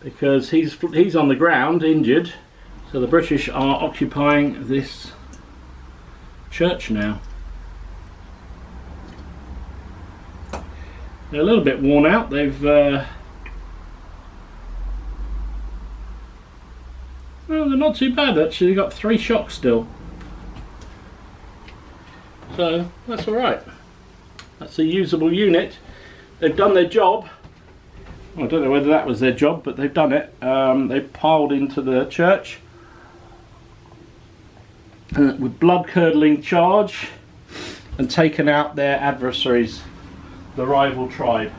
because he's on the ground, injured. So the British are occupying this church now. They're a little bit worn out. They've well, they're not too bad actually. They've got 3 shocks still, so that's all right. That's a usable unit. They've done their job. Well, I don't know whether that was their job, but they've done it. They've piled into the church with blood-curdling charge and taken out their adversaries, the rival tribe.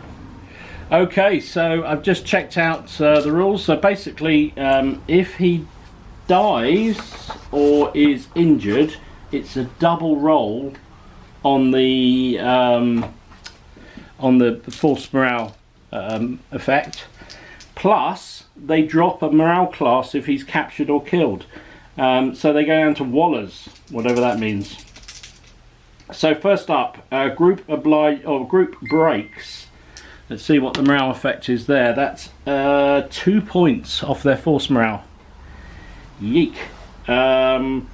Okay, so I've just checked out the rules. So basically, if he dies or is injured, it's a double roll on the force morale effect. Plus, they drop a morale class if he's captured or killed. So they go down to Wallers, whatever that means. So first up, group breaks. Let's see what the morale effect is there. That's 2 points off their force morale. Yeek. Then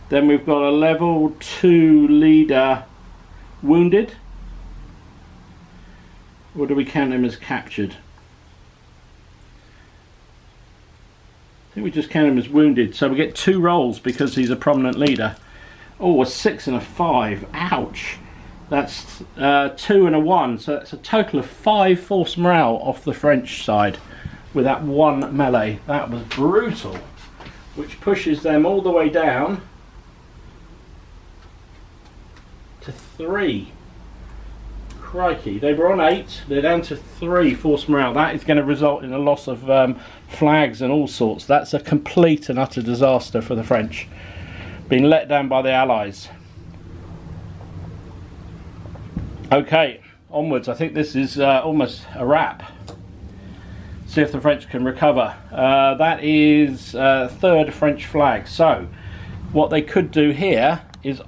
we've got a level 2 leader wounded. Or do we count him as captured? I think we just count him as wounded. So we get 2 rolls because he's a prominent leader. Oh, a 6 and a 5. Ouch. That's 2 and a 1. So that's a total of 5 force morale off the French side with that 1 melee. That was brutal. Which pushes them all the way down to 3. Crikey. They were on 8. They're down to 3 force morale. That is going to result in a loss of flags and all sorts. That's a complete and utter disaster for the French. Being let down by the Allies. Okay, onwards. I think this is almost a wrap. See if the French can recover. That is 3rd French flag. So what they could do here is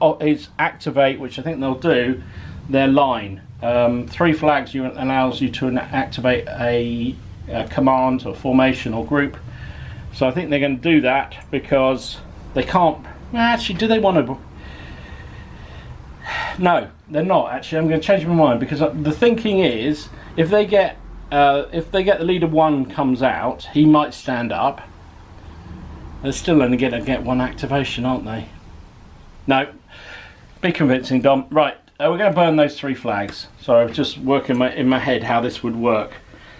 activate, which I think they'll do, their line. 3 flags allows you to activate a command or formation or group. So I think they're going to do that because they can't. Actually, do they want to? No, they're not. Actually, I'm going to change my mind because the thinking is if they get the leader 1 comes out, he might stand up. They're still only going to get 1 activation, aren't they? No, be convincing, Dom. Right, we're going to burn those 3 flags. So I was just working in my head how this would work.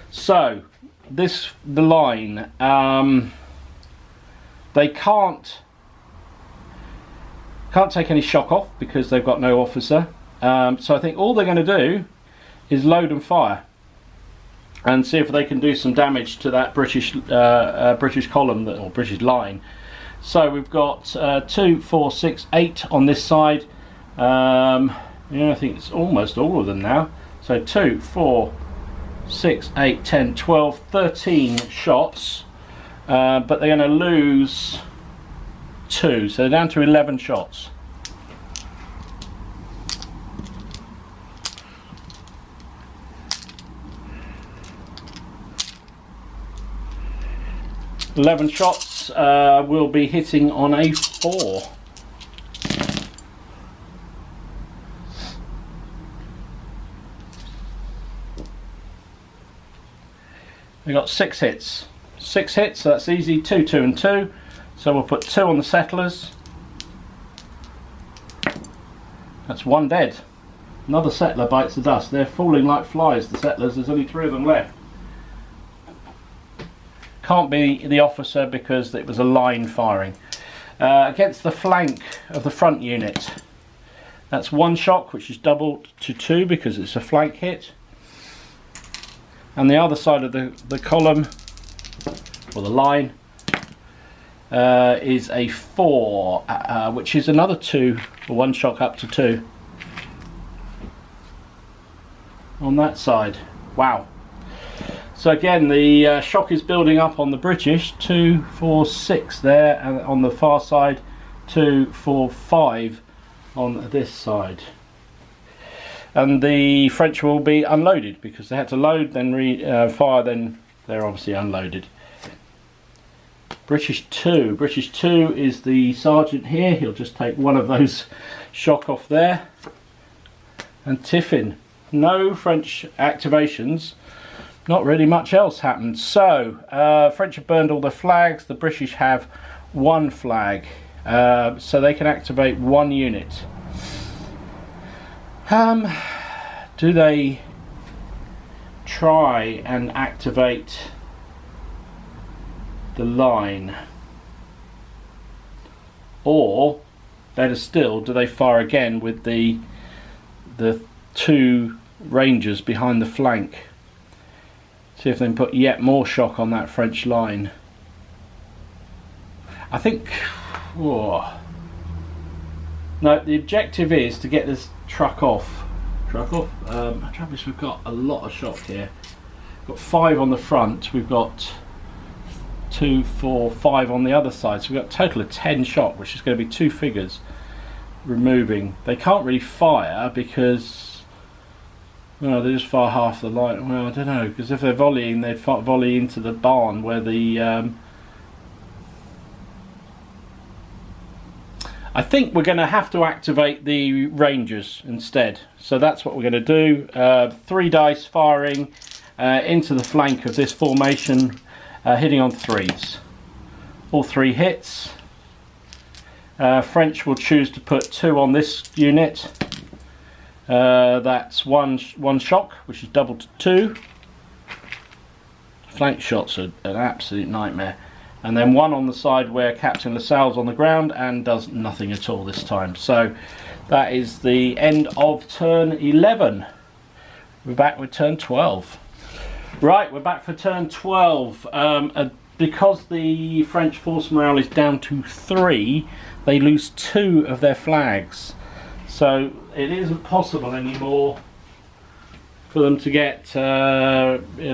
So the line, they can't take any shock off because they've got no officer. So I think all they're going to do is load and fire and see if they can do some damage to that British column or British line. So we've got 2, 4, 6, 8 on this side. Yeah, I think it's almost all of them now. So 2, 4, 6, 8, 10, 12, 13 shots. But they're going to lose 2, so they're down to 11 shots. Eleven shots will be hitting on a 4. We got 6 hits. 6 hits, so that's easy. 2, 2 and 2. So we'll put 2 on the settlers. That's 1 dead. Another settler bites the dust. They're falling like flies, the settlers. There's only 3 of them left. Can't be the officer because it was a line firing. Against the flank of the front unit. That's 1 shock, which is doubled to 2 because it's a flank hit. And the other side of the column, or the line, is a 4, which is another 2, or 1 shock up to 2. on that side. Wow. So again, the shock is building up on the British. 2, 4, 6 there, and on the far side 2, 4, 5 on this side. And the French will be unloaded because they had to load, then fire, then they're obviously unloaded. British 2 is the sergeant here. He'll just take one of those shock off there. And Tiffin, no French activations, not really much else happened. So French have burned all their flags, the British have one flag, so they can activate one unit. Do they try and activate the line, or better still, do they fire again with the 2 Rangers behind the flank? See if they can put yet more shock on that French line. I think, no, the objective is to get this truck off. Travis, we've got a lot of shock here. We've got 5 on the front, we've got 2, 4, 5 on the other side, so we've got a total of 10 shock, which is going to be 2 figures removing. They can't really fire because, well, they just fire half the line. Well, I don't know, because if they're volleying, they'd volley into the barn where the I think we're going to have to activate the Rangers instead, so that's what we're going to do. 3 dice firing into the flank of this formation, hitting on 3s. All 3 hits. French will choose to put 2 on this unit. That's one shock, which is doubled to 2. Flank shots are an absolute nightmare. And then 1 on the side where Captain LaSalle's on the ground and does nothing at all this time. So that is the end of turn 11. We're back with turn 12. Right, we're back for turn 12. Because the French force morale is down to 3, they lose 2 of their flags. So it isn't possible anymore for them to get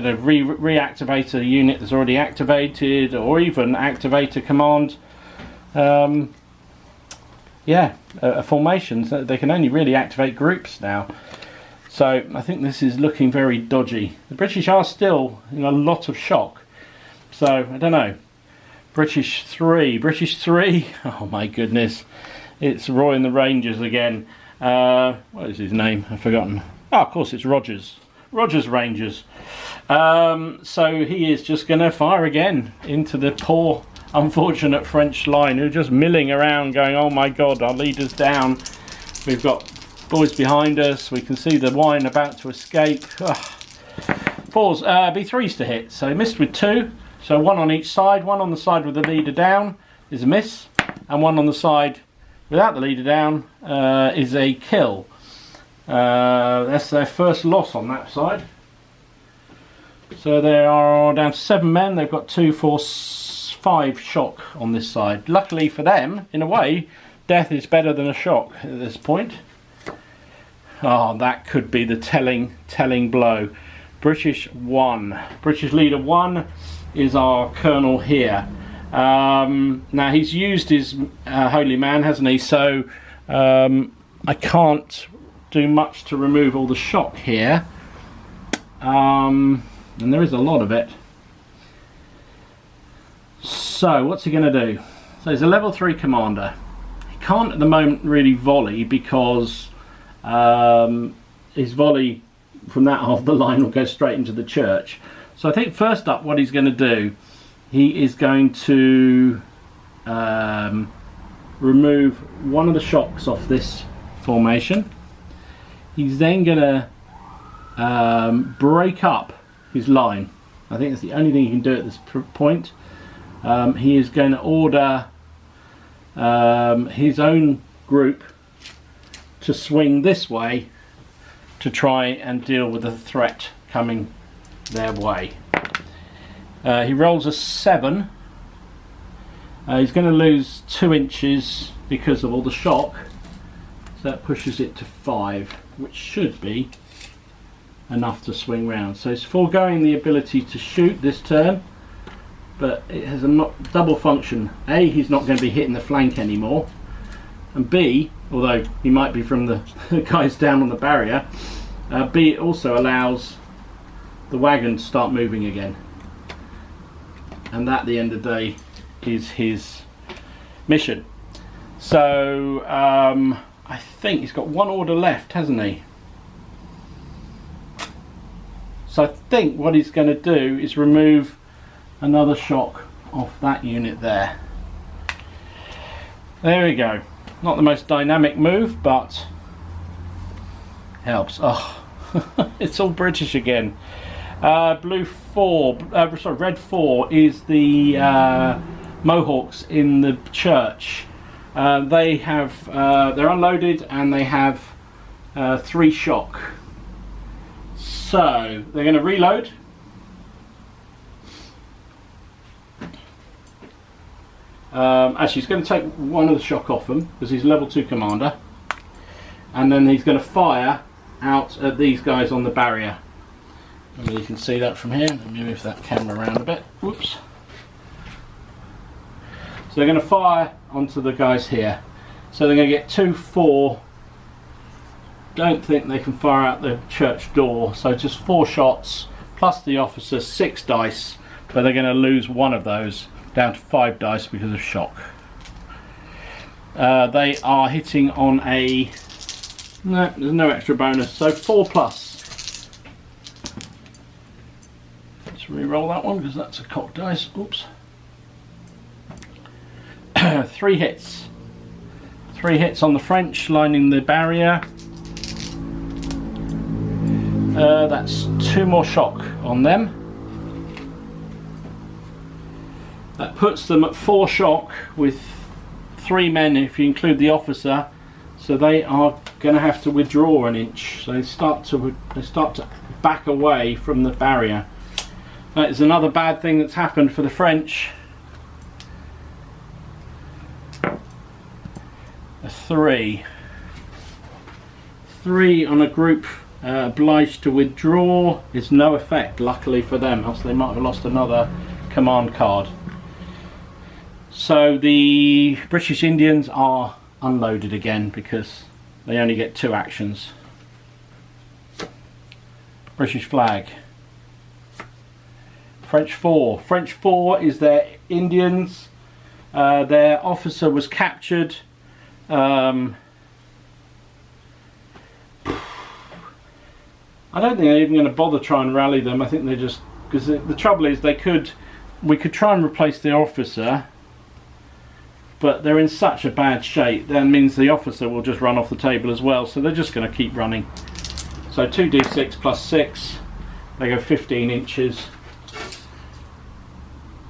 reactivate a unit that's already activated, or even activate a command. Formations. They can only really activate groups now. So I think this is looking very dodgy. The British are still in a lot of shock. So I don't know. British 3. Oh my goodness. It's Roy and the Rangers again. What is his name? I've forgotten. Oh, of course, it's Rogers. Rogers Rangers. So he is just going to fire again into the poor, unfortunate French line, who are just milling around going, oh my God, our leader's down. We've got boys behind us. We can see the wine about to escape. Ugh. 4s, B3s to hit. So he missed with 2. So 1 on each side. 1 on the side with the leader down is a miss. And 1 on the side without the leader down is a kill. That's their first loss on that side. So they are down to 7 men. They've got 2, 4, 5 shock on this side. Luckily for them, in a way, death is better than a shock at this point. Oh, that could be the telling blow. British 1. British leader 1 is our colonel here. Now he's used his holy man, hasn't he? So I can't do much to remove all the shock here, and there is a lot of it. So what's he going to do? So he's a level 3 commander. He can't at the moment really volley because his volley from that half of the line will go straight into the church. So I think first up what he's going to do, he is going to remove one of the shocks off this formation. He's then going to break up his line. I think that's the only thing he can do at this point. He is going to order his own group to swing this way to try and deal with the threat coming their way. He rolls a 7. He's going to lose 2 inches because of all the shock, so that pushes it to 5, which should be enough to swing round. So it's foregoing the ability to shoot this turn, but it has a double function. A, he's not going to be hitting the flank anymore, and B, although he might be from the guys down on the barrier, B, it also allows the wagon to start moving again, and that at the end of the day is his mission. So I think he's got one order left, hasn't he? So I think what he's going to do is remove another shock off that unit there. There we go. Not the most dynamic move, but helps. Oh, it's all British again. Red 4 is the Mohawks in the church. They have they're unloaded and they have 3 shock. So they're going to reload. Actually, he's going to take one of the shock off him because he's level 2 commander, and then he's going to fire out at these guys on the barrier. Maybe you can see that from here. Let me move that camera around a bit. Whoops. So they're going to fire onto the guys here. So they're going to get 2, 4. Don't think they can fire out the church door. So just 4 shots plus the officer, 6 dice. But they're going to lose one of those down to 5 dice because of shock. They are hitting on a... No, there's no extra bonus. So 4 plus. Let's re-roll that one because that's a cocked dice. Oops. 3 hits. 3 hits on the French lining the barrier. That's 2 more shock on them. That puts them at 4 shock with 3 men if you include the officer. So they are going to have to withdraw an inch. So they start to back away from the barrier. That is another bad thing that's happened for the French. A 3 on a group obliged to withdraw is no effect, luckily for them, else they might have lost another command card. So the British Indians are unloaded again because they only get 2 actions. British flag. French 4. French 4 is their Indians. Their officer was captured. I don't think they're even going to bother trying to rally them. I think they're just, because the trouble is we could try and replace the officer, but they're in such a bad shape that means the officer will just run off the table as well, so they're just going to keep running. So 2d6 plus 6, they go 15 inches.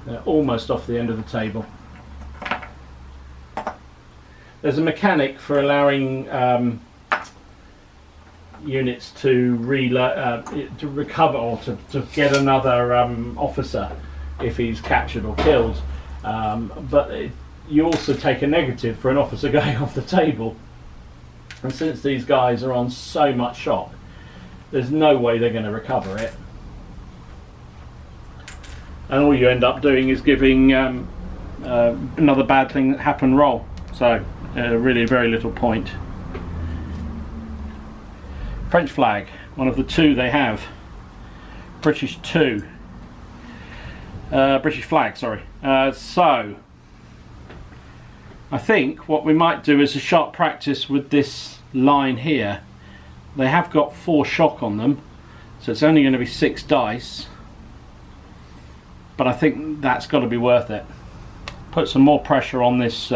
They're almost off the end of the table. There's a mechanic for allowing units to recover or to get another officer if he's captured or killed, but you also take a negative for an officer going off the table, and since these guys are on so much shock, there's no way they're going to recover it, and all you end up doing is giving another bad thing that happened roll. So really very little point. French flag, one of the 2 they have. British 2. British flag, sorry. So I think what we might do is a sharp practice with this line here. They have got 4 shock on them, so it's only going to be 6 dice, but I think that's got to be worth it. Put some more pressure on this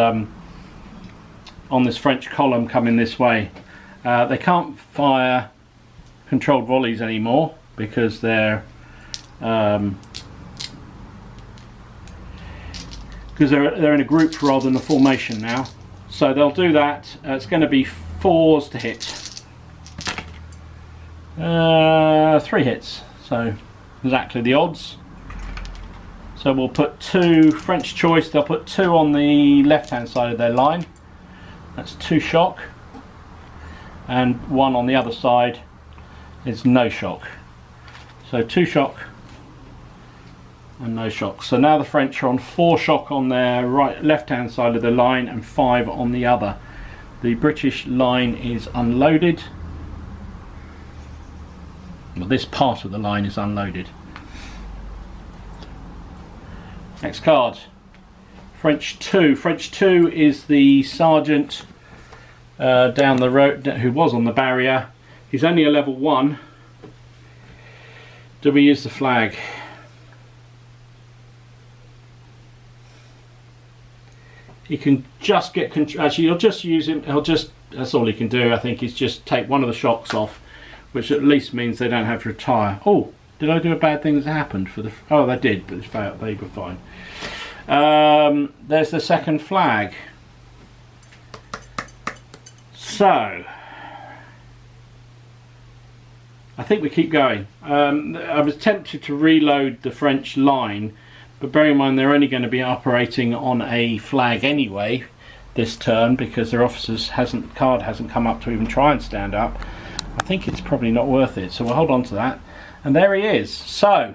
French column coming this way. They can't fire controlled volleys anymore because they're in a group rather than a formation now. So they'll do that. It's going to be 4s to hit. 3 hits. So exactly the odds. So we'll put 2 French choice. They'll put 2 on the left hand side of their line. That's 2 shock. And 1 on the other side. is no shock. So 2 shock and no shock. So now the French are on 4 shock on their left hand side of the line and 5 on the other. The British line is unloaded. Well, this part of the line is unloaded. Next card, French 2. French 2 is the sergeant down the road who was on the barrier. He's only a level 1. Do we use the flag? He can just get control. Actually, you'll just use him. That's all he can do, I think, is just take one of the shocks off, which at least means they don't have to retire. Oh, did I do a bad thing that happened for the? Oh, they did, but they were fine. There's the second flag. So I think we keep going. I was tempted to reload the French line, but bear in mind they're only going to be operating on a flag anyway this turn because their officer's card hasn't come up to even try and stand up. I think it's probably not worth it, so we'll hold on to that. And there he is. So,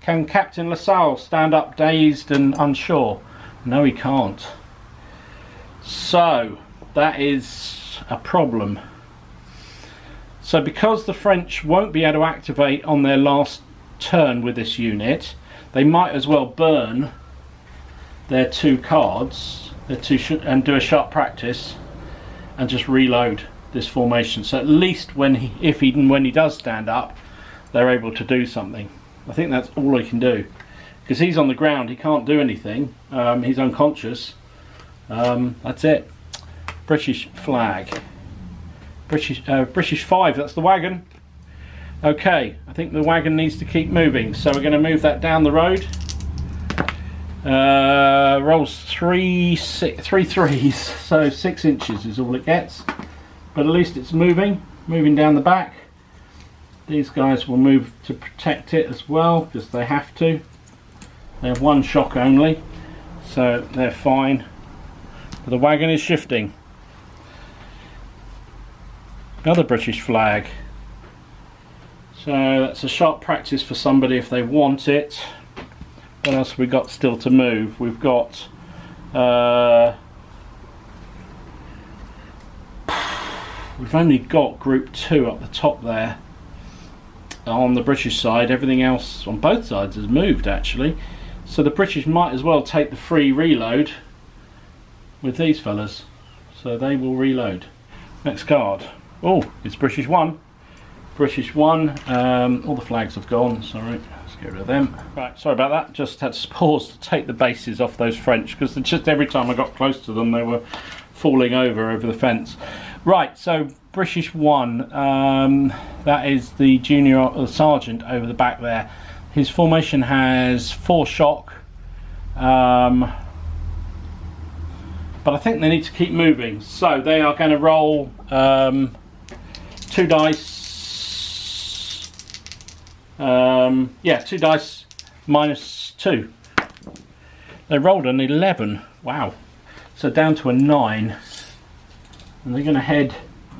can Captain LaSalle stand up dazed and unsure? No, he can't. So, that is a problem. So because the French won't be able to activate on their last turn with this unit, they might as well burn their 2 cards, and do a sharp practice and just reload this formation. So at least when he does stand up, they're able to do something. I think that's all he can do, because he's on the ground, he can't do anything. He's unconscious. That's it. British flag. British 5, that's the wagon. Okay, I think the wagon needs to keep moving, so we're going to move that down the road. Rolls 3 threes, so 6 inches is all it gets, but at least it's moving down the back. These guys will move to protect it as well, because they have to. They have 1 shock only, so they're fine. But the wagon is shifting. Another British flag. So that's a sharp practice for somebody if they want it. What else have we got still to move? We've got we've only got group 2 up the top there on the British side. Everything else on both sides has moved actually, so the British might as well take the free reload with these fellas, so they will reload. Next card. Oh, it's British 1. British 1. All the flags have gone, sorry, let's get rid of them. Right, sorry about that, just had to pause to take the bases off those French, because just every time I got close to them they were falling over the fence. Right, so British 1, that is the junior sergeant over the back there. His formation has 4 shock, but I think they need to keep moving, so they are going to roll 2 dice. 2 dice minus 2. They rolled an 11. Wow. So down to a 9. And they're going to head.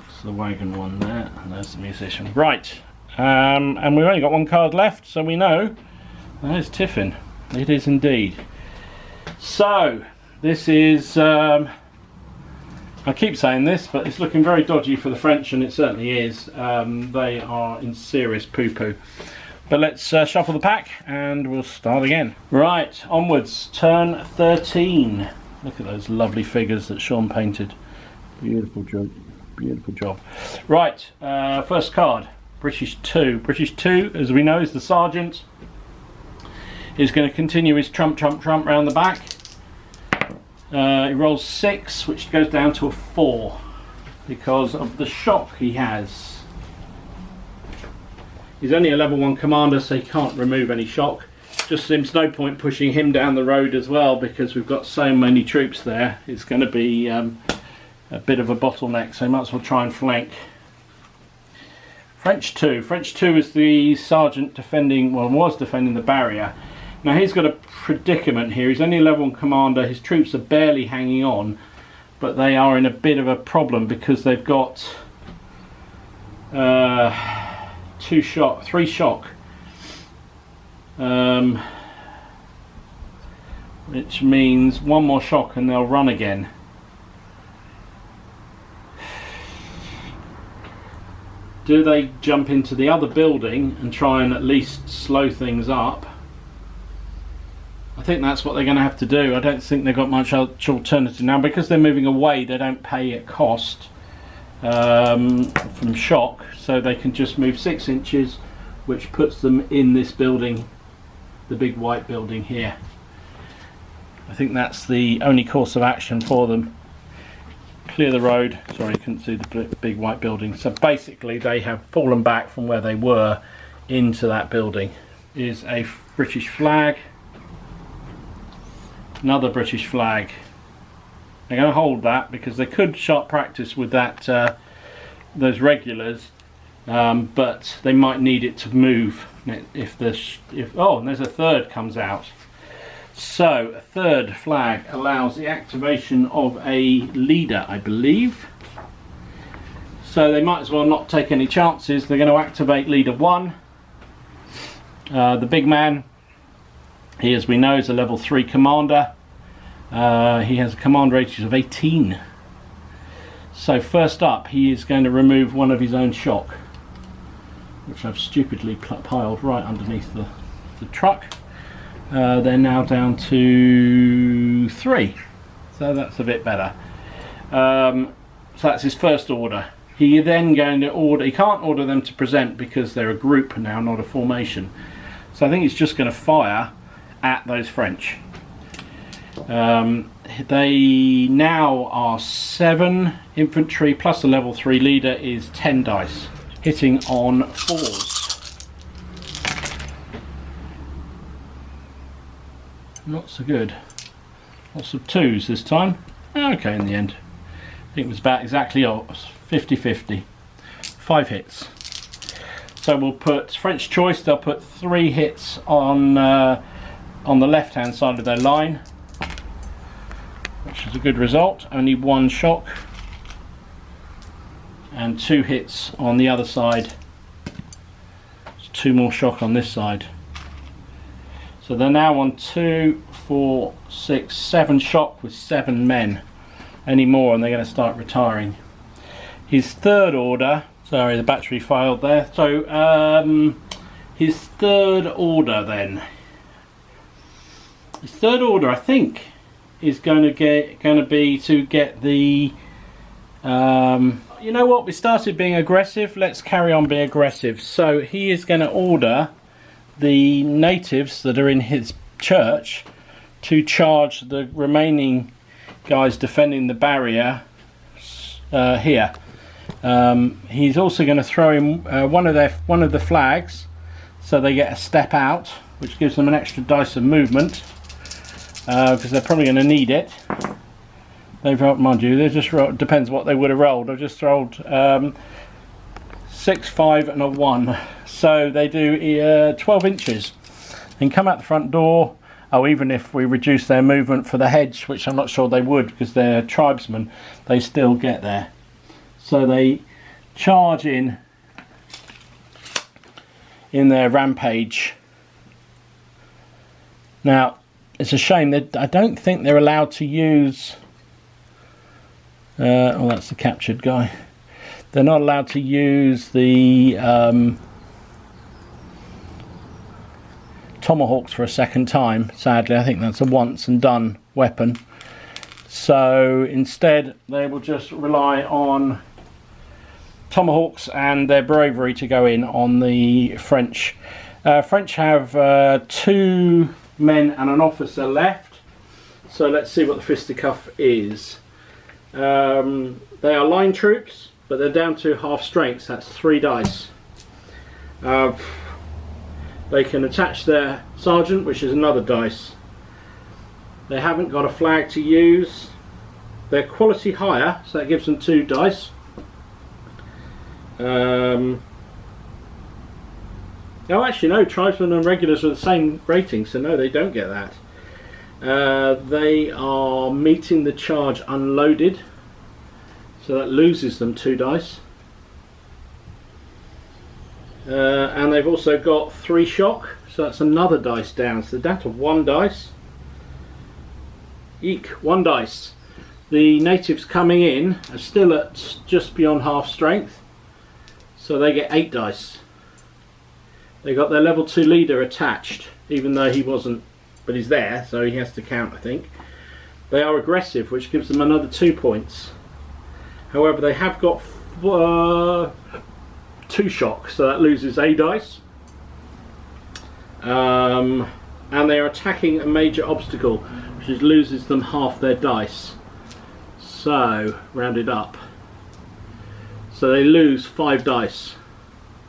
That's the wagon one there. And there's the musician. Right. And we've only got 1 card left, so we know. There's Tiffin. It is indeed. So, this is. I keep saying this, but it's looking very dodgy for the French, and it certainly is. They are in serious poo-poo. But let's shuffle the pack and we'll start again. Right, onwards, turn 13. Look at those lovely figures that Sean painted. Beautiful job, beautiful job. Right, first card, British 2. British 2, as we know, is the sergeant. He's going to continue his trump round the back. He rolls 6, which goes down to a 4 because of the shock he has. He's only a level 1 commander, so he can't remove any shock. Just seems no point pushing him down the road as well, because we've got so many troops there. It's going to be a bit of a bottleneck, so might as well try and flank. French 2. French 2 is the sergeant defending, well, was defending the barrier. Now he's got a predicament here. He's only a level 1 commander. His troops are barely hanging on, but they are in a bit of a problem because they've got 3 shock, which means 1 more shock and they'll run again. Do they jump into the other building and try and at least slow things up? I think that's what they're going to have to do. I don't think they've got much alternative now, because they're moving away. They don't pay at cost from shock, so they can just move 6 inches, which puts them in this building, the big white building here. I think that's the only course of action for them. Clear the road. Sorry, you couldn't see the big white building. So basically they have fallen back from where they were into that building. Is a British flag. Another British flag. They're going to hold that because they could sharp practice with that, those regulars, but they might need it to move oh, and there's a third comes out. So a third flag allows the activation of a leader, I believe. So they might as well not take any chances. They're going to activate leader 1. The big man, he, as we know, is a level 3 commander. He has a command rating of 18. So first up, he is going to remove 1 of his own shock, which I've stupidly piled right underneath the truck. They're now down to 3, so that's a bit better. So that's his first order. He then going to order, he can't order them to present because they're a group now, not a formation. So I think he's just going to fire at those French. They now are 7 infantry plus the level 3 leader is 10 dice, hitting on 4s. Not so good. Lots of 2s this time. Okay, in the end. I think it was about exactly 50-50. 5 hits. So we'll put French choice. They'll put 3 hits on the left-hand side of their line, which is a good result. Only 1 shock, and 2 hits on the other side. There's 2 more shock on this side. So they're now on 2, 4, 6, 7 shock with 7 men. Any more and they're going to start retiring. His third order, sorry, the battery failed there. So his third order then. His third order, I think, is going to be to get the. You know what? We started being aggressive. Let's carry on being aggressive. So he is going to order the natives that are in his church to charge the remaining guys defending the barrier here. He's also going to throw in one of the flags, so they get a step out, which gives them an extra dice of movement, because they're probably going to need it. They've rolled, mind you, they just rolled, depends what they would have rolled. I've just rolled 6, 5 and a 1. So they do 12 inches. Then come out the front door. Oh, even if we reduce their movement for the hedge, which I'm not sure they would because they're tribesmen, they still get there. So they charge in their rampage. Now, it's a shame that I don't think they're allowed to use... oh, that's the captured guy. They're not allowed to use the tomahawks for a second time, sadly. I think that's a once and done weapon. So instead they will just rely on tomahawks and their bravery to go in on the French. French have 2 men and an officer left. So let's see what the fisticuff is. They are line troops, but they're down to half strength, so that's 3 dice. They can attach their sergeant, which is another dice. They haven't got a flag to use. They're quality higher, so that gives them 2 dice. Oh, actually no, tribesmen and regulars are the same rating, so no, they don't get that. They are meeting the charge unloaded, so that loses them 2 dice. and they've also got 3 shock, so that's another dice down. So they're down to 1 dice. Eek, 1 dice. The natives coming in are still at just beyond half strength, so they get 8 dice. They got their level 2 leader attached, even though he wasn't, but he's there, so he has to count, I think. They are aggressive, which gives them another 2 points. However, they have got 2 shock, so that loses a dice. And they are attacking a major obstacle, which loses them half their dice. So, rounded up. So they lose 5 dice.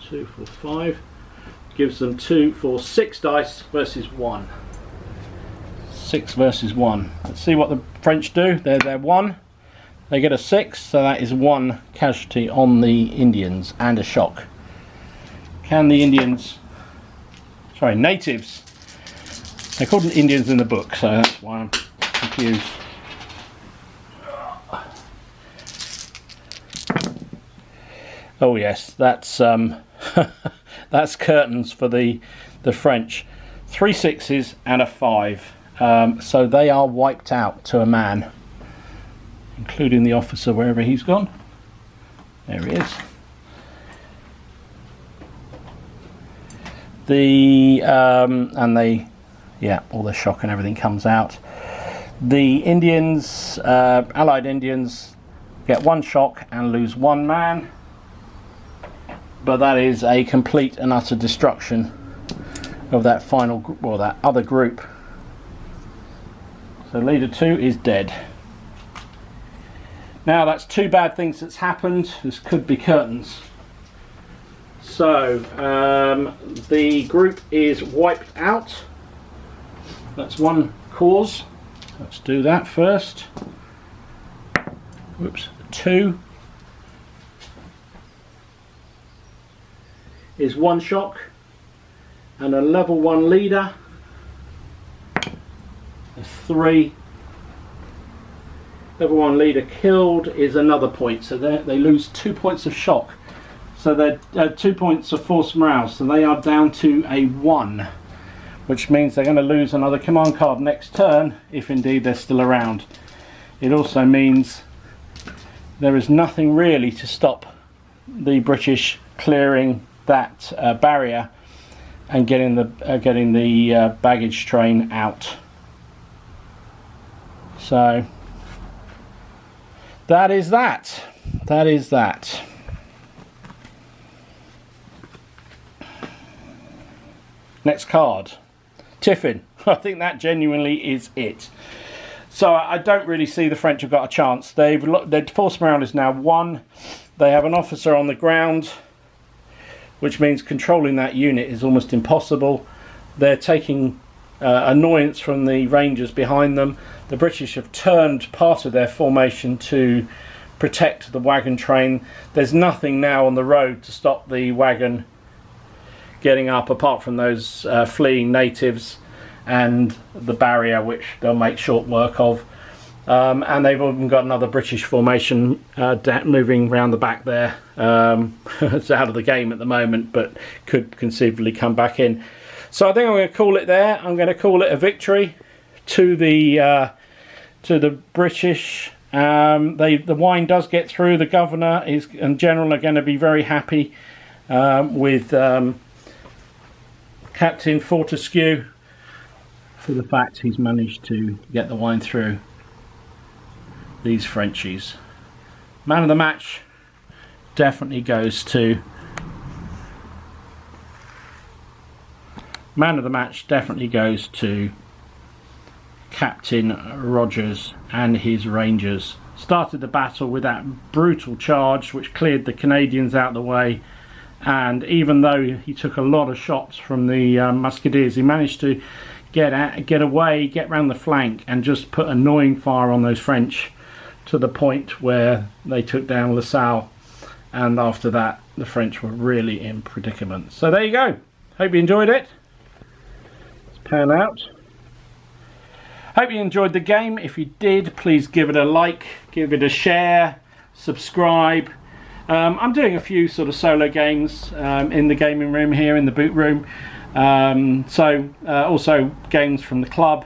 2, 4, 5. Gives them 2, 4, 6 dice versus 1. 6 versus 1. Let's see what the French do. They're 1. They get a 6, so that is 1 casualty on the Indians and a shock. Can the Indians... Sorry, natives. They're called Indians in the book, so that's why I'm confused. Oh yes, that's that's curtains for the French. 3 6s and a 5. So they are wiped out to a man, including the officer wherever he's gone. There he is. All the shock and everything comes out. The Indians, Allied Indians, get 1 shock and lose 1 man. But that is a complete and utter destruction of that final, or that other group. So leader 2 is dead. Now that's 2 bad things that's happened. This could be curtains. So the group is wiped out. That's 1 cause. Let's do that first. Whoops. 2 is 1 shock and a level 1 leader. A 3. Level 1 leader killed is another point, so they lose 2 points of shock. So they're 2 points of force morale, so they are down to a 1, which means they're going to lose another command card next turn, if indeed they're still around. It also means there is nothing really to stop the British clearing that barrier and getting the baggage train out. So that is that. That is that. Next card, Tiffin. I think that genuinely is it. So I don't really see the French have got a chance. Their force morale is now 1. They have an officer on the ground, which means controlling that unit is almost impossible. They're taking annoyance from the Rangers behind them. The British have turned part of their formation to protect the wagon train. There's nothing now on the road to stop the wagon getting up, apart from those fleeing natives and the barrier, which they'll make short work of. And they've even got another British formation moving around the back there. It's out of the game at the moment, but could conceivably come back in. So I think I'm going to call it there. I'm going to call it a victory to the British. The wine does get through. The governor and general are going to be very happy with Captain Fortescue for the fact he's managed to get the wine through these Frenchies. Man of the match definitely goes to Captain Rogers and his Rangers. Started the battle with that brutal charge which cleared the Canadians out of the way, and even though he took a lot of shots from the musketeers, he managed to get away, get round the flank and just put annoying fire on those French to the point where they took down LaSalle, and after that the French were really in predicament. So there you go. Hope you enjoyed it. Let's pan out. Hope you enjoyed the game. If you did, please give it a like, give it a share, subscribe, I'm doing a few sort of solo games in the gaming room here, in the boot room. Also games from the club.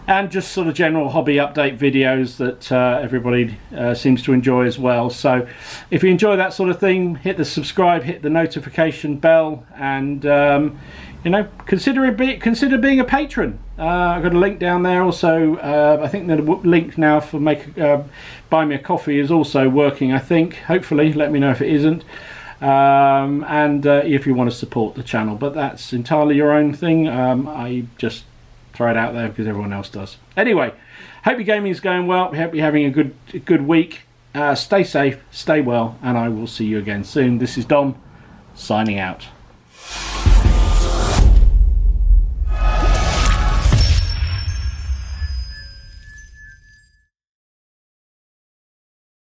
And just sort of general hobby update videos that everybody seems to enjoy as well. So if you enjoy that sort of thing, hit the subscribe, hit the notification bell, and you know, consider being a patron. I've got a link down there. Also, I think the link now for buy me a coffee is also working, I think. Hopefully, let me know if it isn't. And if you want to support the channel, but that's entirely your own thing. I just throw it out there because everyone else does. Anyway, hope your gaming is going well. Hope you're having a good week. Stay safe, stay well, and I will see you again soon. This is Dom, signing out.